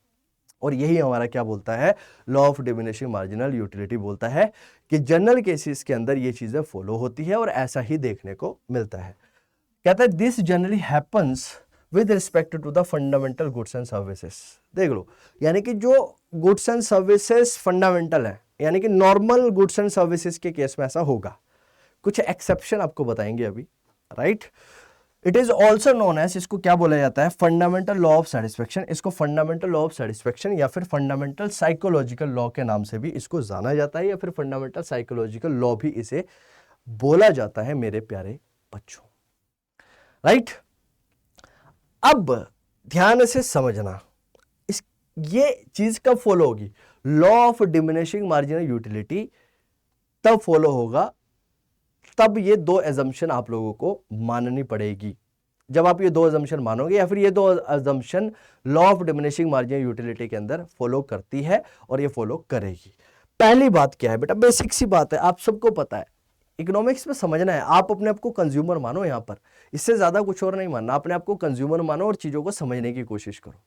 और यही हमारा क्या बोलता है, law of diminishing marginal utility बोलता है कि जनरल केसेस के अंदर ये चीजें फॉलो होती है और ऐसा ही देखने को मिलता है। कहता है this generally happens with respect to the fundamental goods and services. देख लो, यानी कि जो गुड्स एंड सर्विसेज फंडामेंटल है, यानी कि नॉर्मल गुड्स एंड सर्विसेज के केस में ऐसा होगा। कुछ एक्सेप्शन आपको बताएंगे अभी, right. It is also known as, इसको क्या बोला जाता है, फंडामेंटल लॉ ऑफ सेटिस्फेक्शन। इसको फंडामेंटल लॉ ऑफ सेटिस्फेक्शन या फिर फंडामेंटल साइकोलॉजिकल लॉ के नाम से भी इसको जाना जाता है, या फिर फंडामेंटल साइकोलॉजिकल लॉ भी इसे बोला जाता है मेरे प्यारे बच्चों, राइट। अब ध्यान से समझना, ये चीज कब फॉलो होगी, law of diminishing marginal utility तब फॉलो होगा, तब ये दो एजम्पशन आप लोगों को माननी पड़ेगी। जब आप ये दो एजम्पशन मानोगे या फिर ये दो assumption law of diminishing marginal utility के अंदर फॉलो करती है और ये फॉलो करेगी। पहली बात क्या है बेटा, बेसिक सी बात है, आप सबको पता है, इकोनॉमिक्स में समझना है। आप अपने आप को कंज्यूमर मानो, यहां पर इससे ज्यादा कुछ और नहीं मानना। अपने आप को कंज्यूमर मानो और चीजों को समझने की कोशिश करो,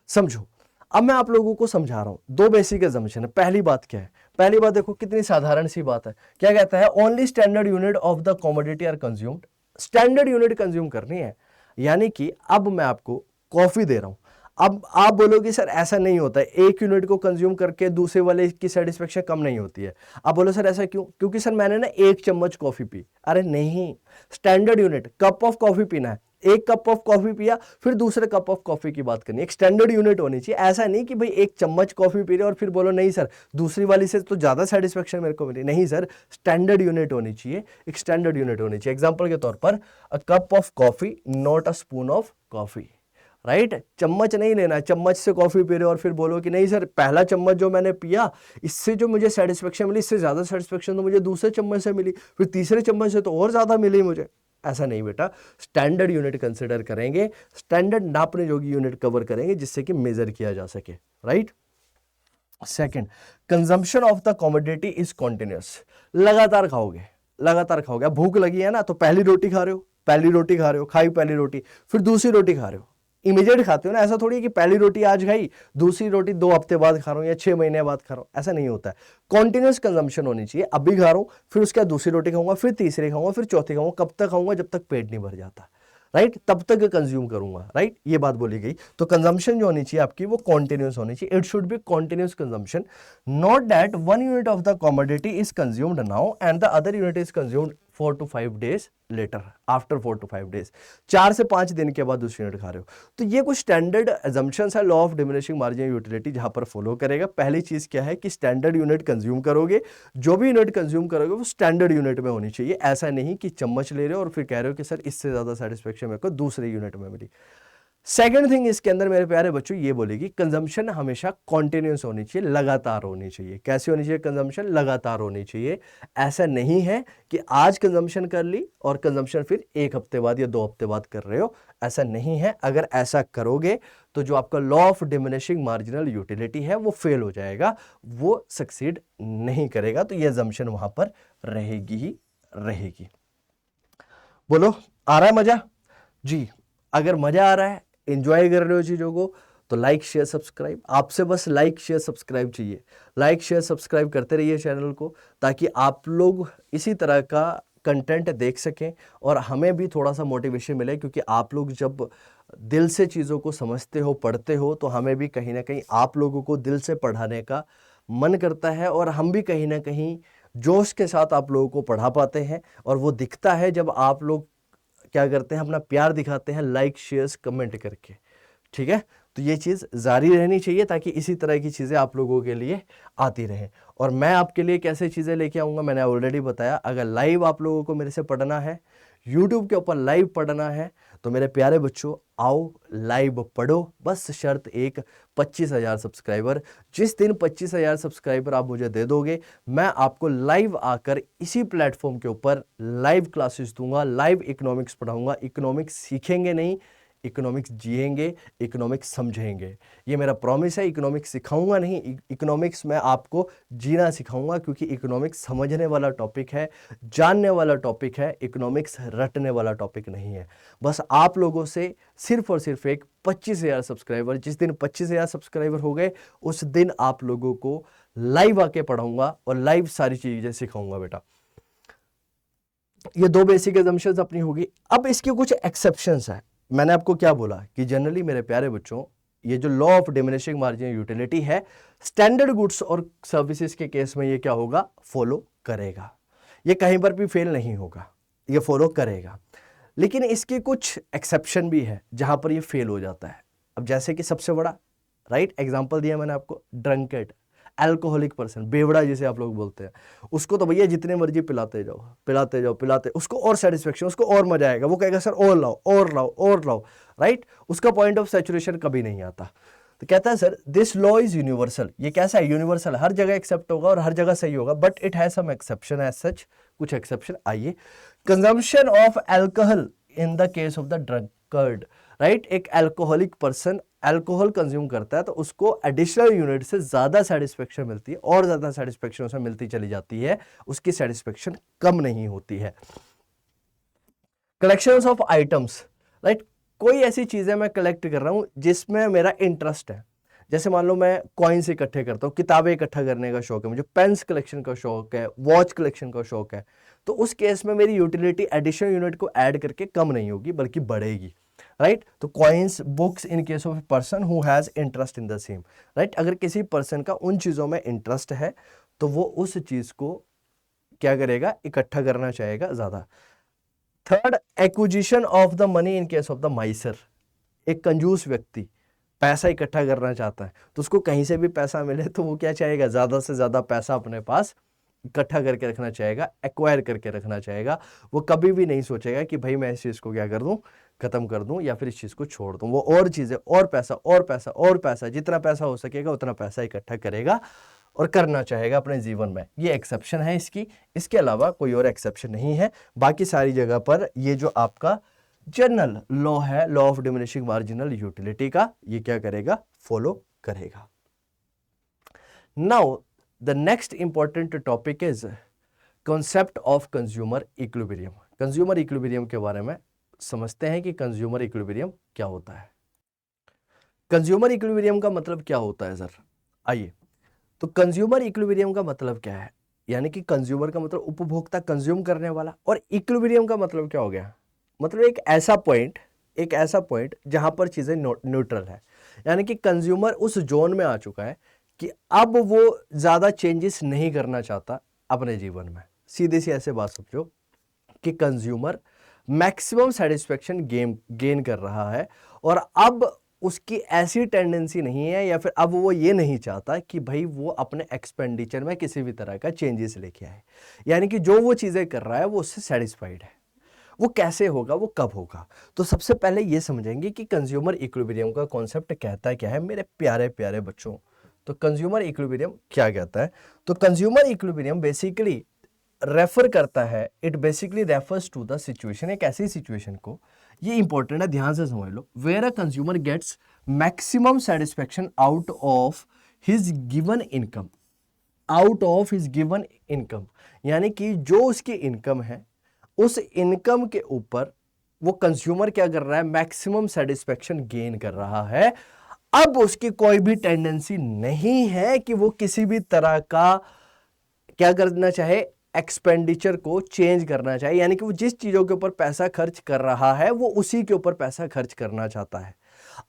समझो। अब मैं आप लोगों को समझा रहा हूं, दो बेसिक एजम्पशन है। पहली बात क्या है, पहली बात देखो कितनी साधारण सी बात है। क्या कहता है, only standard unit of the commodity are consumed. Standard unit consume करनी है, यानी कि अब मैं आपको कॉफी दे रहा हूं। अब आप बोलोगे सर ऐसा नहीं होता है, एक यूनिट को कंज्यूम करके दूसरे वाले की सेटिस्फेक्शन कम नहीं होती है। आप बोलो सर ऐसा क्यों, क्योंकि सर मैंने ना 1 चम्मच कॉफी पी। अरे नहीं, standard unit cup of coffee पीना है, एक कप ऑफ कॉफी पिया, फिर दूसरे कप ऑफ कॉफी की बात करनी, एक स्टैंडर्ड यूनिट होनी चाहिए। ऐसा नहीं कि भाई एक चम्मच कॉफी पी रहे और फिर बोलो नहीं सर दूसरी वाली से तो ज्यादा सेटिस्फेक्शन मेरे को मिली, नहीं सर, स्टैंडर्ड यूनिट होनी चाहिए, एक स्टैंडर्ड यूनिट होनी चाहिए। एग्जांपल के तौर पर अ cup of coffee not a spoon of coffee, right. चम्मच नहीं लेना, चम्मच से कॉफी पी रहे हो और फिर बोलो कि नहीं सर पहला चम्मच जो मैंने पिया इससे जो मुझे सेटिस्फेक्शन मिली, इससे ज्यादा सेटिस्फेक्शन तो मुझे दूसरे चम्मच से मिली, फिर तीसरे चम्मच से तो और ज्यादा मिली मुझे। ऐसा नहीं बेटा, स्टैंडर्ड यूनिट कंसिडर करेंगे, स्टैंडर्ड नापने जोगी यूनिट कवर करेंगे जिससे कि मेजर किया जा सके, right. Second, consumption of the commodity is continuous. लगातार खाओगे, लगातार खाओगे। अब भूख लगी है ना तो पहली रोटी खा रहे हो, पहली रोटी खा रहे हो, खाई पहली रोटी, फिर दूसरी रोटी खा रहे हो, इमीडिएट खाते हो ना। ऐसा थोड़ी है कि पहली रोटी आज खाई, दूसरी रोटी 2 हफ्ते बाद खा रहा हूं या 6 महीने बाद खा रहा हूं, ऐसा नहीं होता है। कॉन्टिन्यूस कंजम्पशन होनी चाहिए। अभी खा रहा हूं, फिर उसके बाद दूसरी रोटी खाऊंगा, फिर तीसरी खाऊंगा, फिर चौथी खाऊंगा। कब तक खाऊंगा? जब तक पेट नहीं भर जाता, राइट, तब तक कंज्यूम करूंगा, राइट, ये बात बोली गई। तो कंजम्पशन जो होनी चाहिए आपकी वो कॉन्टिन्यूस होनी चाहिए। It should be continuous consumption, not that 1 unit of the commodity is consumed now and the other unit is consumed 4 to 5 days later, after 4 to 5 days, 4 से 5 दिन के बाद दूसरी यूनिट खा रहे हो। तो ये कुछ स्टैंडर्ड एजम्पशंस है law of diminishing margin utility जहां पर फॉलो करेगा। पहली चीज क्या है कि स्टैंडर्ड यूनिट कंज्यूम करोगे, जो भी यूनिट कंज्यूम करोगे वो स्टैंडर्ड यूनिट में होनी चाहिए। ऐसा नहीं कि चम्मच ले रहे हो और फिर कह रहे हो कि सर इससे ज्यादा सेटिस्फेक्शन मेरे को दूसरे यूनिट में मिली। सेकेंड थिंग इसके अंदर मेरे प्यारे बच्चों ये बोलेगी कंजम्पशन हमेशा कॉन्टिन्यूस होनी चाहिए, लगातार होनी चाहिए। कैसे होनी चाहिए कंजम्पशन? लगातार होनी चाहिए। ऐसा नहीं है कि आज कंजम्पशन कर ली और कंजम्पशन फिर 1 हफ्ते बाद या 2 हफ्ते बाद कर रहे हो, ऐसा नहीं है। अगर ऐसा करोगे तो जो आपका law of diminishing marginal utility है वो फेल हो जाएगा, वो सक्सीड नहीं करेगा। तो ये अजम्पशन वहां पर रहेगी ही रहेगी। बोलो आ रहा है मजा? जी, अगर मजा आ रहा है, एंजॉय कर रहे हो चीजों को, तो लाइक शेयर सब्सक्राइब। आपसे बस लाइक शेयर सब्सक्राइब चाहिए। लाइक शेयर सब्सक्राइब करते रहिए चैनल को, ताकि आप लोग इसी तरह का कंटेंट देख सकें और हमें भी थोड़ा सा मोटिवेशन मिले। क्योंकि आप लोग जब दिल से चीज़ों को समझते हो, पढ़ते हो, तो हमें भी कहीं ना कहीं आप लोगों को दिल से पढ़ाने का मन करता है और हम भी कहीं ना कहीं जोश के साथ आप लोगों को पढ़ा पाते हैं। और वो दिखता है जब आप लोग क्या करते हैं, अपना प्यार दिखाते हैं लाइक शेयर्स कमेंट करके, ठीक है। तो ये चीज़ जारी रहनी चाहिए ताकि इसी तरह की चीज़ें आप लोगों के लिए आती रहें। और मैं आपके लिए कैसे चीज़ें लेके आऊँगा मैंने ऑलरेडी बताया। अगर लाइव आप लोगों को मेरे से पढ़ना है, यूट्यूब के ऊपर लाइव पढ़ना है, तो मेरे प्यारे बच्चों आओ लाइव पढ़ो। बस शर्त एक, 25,000 सब्सक्राइबर। जिस दिन 25,000 सब्सक्राइबर आप मुझे दे दोगे, मैं आपको लाइव आकर इसी प्लेटफॉर्म के ऊपर लाइव क्लासेस दूंगा, लाइव इकोनॉमिक्स पढ़ाऊंगा। इकोनॉमिक्स सीखेंगे नहीं, इकोनॉमिक्स जिएंगे, इकोनॉमिक्स समझेंगे। ये मेरा प्रॉमिस है। इकोनॉमिक्स सिखाऊंगा नहीं, इकोनॉमिक्स मैं आपको जीना सिखाऊंगा। क्योंकि इकोनॉमिक्स समझने वाला टॉपिक है, जानने वाला टॉपिक है, इकोनॉमिक्स रटने वाला टॉपिक नहीं है। बस आप लोगों से सिर्फ और सिर्फ एक 25,000 सब्सक्राइबर, जिस दिन 25,000 सब्सक्राइबर हो गए उस दिन आप लोगों को लाइव आके पढ़ाऊंगा और लाइव सारी चीजें सिखाऊंगा बेटा। ये 2 बेसिक assumptions अपनी होगी। अब इसके कुछ एक्सेप्शंस है। मैंने आपको क्या बोला कि जनरली मेरे प्यारे बच्चों, ये जो law of diminishing margin utility है, स्टैंडर्ड गुड्स और सर्विसेज के केस में ये क्या होगा, फॉलो करेगा। ये कहीं पर भी फेल नहीं होगा, ये फॉलो करेगा। लेकिन इसके कुछ एक्सेप्शन भी है जहां पर ये फेल हो जाता है। अब जैसे कि सबसे बड़ा, राइट, एग्जांपल दिया मैंने आपको, ड्रंकेड, अल्कोहलिक पर्सन, बेवड़ा जिसे आप लोग बोलते हैं, उसको तो भैया जितने मर्जी पिलाते जाओ, पिलाते जाओ, पिलाते, उसको और सेटिस्फेक्शन, उसको और मजा आएगा। वो कहेगा सर और लाओ, और लाओ, और लाओ, राइट। उसका पॉइंट ऑफ सैचुरेशन कभी नहीं आता। तो कहता है sir this law is universal. ये कैसा है? यूनिवर्सल, हर जगह एक्सेप्ट होगा और हर जगह सही होगा, but it has some exception as such. कुछ एक्सेप्शन आइए। Consumption of alcohol in the case of the drunkard, right. एक अल्कोहलिक पर्सन अल्कोहल कंज्यूम करता है तो उसको एडिशनल यूनिट से ज्यादा सेटिस्फेक्शन मिलती है, और ज्यादा सेटिस्फेक्शन उसे मिलती चली जाती है, उसकी सेटिस्फेक्शन कम नहीं होती है। Collections of items, right. कोई ऐसी चीजें मैं कलेक्ट कर रहा हूं जिसमें मेरा इंटरेस्ट है। जैसे मान लो मैं कॉइन्स इकट्ठे करता हूँ, किताबें इकट्ठा करने का शौक है मुझे, पेन्स कलेक्शन का शौक है, वॉच कलेक्शन का शौक है, तो उस केस में मेरी यूटिलिटी एडिशनल यूनिट को ऐड करके कम नहीं होगी बल्कि बढ़ेगी, राइट। तो coins, books in case of person who has interest in the same, right. अगर किसी पर्सन का उन चीजों में इंटरेस्ट है तो वो उस चीज को क्या करेगा, इकट्ठा करना चाहेगा ज्यादा। Third, acquisition of the money in case of the Mysore. एक कंजूस व्यक्ति पैसा इकट्ठा करना चाहता है तो उसको कहीं से भी पैसा मिले तो वो क्या चाहेगा, ज्यादा से ज्यादा पैसा अपने पास इकट्ठा करके रखना चाहेगा, एक्वायर करके रखना चाहेगा। वो कभी भी नहीं सोचेगा कि भाई मैं इस चीज को क्या कर दूं, खत्म कर दूं या फिर इस चीज को छोड़ दूं। वो और चीजें, और पैसा और पैसा और पैसा, जितना पैसा हो सकेगा उतना पैसा इकट्ठा करेगा और करना चाहेगा अपने जीवन में। ये एक्सेप्शन है इसकी, इसके अलावा कोई और एक्सेप्शन नहीं है। बाकी सारी जगह पर ये जो आपका जनरल लॉ है, law of diminishing marginal utility का, ये क्या करेगा, फॉलो करेगा। Now the next important topic is concept of consumer equilibrium. Consumer equilibrium के बारे में समझते हैं कि कंज्यूमर इक्विलिब्रियम क्या होता है। कंज्यूमर इक्विलिब्रियम का मतलब क्या होता है सर? आइए, तो कंज्यूमर इक्विलिब्रियम का मतलब क्या है, यानी कि कंज्यूमर का मतलब उपभोक्ता, कंज्यूम करने वाला, और इक्विलिब्रियम का मतलब क्या हो गया, मतलब एक ऐसा पॉइंट जहां पर चीजें न्यूट्रल है, यानी कि कंज्यूमर उस जोन में आ चुका है कि अब वो ज्यादा चेंजेस नहीं करना चाहता अपने जीवन में। सीधे सी ऐसे बात समझो कि कंज्यूमर मैक्सिमम सेटिस्फेक्शन गेन कर रहा है और अब उसकी ऐसी टेंडेंसी नहीं है, या फिर अब वो ये नहीं चाहता कि भाई वो अपने एक्सपेंडिचर में किसी भी तरह का चेंजेस लेके आए, यानी कि जो वो चीजें कर रहा है वो उससे सेटिस्फाइड है। वो कैसे होगा, वो कब होगा? तो सबसे पहले ये समझेंगे कि कंज्यूमर इक्विलिब्रियम का कॉन्सेप्ट कहता क्या है मेरे प्यारे प्यारे बच्चों। तो कंज्यूमर इक्विलिब्रियम क्या कहता है? तो कंज्यूमर इक्विलिब्रियम बेसिकली रेफर करता है, it basically refers to the situation, एक ऐसी सिचुएशन को, ये इंपॉर्टेंट है, ध्यान से समझ लो, where a consumer gets maximum satisfaction out of his given income, out of his given income, यानी कि जो उसकी इनकम है उस इनकम के ऊपर वो कंज्यूमर क्या कर रहा है, मैक्सिमम सेटिस्फेक्शन गेन कर रहा है। अब उसकी कोई भी टेंडेंसी नहीं है कि वो किसी भी तरह का क्या करना चाहे, एक्सपेंडिचर को चेंज करना चाहे, यानी कि वो जिस चीजों के ऊपर पैसा खर्च कर रहा है वो उसी के ऊपर पैसा खर्च करना चाहता है।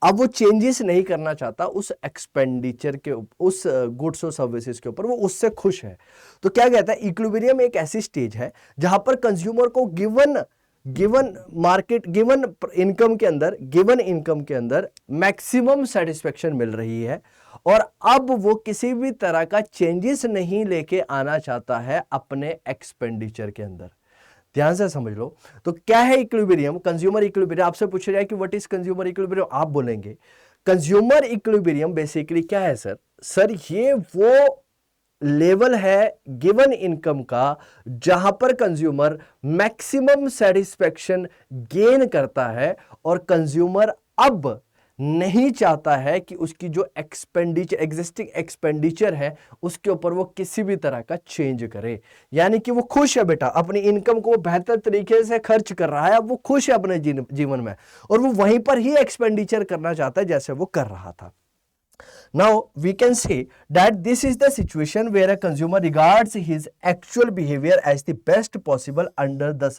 अब वो चेंजेस नहीं करना चाहता उस एक्सपेंडिचर के, उस गुड्स और सर्विसेज के ऊपर, वो उससे खुश है। तो क्या कहता है, इक्विलिब्रियम एक ऐसी स्टेज है जहां पर कंज्यूमर को गिवन मार्केट, गिवन इनकम के अंदर मैक्सिमम सेटिस्फेक्शन मिल रही है और अब वो किसी भी तरह का चेंजेस नहीं लेके आना चाहता है अपने एक्सपेंडिचर के अंदर। ध्यान से समझ लो, तो क्या है इक्विलिब्रियम, कंज्यूमर इक्विलिब्रियम। आपसे पूछा जाए कि व्हाट इज कंज्यूमर इक्विलिब्रियम, आप बोलेंगे कंज्यूमर इक्विलिब्रियम बेसिकली क्या है सर ये वो लेवल है गिवन इनकम का जहां पर कंज्यूमर मैक्सिमम सेटिस्फेक्शन गेन करता है और कंज्यूमर अब नहीं चाहता है कि उसकी जो एग्जिस्टिंग एक्सपेंडिचर है उसके ऊपर वो किसी भी तरह का चेंज करे, यानी कि वो खुश है बेटा, अपनी इनकम को बेहतर तरीके से खर्च कर रहा है, अब वो खुश है अपने जीवन में और वो वहीं पर ही एक्सपेंडिचर करना चाहता है जैसे वो कर रहा था। Now we can say that this is the situation where a consumer regards his actual behavior as the best possible under the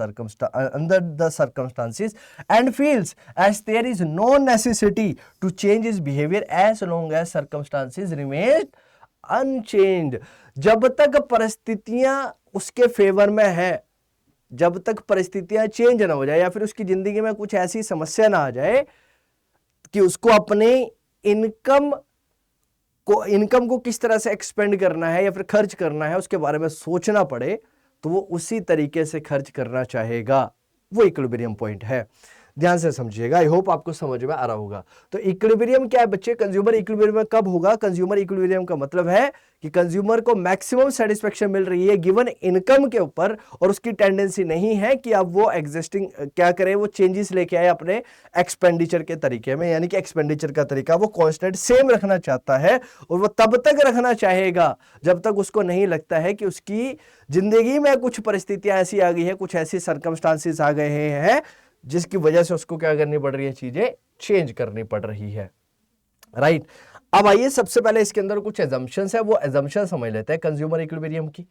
circumstances and feels as there is no necessity to change his behavior as long as circumstances remain unchanged। जब तक परिस्थितियां उसके favour में है, जब तक परिस्थितियां change ना हो जाए या फिर उसकी जिंदगी में कुछ ऐसी समस्या ना आ जाए कि उसको अपने इनकम को किस तरह से एक्सपेंड करना है या फिर खर्च करना है उसके बारे में सोचना पड़े, तो वो उसी तरीके से खर्च करना चाहेगा। वो इक्विलिब्रियम पॉइंट है, ध्यान से समझिएगा। आई होप आपको समझ में आ रहा होगा। तो इक्विलिब्रियम क्या है बच्चे, कंज्यूमर इक्विलिब्रियम कब होगा? कंज्यूमर इक्विलिब्रियम का मतलब है कि कंज्यूमर को मैक्सिमम सेटिस्फेक्शन मिल रही है गिवन इनकम के ऊपर और उसकी टेंडेंसी नहीं है कि अब वो एग्जिस्टिंग क्या करे, वो चेंजेस लेके आए अपने एक्सपेंडिचर के तरीके में, यानी कि एक्सपेंडिचर का तरीका वो कांस्टेंट सेम रखना चाहता है और वो तब तक रखना चाहेगा जब तक उसको नहीं लगता है कि उसकी जिंदगी में कुछ परिस्थितियां ऐसी आ गई है, कुछ ऐसी सर्कमस्टांसेस आ गए हैं जिसकी वजह से उसको क्या करनी पड़ रही है, चीजें चेंज करनी पड़ रही है। राइट, अब आइए सबसे पहले इसके अंदर कुछ एजम्पशंस है, वो एजम्पशन समझ लेते हैं कंज्यूमर इक्विलिब्रियम की।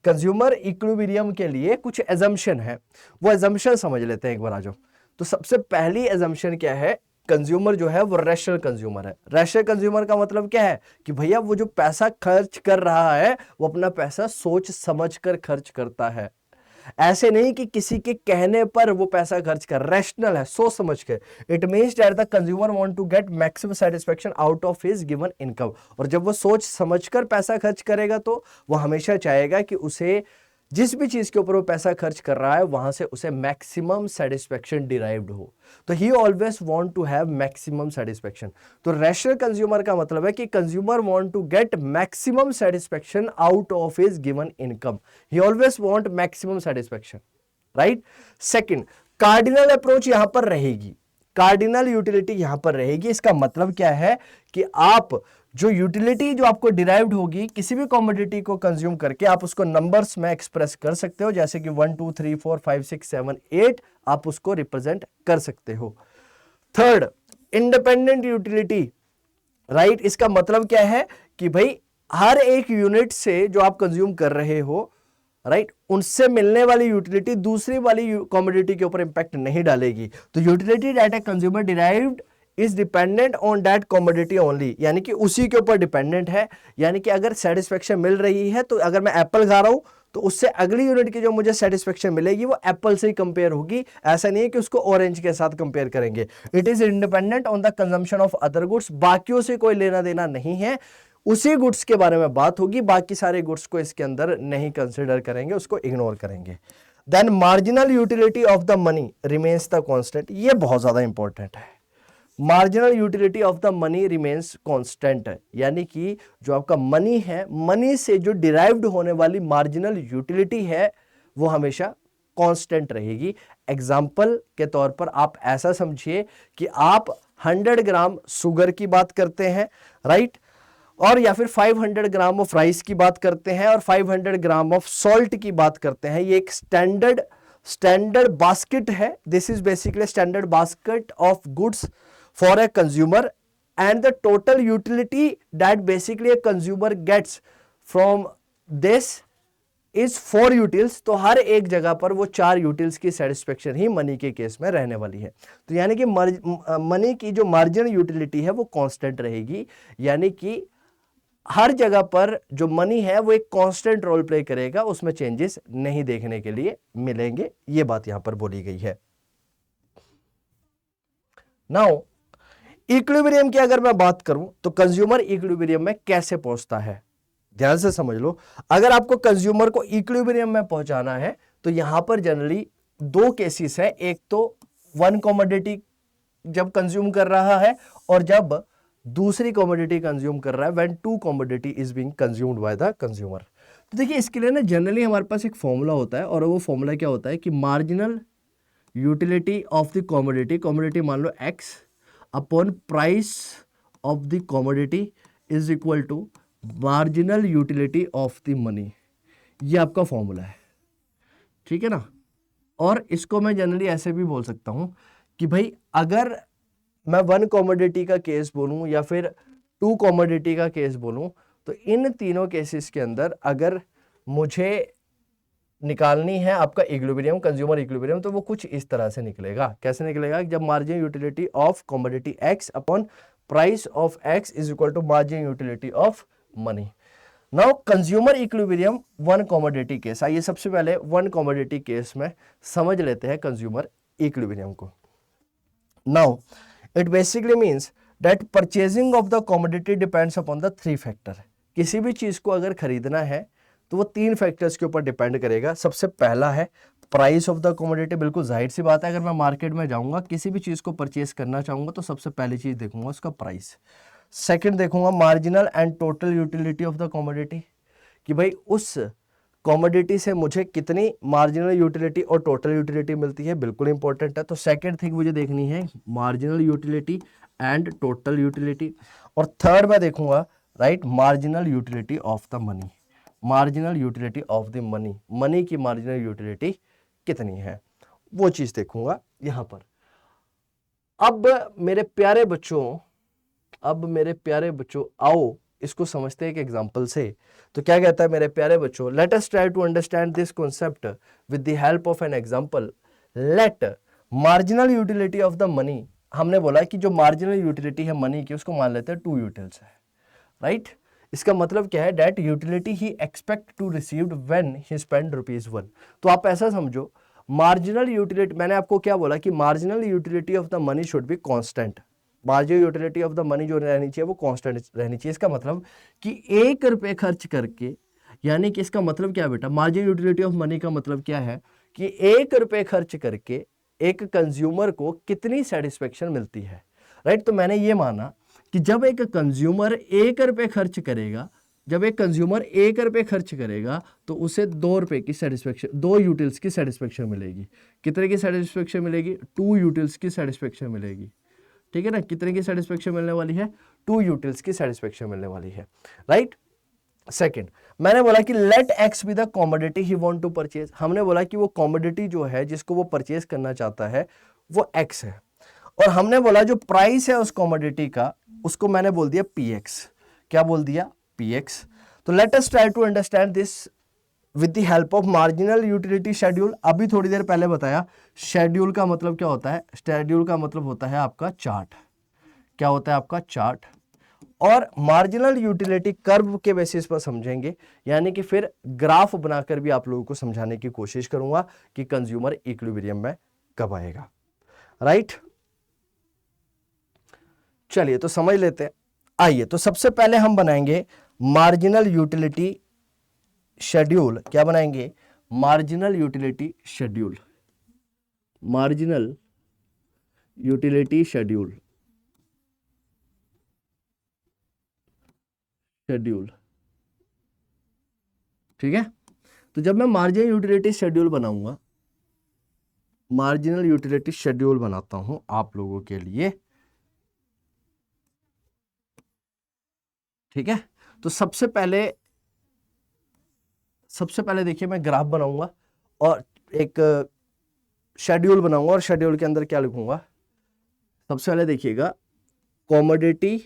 कंज्यूमर इक्विलिब्रियम के लिए कुछ एजम्पशन है, वो एजम्पशन समझ लेते हैं एक बार आ जाओ। तो सबसे पहली एजम्पशन क्या है, कंज्यूमर जो है वो रैशनल कंज्यूमर है। रैशनल कंज्यूमर का मतलब क्या है कि भैया वो जो पैसा खर्च कर रहा है वो अपना पैसा सोच समझ कर खर्च करता है। ऐसे नहीं कि किसी के कहने पर वो पैसा खर्च कर, रैशनल है, सोच समझ के। It means that the consumer want to get maximum satisfaction out of his given income. और जब वो सोच समझकर पैसा खर्च करेगा तो वो हमेशा चाहेगा कि उसे जिस भी चीज के ऊपर वो पैसा खर्च कर रहा है वहां से उसे मैक्सिमम सेटिस्फेक्शन डिराइव्ड हो। तो he always want to have maximum satisfaction. तो रैशनल कंज्यूमर का मतलब है कि consumer want to get maximum satisfaction out of his given income. He always want maximum satisfaction, right. Second, cardinal approach यहां पर रहेगी, कार्डिनल यूटिलिटी यहां पर रहेगी। इसका मतलब क्या है कि आप जो यूटिलिटी जो आपको डिराइव्ड होगी किसी भी कॉमोडिटी को कंज्यूम करके, आप उसको नंबर्स में एक्सप्रेस कर सकते हो, जैसे कि 1 2 3 4 5 6 7 8 आप उसको रिप्रेजेंट कर सकते हो। Third, independent utility, right. इसका मतलब क्या है कि भाई हर एक यूनिट से जो आप कंज्यूम कर रहे हो, राइट, उनसे मिलने वाली यूटिलिटी दूसरी वाली कॉमोडिटी के ऊपर इंपैक्ट नहीं डालेगी। तो utility that a consumer derived is dependent on that commodity only, यानी कि उसी के ऊपर डिपेंडेंट है। यानी कि अगर सेटिस्फेक्शन मिल रही है तो अगर मैं एप्पल खा रहा हूं तो उससे अगली यूनिट की जो मुझे सेटिस्फेक्शन मिलेगी वो एप्पल से ही कंपेयर होगी। ऐसा नहीं है कि उसको ऑरेंज के साथ कंपेयर करेंगे। It is independent on the consumption of other goods, बाकियों से कोई लेना देना नहीं है। उसी गुड्स के बारे में बात होगी, बाकी सारे गुड्स को इसके अंदर नहीं कंसिडर करेंगे, उसको इग्नोर करेंगे। Then marginal utility of the money remains the constant. ये बहुत ज्यादा इंपॉर्टेंट है। Marginal utility of the money remains constant है, यानी कि जो आपका मनी है, मनी से जो डिराइव्ड होने वाली मार्जिनल यूटिलिटी है वो हमेशा कांस्टेंट रहेगी। एग्जाम्पल के तौर पर आप ऐसा समझिए कि आप 100 ग्राम शुगर की बात करते हैं, राइट, और या फिर 500 ग्राम ऑफ राइस की बात करते हैं और 500 ग्राम ऑफ सॉल्ट की बात करते हैं। ये एक स्टैंडर्ड बास्केट है। This is basically standard basket of goods for a consumer, and the total utility that basically a consumer gets from this is 4 utils। तो हर एक जगह पर वो 4 यूटिल्स की सेटिस्फेक्शन ही मनी के केस में रहने वाली है। तो यानी कि मनी की जो मार्जिनल यूटिलिटी है वो कांस्टेंट रहेगी, यानी कि हर जगह पर जो मनी है वो एक कांस्टेंट रोल प्ले करेगा, उसमें चेंजेस नहीं देखने के लिए मिलेंगे। ये बात यहां पर बोली गई है। नाउ इक्विलिब्रियम की अगर मैं बात करूं तो कंज्यूमर इक्विलिब्रियम में कैसे पहुंचता है, ध्यान से समझ लो। अगर आपको कंज्यूमर को इक्विलिब्रियम में पहुंचाना है तो यहां पर जनरली 2 केसेस है। एक तो वन कमोडिटी जब कंज्यूम कर रहा है और जब दूसरी कमोडिटी कंज्यूम कर रहा है, when 2 commodity is being consumed by the consumer. तो देखिए इसके लिए ना जनरली हमारे पास एक फॉर्मूला होता है, और वो फॉर्मूला क्या होता है कि marginal utility of the commodity मान लो X upon price of the commodity is equal to marginal utility of the money. ये आपका फॉर्मूला है, ठीक है ना। और इसको मैं जनरली ऐसे भी बोल सकता हूं कि भाई अगर मैं 1 कमोडिटी का केस बोलूं या फिर 2 कमोडिटी का केस बोलूं, तो इन तीनों केसेस के अंदर अगर मुझे निकालनी है आपका इक्विलिब्रियम, कंज्यूमर इक्विलिब्रियम, तो वो कुछ इस तरह से निकलेगा। कैसे निकलेगा? जब margin utility of commodity X upon price of X is equal to margin utility of money. Now consumer equilibrium 1 commodity case. आइए सबसे पहले 1 कमोडिटी केस में समझ लेते हैं कंज्यूमर इक्विलिब्रियम को। Now it basically means that purchasing of the commodity depends upon the 3 factor. किसी भी चीज को अगर खरीदना है तो वो 3 फैक्टर्स के ऊपर डिपेंड करेगा। सबसे पहला है प्राइस ऑफ द कमोडिटी। बिल्कुल जाहिर सी बात है, अगर मैं मार्केट में जाऊंगा किसी भी चीज को परचेज करना चाहूंगा तो सबसे पहली चीज देखूंगा उसका प्राइस। सेकंड देखूंगा marginal and total utility of the commodity, कि भाई उस कमोडिटी से मुझे कितनी मार्जिनल यूटिलिटी और टोटल यूटिलिटी मिलती है, बिल्कुल इंपॉर्टेंट है। तो सेकंड थिंग मुझे देखनी है marginal utility and total utility. और थर्ड मैं देखूंगा right marginal utility of the money. Marginal utility of the money, money की मार्जिनल यूटिलिटी कितनी है, वो चीज देखूंगा यहां पर। अब मेरे प्यारे बच्चों आओ इसको समझते हैं एक एग्जांपल से। तो क्या कहता है मेरे प्यारे बच्चों, let us try to understand this concept with the help of an example. Let marginal utility of the money, हमने बोला कि जो मार्जिनल यूटिलिटी है मनी की उसको मान लेते हैं 2 यूटिल्स है, राइट। इसका मतलब क्या है, that utility he expect to received when he spend ₹1। तो आप ऐसा समझो, मार्जिनल यूटिलिटी, मैंने आपको क्या बोला कि marginal utility of the money should be constant. Marginal utility of the money जो रहनी चाहिए वो कांस्टेंट रहनी चाहिए। इसका मतलब कि 1 रुपये खर्च करके, यानी कि इसका मतलब क्या बेटा, मार्जिनल यूटिलिटी ऑफ मनी का मतलब क्या है कि 1 रुपये खर्च करके एक कंज्यूमर को कितनी सेटिस्फेक्शन मिलती है, राइट। तो मैंने ये माना कि जब एक कंज्यूमर 1 रुपये खर्च करेगा, जब एक कंज्यूमर 1 रुपये खर्च करेगा तो उसे 2 रुपये की सेटिस्फेक्शन, 2 यूटिल्स की सेटिस्फेक्शन मिलेगी। कितने की सेटिस्फेक्शन मिलेगी? 2 यूटिल्स की सेटिस्फेक्शन मिलेगी, ठीक है ना। कितने की सेटिस्फेक्शन मिलने वाली है? 2 यूटिल्स की सेटिस्फेक्शन मिलने वाली है, राइट। सेकंड, मैंने बोला कि let X be the commodity he want to purchase. हमने बोला कि वो कॉमोडिटी जो है जिसको वो परचेज करना चाहता है वो एक्स है, और हमने बोला जो प्राइस है उस कॉमोडिटी का उसको मैंने बोल दिया पी एक्स। क्या बोल दिया? P X. तो let us try to understand this with the help of marginal utility schedule. अभी थोड़ी देर पहले बताया शेड्यूल का मतलब क्या होता है। शेड्यूल का मतलब होता है आपका चार्ट। क्या होता है आपका? चार्ट। और मार्जिनल यूटिलिटी कर्व के बेसिस पर समझेंगे, यानी कि फिर ग्राफ बनाकर भी आप लोगों को समझाने की कोशिश करूंगा कि कंज्यूमर इक्विलिब्रियम में कब आएगा, राइट। चलिए तो समझ लेते हैं। आइए, तो सबसे पहले हम बनाएंगे मार्जिनल यूटिलिटी शेड्यूल। क्या बनाएंगे? Marginal utility schedule. Marginal utility schedule, schedule, ठीक है। तो जब मैं मार्जिनल यूटिलिटी शेड्यूल बनाऊंगा, मार्जिनल यूटिलिटी शेड्यूल बनाता हूं आप लोगों के लिए, ठीक है। तो सबसे पहले देखिए मैं ग्राफ बनाऊंगा और एक शेड्यूल बनाऊंगा, और शेड्यूल के अंदर क्या लिखूंगा? सबसे पहले देखिएगा, कॉमोडिटी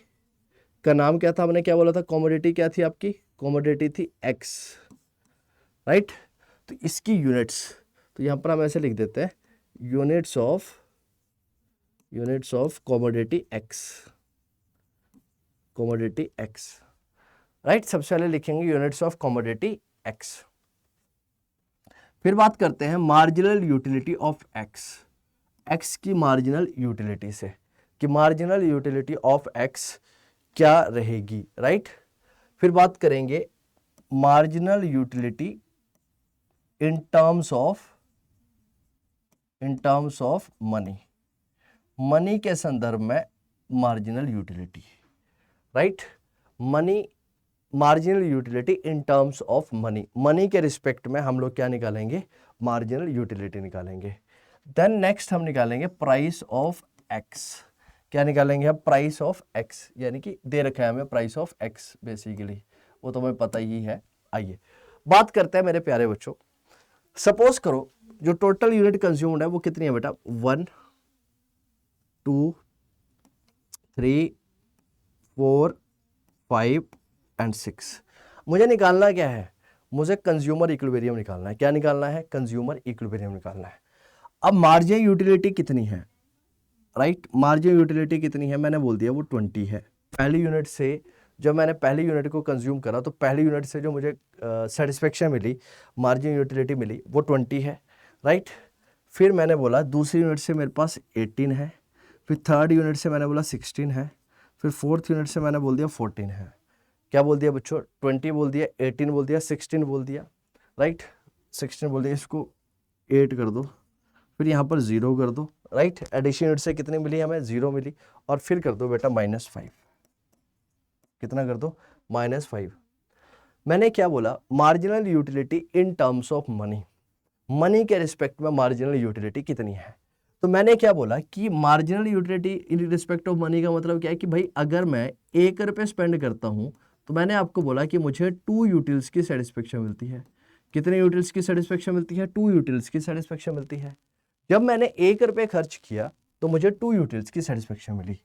का नाम क्या था? हमने क्या बोला था? कॉमोडिटी क्या थी आपकी? कॉमोडिटी थी एक्स, राइट। तो इसकी यूनिट्स, तो यहां पर हम ऐसे लिख देते हैं, units of commodity x, commodity x, right. सबसे पहले लिखेंगे यूनिट्स ऑफ कॉमोडिटी एक्स। फिर बात करते हैं marginal utility of x, x की मार्जिनल यूटिलिटी से, कि मार्जिनल यूटिलिटी ऑफ एक्स क्या रहेगी, राइट। फिर बात करेंगे marginal utility in terms of money, money के संदर्भ में marginal utility, right. Money, marginal utility in terms of money, money के रिस्पेक्ट में हम लोग क्या निकालेंगे? मार्जिनल यूटिलिटी निकालेंगे। देन नेक्स्ट हम निकालेंगे प्राइस ऑफ एक्स। क्या निकालेंगे हम? प्राइस ऑफ एक्स, यानी कि दे रखा है हमें प्राइस ऑफ एक्स बेसिकली, वो तो हमें पता ही है। आइए बात करते हैं मेरे प्यारे बच्चों। सपोज करो जो टोटल यूनिट कंज्यूम्ड है वो कितनी है बेटा? 1, 2, 3, 4, 5 एंड 6। मुझे निकालना क्या है? मुझे कंज्यूमर इक्विलिब्रियम निकालना है। क्या निकालना है? कंज्यूमर इक्विलिब्रियम निकालना है। अब मार्जिनल यूटिलिटी कितनी है, राइट। मार्जिनल यूटिलिटी कितनी है? मैंने बोल दिया वो 20 है। पहली यूनिट से, जब मैंने पहली यूनिट को कंज्यूम करा तो पहली यूनिट से जो मुझे सेटिस्फेक्शन मिली, मार्जिनल यूटिलिटी मिली, वो 20 है, राइट। फिर मैंने बोला दूसरी यूनिट से मेरे पास 18 है, फिर थर्ड यूनिट से मैंने बोला 16 है, फिर फोर्थ यूनिट से मैंने बोल दिया 14 है। क्या बोल दिया बच्चों? 20 बोल दिया, 18 बोल दिया, 16 बोल दिया, राइट। 16 बोल दिया, इसको 8 कर दो, फिर यहाँ पर 0 कर दो, राइट। एडिशन यूनिट से कितनी मिली हमें? 0 मिली, और फिर कर दो बेटा -5। कितना कर दो? -5। मैंने क्या बोला? Marginal utility in terms of money, money के रिस्पेक्ट में मार्जिनल यूटिलिटी कितनी है। तो मैंने क्या बोला कि marginal utility in respect of money का मतलब क्या है कि भाई अगर मैं 1 रुपये स्पेंड करता हूं तो मैंने आपको बोला कि मुझे 2 यूटिल्स की सेटिस्फेक्शन मिलती है। कितने यूटिल्स की सेटिस्फेक्शन मिलती है? 2 यूटिल्स की सेटिस्फेक्शन मिलती है। जब मैंने 1 रुपये खर्च किया तो मुझे 2 यूटिल्स की सेटिस्फेक्शन मिली।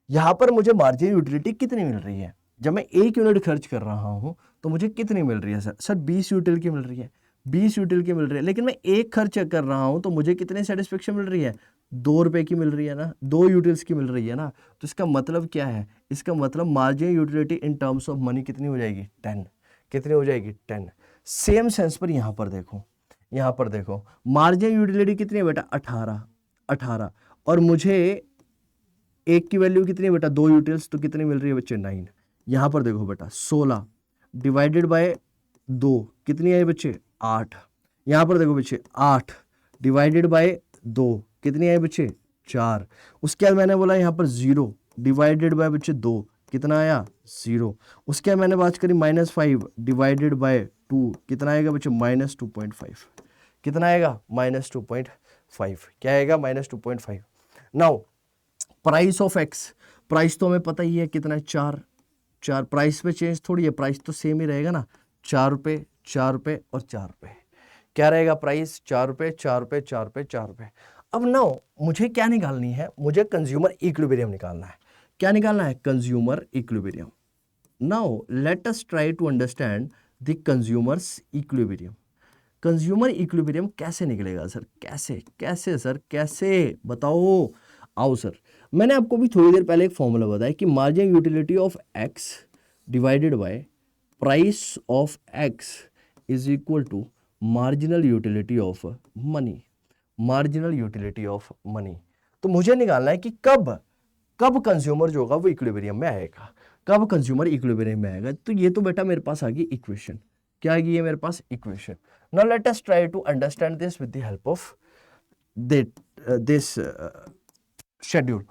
यहां पर मुझे मार्जिनल यूटिलिटी कितनी मिल रही है? जब मैं 1 यूनिट खर्च कर रहा हूं तो मुझे कितनी मिल रही है? सर 20 यूटिल की मिल रही है, 20 यूटिल की मिल रही है। लेकिन मैं 1 खर्च कर रहा हूं तो मुझे कितनी सेटिस्फेक्शन मिल रही है? ₹2 की मिल रही है ना, 2 यूटिल्स की मिल रही है ना, तो इसका मतलब क्या है, इसका मतलब marginal utility in terms of money कितनी हो जाएगी, 10। कितनी हो जाएगी, 10। सेम सेंस पर यहाँ पर देखो, यहाँ पर देखो मार्जिनल यूटिलिटी कितनी है बेटा, 18। और मुझे एक की वैल्यू कितनी है बेटा, 2 यूटिल्स, तो कितनी मिल रही है बच्चे, 9। यहाँ पर देखो बेटा 16 डिवाइडेड बाय 2 कितनी है बच्चे, 8। यहाँ पर देखो बच्चे 8 डिवाइडेड बाय 2 कितनी है बच्चे, 4। उसके बाद मैंने बोला यहाँ पर 0 डिवाइडेड बाय बच्चे 2 कितना आया, 0। उसके बाद मैंने बात करी -5 डिवाइडेड बाय 2 कितना आएगा बच्चे, -2.5। कितना आएगा, -2.5। क्या आएगा, -2.5। Now price of x, price तो हमें पता ही है कितना है, 4। प्राइस पे चेंज थोड़ी है, प्राइस तो सेम ही रहेगा ना, 4 रुपये, 4 रुपये और 4 रुपये। क्या रहेगा प्राइस, 4 रुपये, 4 रुपये, 4 रुपये, 4 रुपये। अब नाउ मुझे क्या निकालनी है, मुझे कंज्यूमर इक्विलिब्रियम निकालना है। क्या निकालना है, consumer equilibrium. Now let us try to understand the consumer's equilibrium. Consumer equilibrium कैसे निकलेगा सर, कैसे सर, कैसे बताओ, आओ सर। मैंने आपको भी थोड़ी देर पहले एक फॉर्मूला बताया कि marginal utility of X divided by price of X is equal to marginal utility of money. Marginal utility of money. तो मुझे निकालना है कि कब कंज्यूमर जो होगा वो इक्विलिब्रियम में आएगा, कब कंज्यूमर इक्विलिब्रियम में आएगा। तो ये तो बेटा मेरे पास आ गई इक्वेशन। क्या आ गई है मेरे पास, equation. Now let us try to understand this with the help of this schedule.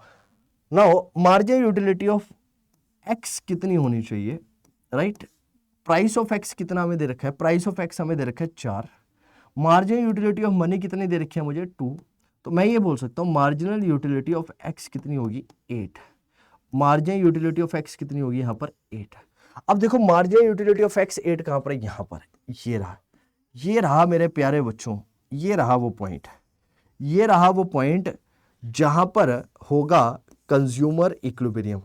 Now marginal utility of X कितनी होनी चाहिए, राइट। प्राइस ऑफ एक्स कितना हमें दे रखा है, प्राइस ऑफ एक्स हमें दे रखा है 4। मार्जिनल यूटिलिटी ऑफ मनी कितनी दे रखी है मुझे, 2। तो मैं ये बोल सकता हूँ मार्जिनल यूटिलिटी ऑफ एक्स कितनी होगी, 8। मार्जिनल यूटिलिटी ऑफ एक्स कितनी होगी यहाँ पर, 8। अब देखो मार्जिनल यूटिलिटी ऑफ एक्स 8 कहाँ पर है, यहाँ पर। ये रहा मेरे प्यारे बच्चों, ये रहा वो पॉइंट, ये रहा वो पॉइंट जहां पर होगा कंज्यूमर इक्विलिब्रियम।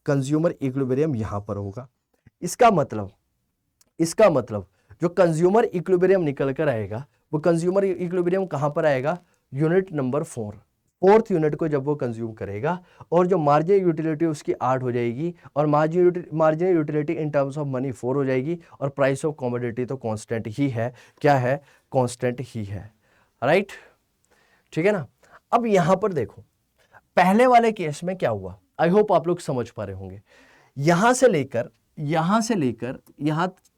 कंज्यूमर इक्विलिब्रियम यहां पर होगा। इसका मतलब जो कंज्यूमर इक्विलिब्रियम निकल कर आएगा, वो कंज्यूमर इक्विलिब्रियम कहां पर आएगा, यूनिट नंबर 4, 4th यूनिट को जब वो कंज्यूम करेगा, और जो मार्जिनल यूटिलिटी उसकी 8 हो जाएगी, और marginal utility in terms of money 4 हो जाएगी, और प्राइस ऑफ कमोडिटी तो कांस्टेंट ही है। क्या है, कांस्टेंट ही है, राइट। ठीक है ना। अब यहां पर देखो पहले वाले केस में क्या हुआ, आई होप आप लोग समझ पा रहे होंगे। यहां से लेकर यहां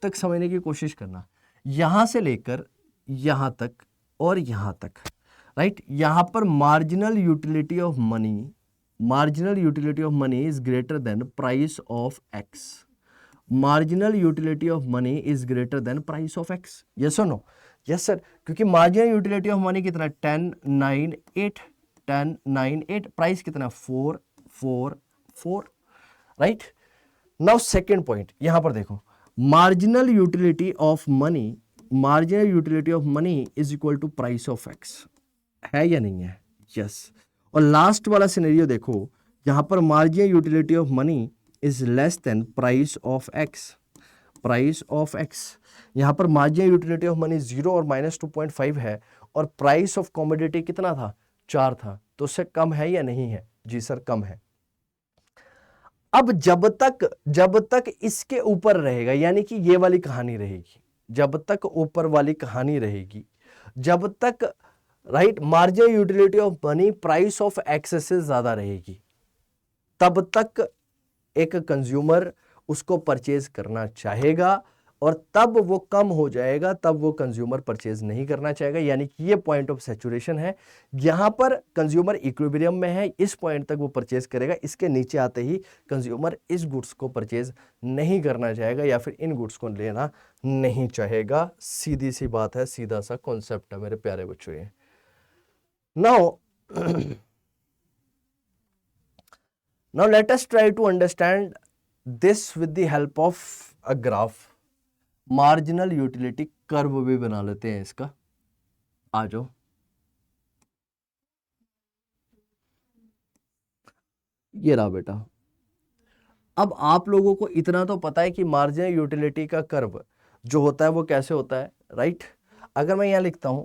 तक समझने की कोशिश करना, यहां से लेकर यहां तक और यहां तक, राइट। यहां पर marginal utility of money is greater than price of x. Marginal utility of money is greater than price of x, yes और नो, यस सर। क्योंकि मार्जिनल यूटिलिटी ऑफ मनी कितना, 10, 9, 8, 10, 9, 8, प्राइस कितना, 4, 4, 4, राइट। नाउ सेकेंड पॉइंट, यहां पर देखो marginal utility of money is equal to price of X, है या नहीं है, यस। और लास्ट वाला सिनेरियो देखो, यहां पर marginal utility of money is less than price of x. यहां पर मार्जिनल यूटिलिटी ऑफ मनी 0 और -2.5 है, और प्राइस ऑफ कमोडिटी कितना था, 4 था। तो उससे कम है या नहीं है, जी सर कम है। अब जब तक इसके ऊपर रहेगा, यानी कि ये वाली कहानी रहेगी, जब तक ऊपर वाली कहानी रहेगी, जब तक, right, marginal utility of money price of x से ज्यादा रहेगी, तब तक एक कंज्यूमर उसको परचेज करना चाहेगा, और तब वो कम हो जाएगा, तब वो कंज्यूमर परचेज नहीं करना चाहेगा। यानी कि ये पॉइंट ऑफ सैचुरेशन है, यहां पर कंज्यूमर इक्विलिब्रियम में है, इस पॉइंट तक वो परचेज करेगा, इसके नीचे आते ही कंज्यूमर इस गुड्स को परचेज नहीं करना चाहेगा, या फिर इन गुड्स को लेना नहीं चाहेगा। सीधी सी बात है, सीधा सा कॉन्सेप्ट है मेरे प्यारे बच्चों। ये now let us try to understand this with the help of a graph। Marginal utility curve भी बना लेते हैं इसका, आ जाओ। ये रहा बेटा। अब आप लोगों को इतना तो पता है कि मार्जिनल यूटिलिटी का कर्व जो होता है वो कैसे होता है, राइट। अगर मैं यहां लिखता हूं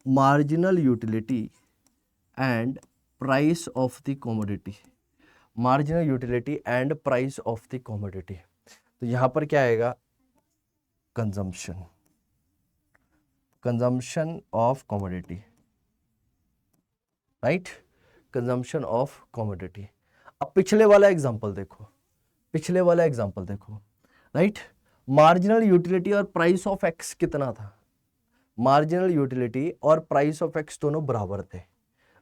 marginal utility and price of the commodity, marginal utility and price of the commodity. तो यहां पर क्या आएगा, consumption, consumption of commodity, right, consumption of commodity. अब पिछले वाला एग्जांपल देखो, पिछले वाला एग्जांपल देखो, राइट, मार्जिनल यूटिलिटी और प्राइस ऑफ एक्स कितना था, मार्जिनल यूटिलिटी और प्राइस ऑफ एक्स दोनों बराबर थे,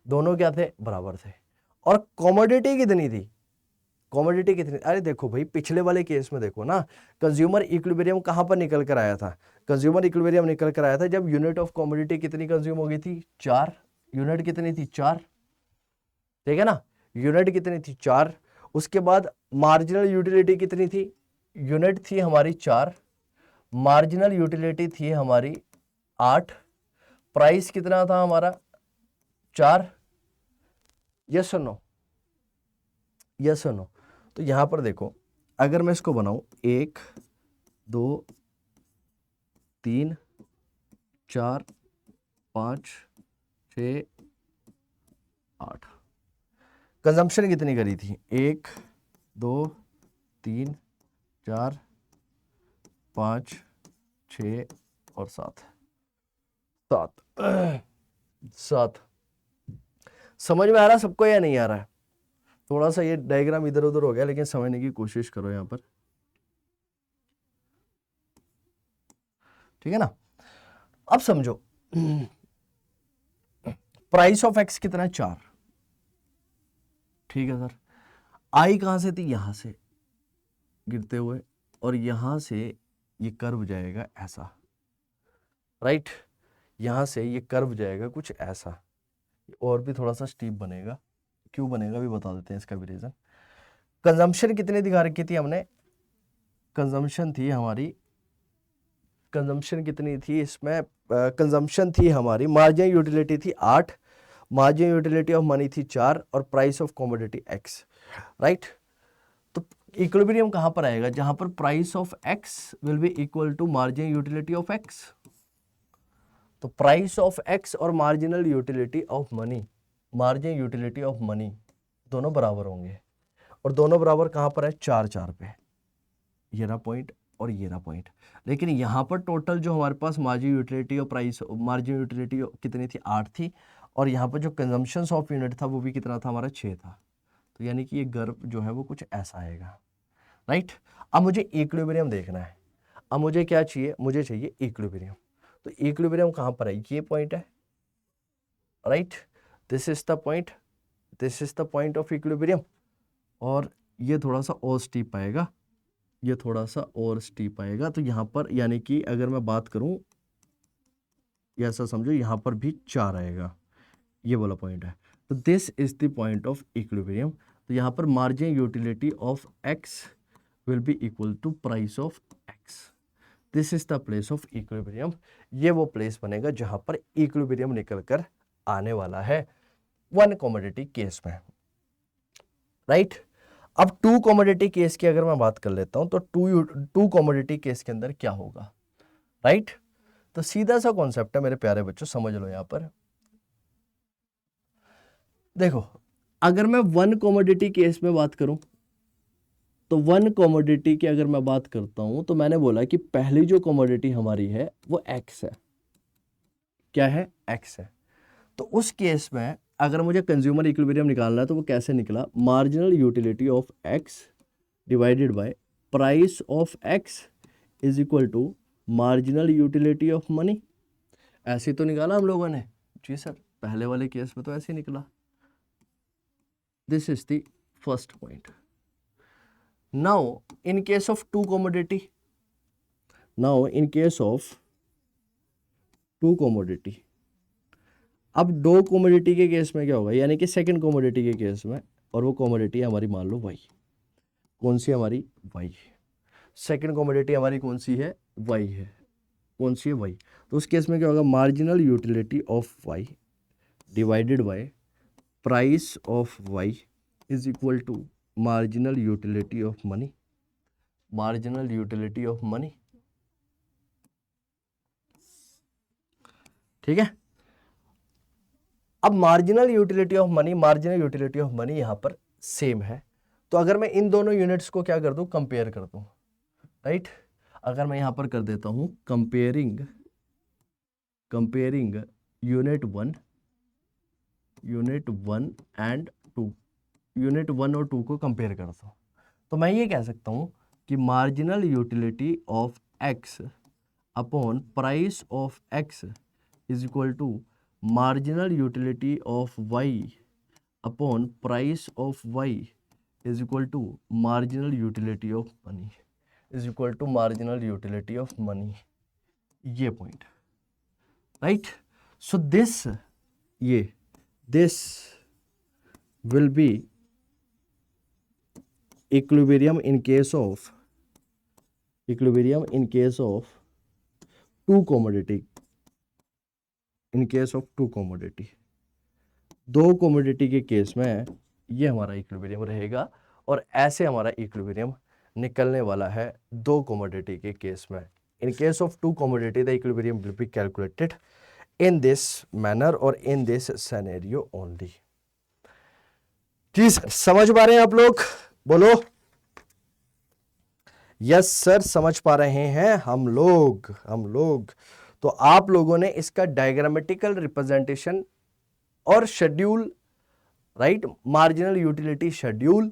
दोनों क्या थे, बराबर थे। और कमोडिटी कितनी थी, कमोडिटी कितनी, अरे देखो भाई पिछले वाले केस में देखो ना, कंज्यूमर इक्विलिब्रियम कहां पर निकल कर आया था, कंज्यूमर इक्विलिब्रियम निकल कर आया था जब यूनिट ऑफ कमोडिटी कितनी कंज्यूम हो गई थी, 4 यूनिट, कितनी थी, 4, ठीक है ना, यूनिट कितनी थी, 4। उसके बाद मार्जिनल यूटिलिटी कितनी थी, यूनिट थी हमारी 4, मार्जिनल यूटिलिटी थी हमारी 8, प्राइस कितना था हमारा 4, यस और नो, यस और नो। तो यहां पर देखो अगर मैं इसको बनाऊं 1 2 3 4 5 6 8, कंजम्पशन कितनी करी थी, 1 2 3 4 5 6 और 7, 7। समझ में आ रहा सबको या नहीं आ रहा है, थोड़ा सा ये डायग्राम इधर उधर हो गया लेकिन समझने की कोशिश करो यहां पर, ठीक है ना। अब समझो प्राइस ऑफ एक्स कितना है, 4, ठीक है सर। आई कहां से थी, यहां से गिरते हुए, और यहां से ये कर्व जाएगा ऐसा, राइट, यहां से ये कर्व जाएगा कुछ ऐसा, और भी थोड़ा सा स्टीप बनेगा, क्यों बनेगा भी बता देते हैं इसका भी रीजन। कंजम्पशन कितनी दिखा रखी थी हमने, कंजम्पशन थी हमारी, कंजम्पशन कितनी थी इसमें, कंजम्पशन थी हमारी, मार्जिनल यूटिलिटी थी 8, मार्जिनल यूटिलिटी ऑफ मनी थी 4 और price of commodity x, right. तो इक्विलिब्रियम कहां पर आएगा, जहां पर price of x will be equal to marginal utility of x। तो प्राइस ऑफ x और marginal utility of money, marginal utility of money दोनों बराबर होंगे, और दोनों बराबर कहां पर है, 4 4 पे, ये रहा पॉइंट और ये रहा पॉइंट। लेकिन यहाँ पर टोटल जो हमारे पास मार्जिन यूटिलिटी और प्राइस, मार्जिन यूटिलिटी कितनी थी, 8 थी, और यहाँ पर जो कंजम्पशन ऑफ यूनिट था वो भी कितना था हमारा, 6 था। तो यानी कि ये कर्व जो है वो कुछ ऐसा आएगा, राइट। अब मुझे इक्विलिब्रियम देखना है, अब मुझे क्या चाहिए, मुझे चाहिए इक्विलिब्रियम। तो इक्विलिब्रियम कहाँ पर है, ये पॉइंट है, right, this is the point, this is the point of equilibrium, और ये थोड़ा सा और स्टीप आएगा, ये थोड़ा सा और स्टीप आएगा। तो यहाँ पर यानी कि अगर मैं बात करूं, ऐसा समझो यहाँ पर भी 4 आएगा, ये वाला पॉइंट है। तो this is the point of equilibrium. तो यहाँ पर margin utility of X will be equal to price of X, this is the place of equilibrium. ये वो प्लेस बनेगा जहां पर इक्विलिब्रियम निकल कर आने वाला है वन कमोडिटी केस में, राइट। अब टू कमोडिटी केस की अगर मैं बात कर लेता हूं तो टू कमोडिटी केस के अंदर क्या होगा, राइट। तो सीधा सा कॉन्सेप्ट है मेरे प्यारे बच्चों, समझ लो यहां पर देखो, अगर मैं वन कमोडिटी केस में बात करूं, तो वन कमोडिटी की अगर मैं बात करता हूं तो मैंने बोला कि पहली जो कमोडिटी हमारी है वो एक्स है, क्या है, एक्स है। तो उस केस में अगर मुझे कंज्यूमर इक्विलिब्रियम निकालना है तो वो कैसे निकला, marginal utility of X divided by price of X is equal to marginal utility of money. ऐसे तो निकाला हम लोगों ने, जी सर, पहले वाले केस में तो ऐसे निकला। This is the first point. Now in case of two commodity, now in case of two commodity, अब दो कमोडिटी के केस में क्या होगा, यानी कि सेकंड कमोडिटी के केस में, और वो कमोडिटी हमारी मान लो वाई, कौन सी हमारी, वाई। सेकंड कमोडिटी हमारी कौन सी है, वाई है, कौन सी है, वाई। तो उस केस में क्या होगा, marginal utility of Y divided by price of Y is equal to marginal utility of money, marginal utility of money, ठीक है। अब मार्जिनल यूटिलिटी ऑफ मनी यहाँ पर सेम है, तो अगर मैं इन दोनों यूनिट्स को क्या कर दूं, कंपेयर कर दूं, राइट। अगर मैं यहां पर कर देता हूं comparing unit one and two, unit 1 और 2 को कंपेयर करता हूं, तो मैं ये कह सकता हूं कि marginal utility of X upon price of X is equal to marginal utility of Y upon price of Y is equal to marginal utility of money, is equal to marginal utility of money, ये point, right. So this will be equilibrium in case of two commodity, दो commodity के case में ये हमारा equilibrium रहेगा, और ऐसे हमारा इक्विलिब्रियम निकलने वाला है दो कमोडिटी के केस में। In case of two commodity the equilibrium will be calculated in this manner और इन दिस सिनेरियो ओनली। जी सर, समझ पा रहे हैं आप लोग? बोलो यस सर, समझ पा रहे हैं हम लोग। तो आप लोगों ने इसका डायग्रामेटिकल रिप्रेजेंटेशन और schedule, right, marginal utility schedule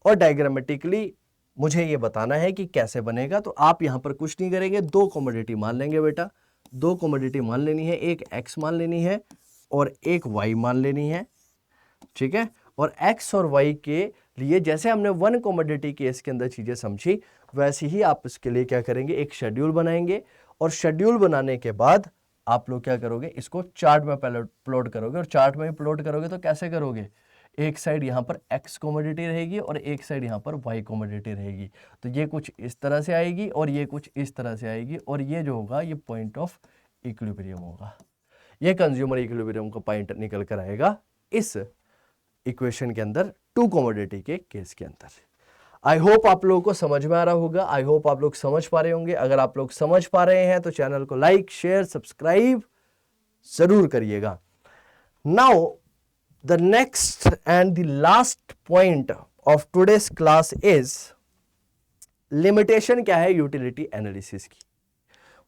और डायग्रामेटिकली मुझे ये बताना है कि कैसे बनेगा। तो आप यहां पर कुछ नहीं करेंगे, दो कमोडिटी मान लेंगे बेटा, दो कमोडिटी मान लेनी है, एक एक्स मान लेनी है और एक वाई मान लेनी है, ठीक है। और एक्स और वाई के लिए जैसे हमने वन कमोडिटी केस के अंदर चीजें समझी, वैसे ही आप इसके लिए क्या करेंगे, एक शेड्यूल बनाएंगे, और शेड्यूल बनाने के बाद आप लोग क्या करोगे, इसको चार्ट में पहले प्लॉट करोगे, और चार्ट में प्लॉट करोगे तो कैसे करोगे, एक साइड यहाँ पर एक्स कमोडिटी रहेगी और एक साइड यहाँ पर वाई कमोडिटी रहेगी, तो ये कुछ इस तरह से आएगी और ये कुछ इस तरह से आएगी, और ये जो होगा ये पॉइंट ऑफ इक्विलिब्रियम होगा, ये कंज्यूमर इक्विलिब्रियम का पॉइंट निकल कर आएगा इस इक्वेशन के अंदर, टू कमोडिटी के केस के अंदर। आई होप आप लोगों को समझ में आ रहा होगा, आई होप आप लोग समझ पा रहे होंगे। अगर आप लोग समझ पा रहे हैं तो चैनल को लाइक, शेयर, सब्सक्राइब जरूर करिएगा। Now the next and the last point of today's class is limitation क्या है यूटिलिटी एनालिसिस की।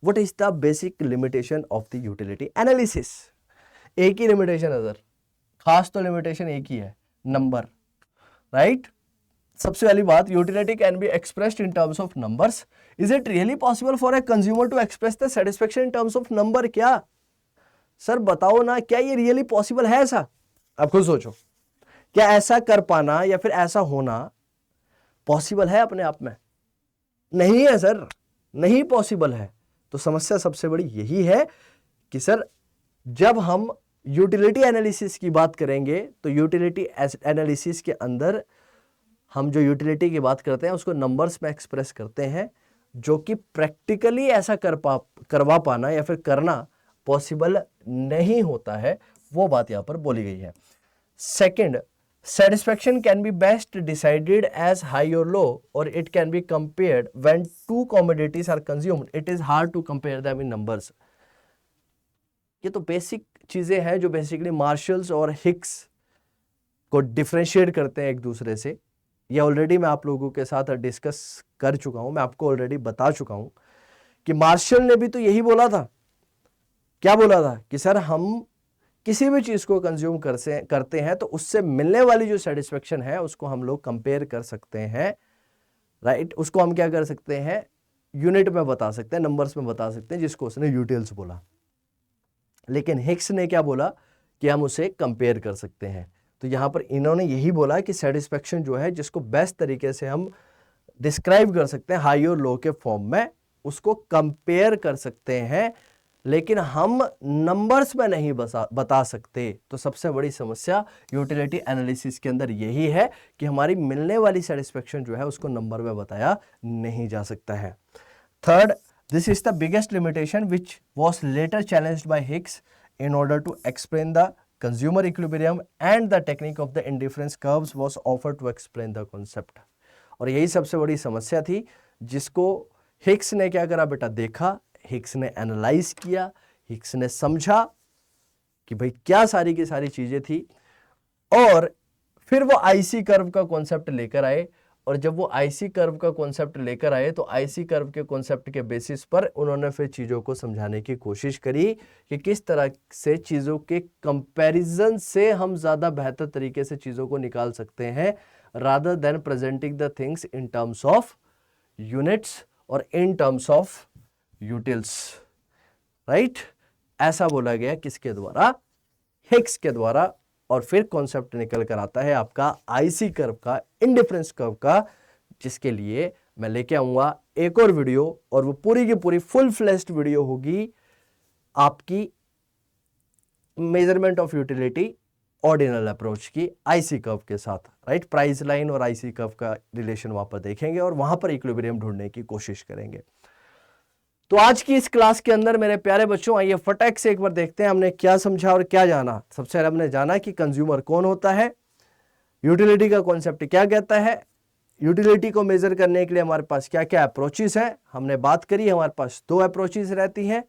What is the basic limitation of the utility analysis. एक ही लिमिटेशन है सर, खास तो लिमिटेशन एक ही है, नंबर, राइट। सबसे पहली बात, utility can be expressed in terms of numbers. Is it really possible for a consumer to express the satisfaction in terms of number? क्या सर बताओ ना, क्या ये रियली पॉसिबल है? ऐसा आप खुद सोचो, क्या ऐसा कर पाना या फिर ऐसा होना पॉसिबल है अपने आप में? नहीं है सर, नहीं पॉसिबल है। तो समस्या सबसे बड़ी यही है कि सर जब हम यूटिलिटी एनालिसिस की बात करेंगे तो यूटिलिटी एनालिसिस के अंदर हम जो यूटिलिटी की बात करते हैं उसको नंबर्स में एक्सप्रेस करते हैं, जो कि प्रैक्टिकली ऐसा करवा पाना या फिर करना पॉसिबल नहीं होता है, वो बात यहां पर बोली गई है। Second, satisfaction can be best decided as high or low or it can be compared when two commodities are consumed. It is hard to compare them in numbers. ये तो बेसिक चीजें हैं जो बेसिकली मार्शल्स और Hicks को differentiate करते हैं एक दूसरे से। ये ऑलरेडी मैं आप लोगों के साथ डिस्कस कर चुका हूं, मैं आपको ऑलरेडी बता चुका हूं कि मार्शल ने भी तो यही बोला था। क्या बोला था कि सर हम किसी भी चीज को कंज्यूम करते हैं तो उससे मिलने वाली जो सेटिस्फेक्शन है उसको हम लोग कंपेयर कर सकते हैं, राइट। उसको हम क्या कर सकते हैं, यूनिट में बता सकते हैं, नंबर्स में बता सकते हैं, जिसको उसने यूटिल्स बोला। लेकिन हिक्स ने क्या बोला कि हम उसे कंपेयर कर सकते हैं। तो यहां पर इन्होंने यही बोला कि सेटिस्फेक्शन जो है जिसको बेस्ट तरीके से हम डिस्क्राइब कर सकते हैं हाई और लो के फॉर्म में, उसको कंपेयर कर सकते हैं, लेकिन हम नंबर्स में नहीं बता सकते। तो सबसे बड़ी समस्या यूटिलिटी एनालिसिस के अंदर यही है कि हमारी मिलने वाली सेटिस्फेक्शन जो है उसको नंबर में बताया नहीं जा सकता है। Third, this is the biggest limitation which was later challenged by Hicks in order to explain the consumer equilibrium and the technique of the indifference curves was offered to explain the concept. और यही सबसे बड़ी समस्या थी जिसको Hicks ने क्या करा बेटा, देखा, हिक्स ने एनालाइज किया, हिक्स ने समझा, कि भाई क्या सारी की सारी चीजें थी, और फिर वो आईसी कर्व का कॉन्सेप्ट लेकर आए। और जब वो आईसी कर्व का कॉन्सेप्ट लेकर आए तो आईसी कर्व के कॉन्सेप्ट के बेसिस पर उन्होंने फिर चीजों को समझाने की कोशिश करी कि किस तरह से चीजों के कंपैरिजन से हम ज्यादा बेहतर तरीके से चीजों को निकाल सकते हैं, rather than presenting the things in terms of units और in terms of utils, right. ऐसा बोला गया किसके द्वारा? हिग्स के द्वारा। और फिर कॉन्सेप्ट निकल कर आता है आपका आईसी कर्व का, इंडिफरेंस कर्व का, जिसके लिए मैं लेके आऊंगा एक और वीडियो, और वो पूरी की पूरी फुल फ्लेश्ड वीडियो होगी आपकी measurement of utility ordinal approach की आईसी कर्व के साथ, राइट। प्राइस लाइन और आईसी कर्व का रिलेशन वहां पर देखेंगे और वहां पर इक्विलिब्रियम ढूंढने की कोशिश करेंगे। तो आज की इस क्लास के अंदर मेरे प्यारे बच्चों, आइए फटाक से एक बार देखते हैं हमने क्या समझा और क्या जाना। सबसे पहले हमने जाना कि कंज्यूमर कौन होता है, यूटिलिटी का कॉन्सेप्ट क्या कहता है, यूटिलिटी को मेजर करने के लिए हमारे पास क्या क्या अप्रोचेस हैं। हमने बात करी हमारे पास दो अप्रोचेस रहती हैं।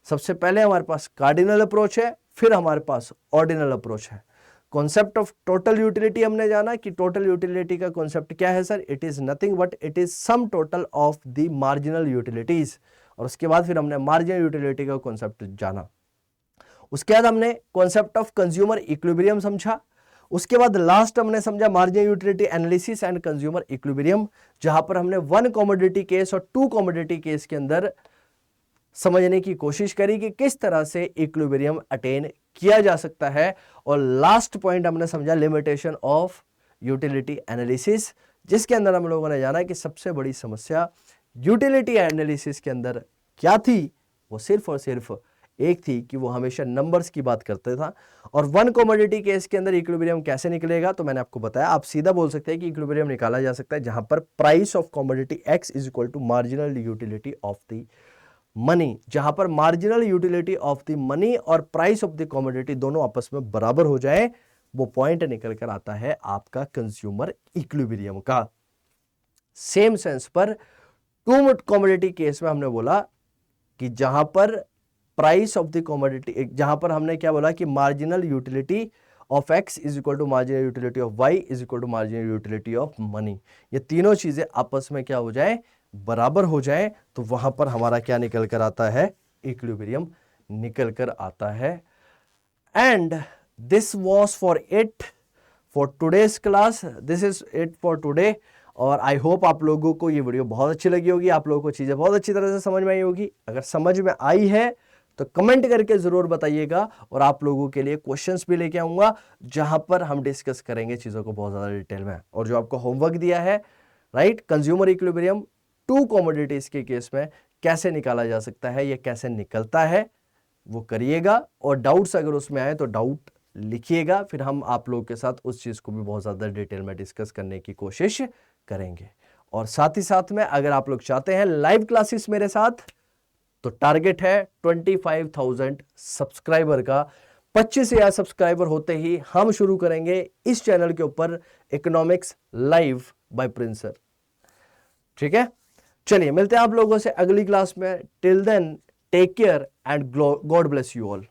सबसे पहले हमारे पास कार्डिनल अप्रोच है, फिर हमारे पास ऑर्डिनल अप्रोच है। कॉन्सेप्ट ऑफ टोटल यूटिलिटी हमने जाना कि टोटल यूटिलिटी का कॉन्सेप्ट क्या है sir, it is nothing but it is sum total of the marginal utilities. और उसके बाद फिर हमने मार्जिनल यूटिलिटी का कॉन्सेप्ट जाना। उसके बाद हमने कॉन्सेप्ट ऑफ कंज्यूमर इक्विलिब्रियम समझा। उसके बाद लास्ट हमने समझा marginal utility analysis and consumer equilibrium, जहां पर हमने वन कमोडिटी केस और टू कमोडिटी केस के अंदर समझने की कोशिश करी कि किस तरह से इक्विलिब्रियम अटेन किया जा सकता है। और लास्ट पॉइंट हमने समझा लिमिटेशन ऑफ यूटिलिटी एनालिसिस, जिसके अंदर हम लोगों ने जाना कि सबसे बड़ी समस्या यूटिलिटी एनालिसिस के अंदर क्या थी, वो सिर्फ और सिर्फ एक थी कि वो हमेशा नंबर्स की बात करता था। और वन कमोडिटी केस के अंदर इक्विलिब्रियम कैसे निकलेगा, तो मैंने आपको बताया, आप सीधा बोल सकते हैं कि इक्विलिब्रियम निकाला जा सकता है जहां पर price of commodity X is equal to marginal utility of the money, जहां पर marginal utility of the money और प्राइस ऑफ द कमोडिटी दोनों आपस में बराबर हो जाए, वो पॉइंट निकल कर आता है आपका कंज्यूमर इक्विलिब्रियम का। सेम सेंस पर टू कमोडिटी केस में हमने बोला कि जहां पर प्राइस ऑफ द कमोडिटी, जहां पर हमने क्या बोला कि marginal utility of X is equal to marginal utility of Y is equal to marginal utility of money, ये तीनों चीजें आपस में क्या हो जाए, बराबर हो जाए, तो वहां पर हमारा क्या निकल कर आता है, इक्विलिब्रियम निकल कर आता है। And this was for it for today's class, this is it for today. और आई होप आप लोगों को ये वीडियो बहुत अच्छी लगी होगी, आप लोगों को चीजें बहुत अच्छी तरह से समझ में आई होगी। अगर समझ में आई है तो कमेंट करके जरूर बताइएगा, और आप लोगों के लिए क्वेश्चंस भी लेके आऊंगा जहां पर हम डिस्कस करेंगे चीजों को बहुत ज्यादा डिटेल में। और जो आपको होमवर्क दिया है, right, consumer equilibrium to commodities के केस में कैसे निकाला जा सकता है, ये कैसे निकलता है, वो करिएगा। और डाउट्स अगर उसमें आए तो डाउट लिखिएगा, फिर हम आप लोगों के साथ उस चीज को भी बहुत ज्यादा डिटेल में डिस्कस करने की कोशिश करेंगे। और साथ ही साथ में अगर आप लोग चाहते हैं लाइव क्लासेस मेरे साथ, तो टारगेट है 25,000 सब्सक्राइबर का। 25,000 सब्सक्राइबर होते ही हम शुरू करेंगे इस चैनल के ऊपर economics live bye Prince sir. ठीक है, चलिए मिलते हैं आप लोगों से अगली क्लास में। Till then take care and God bless you all.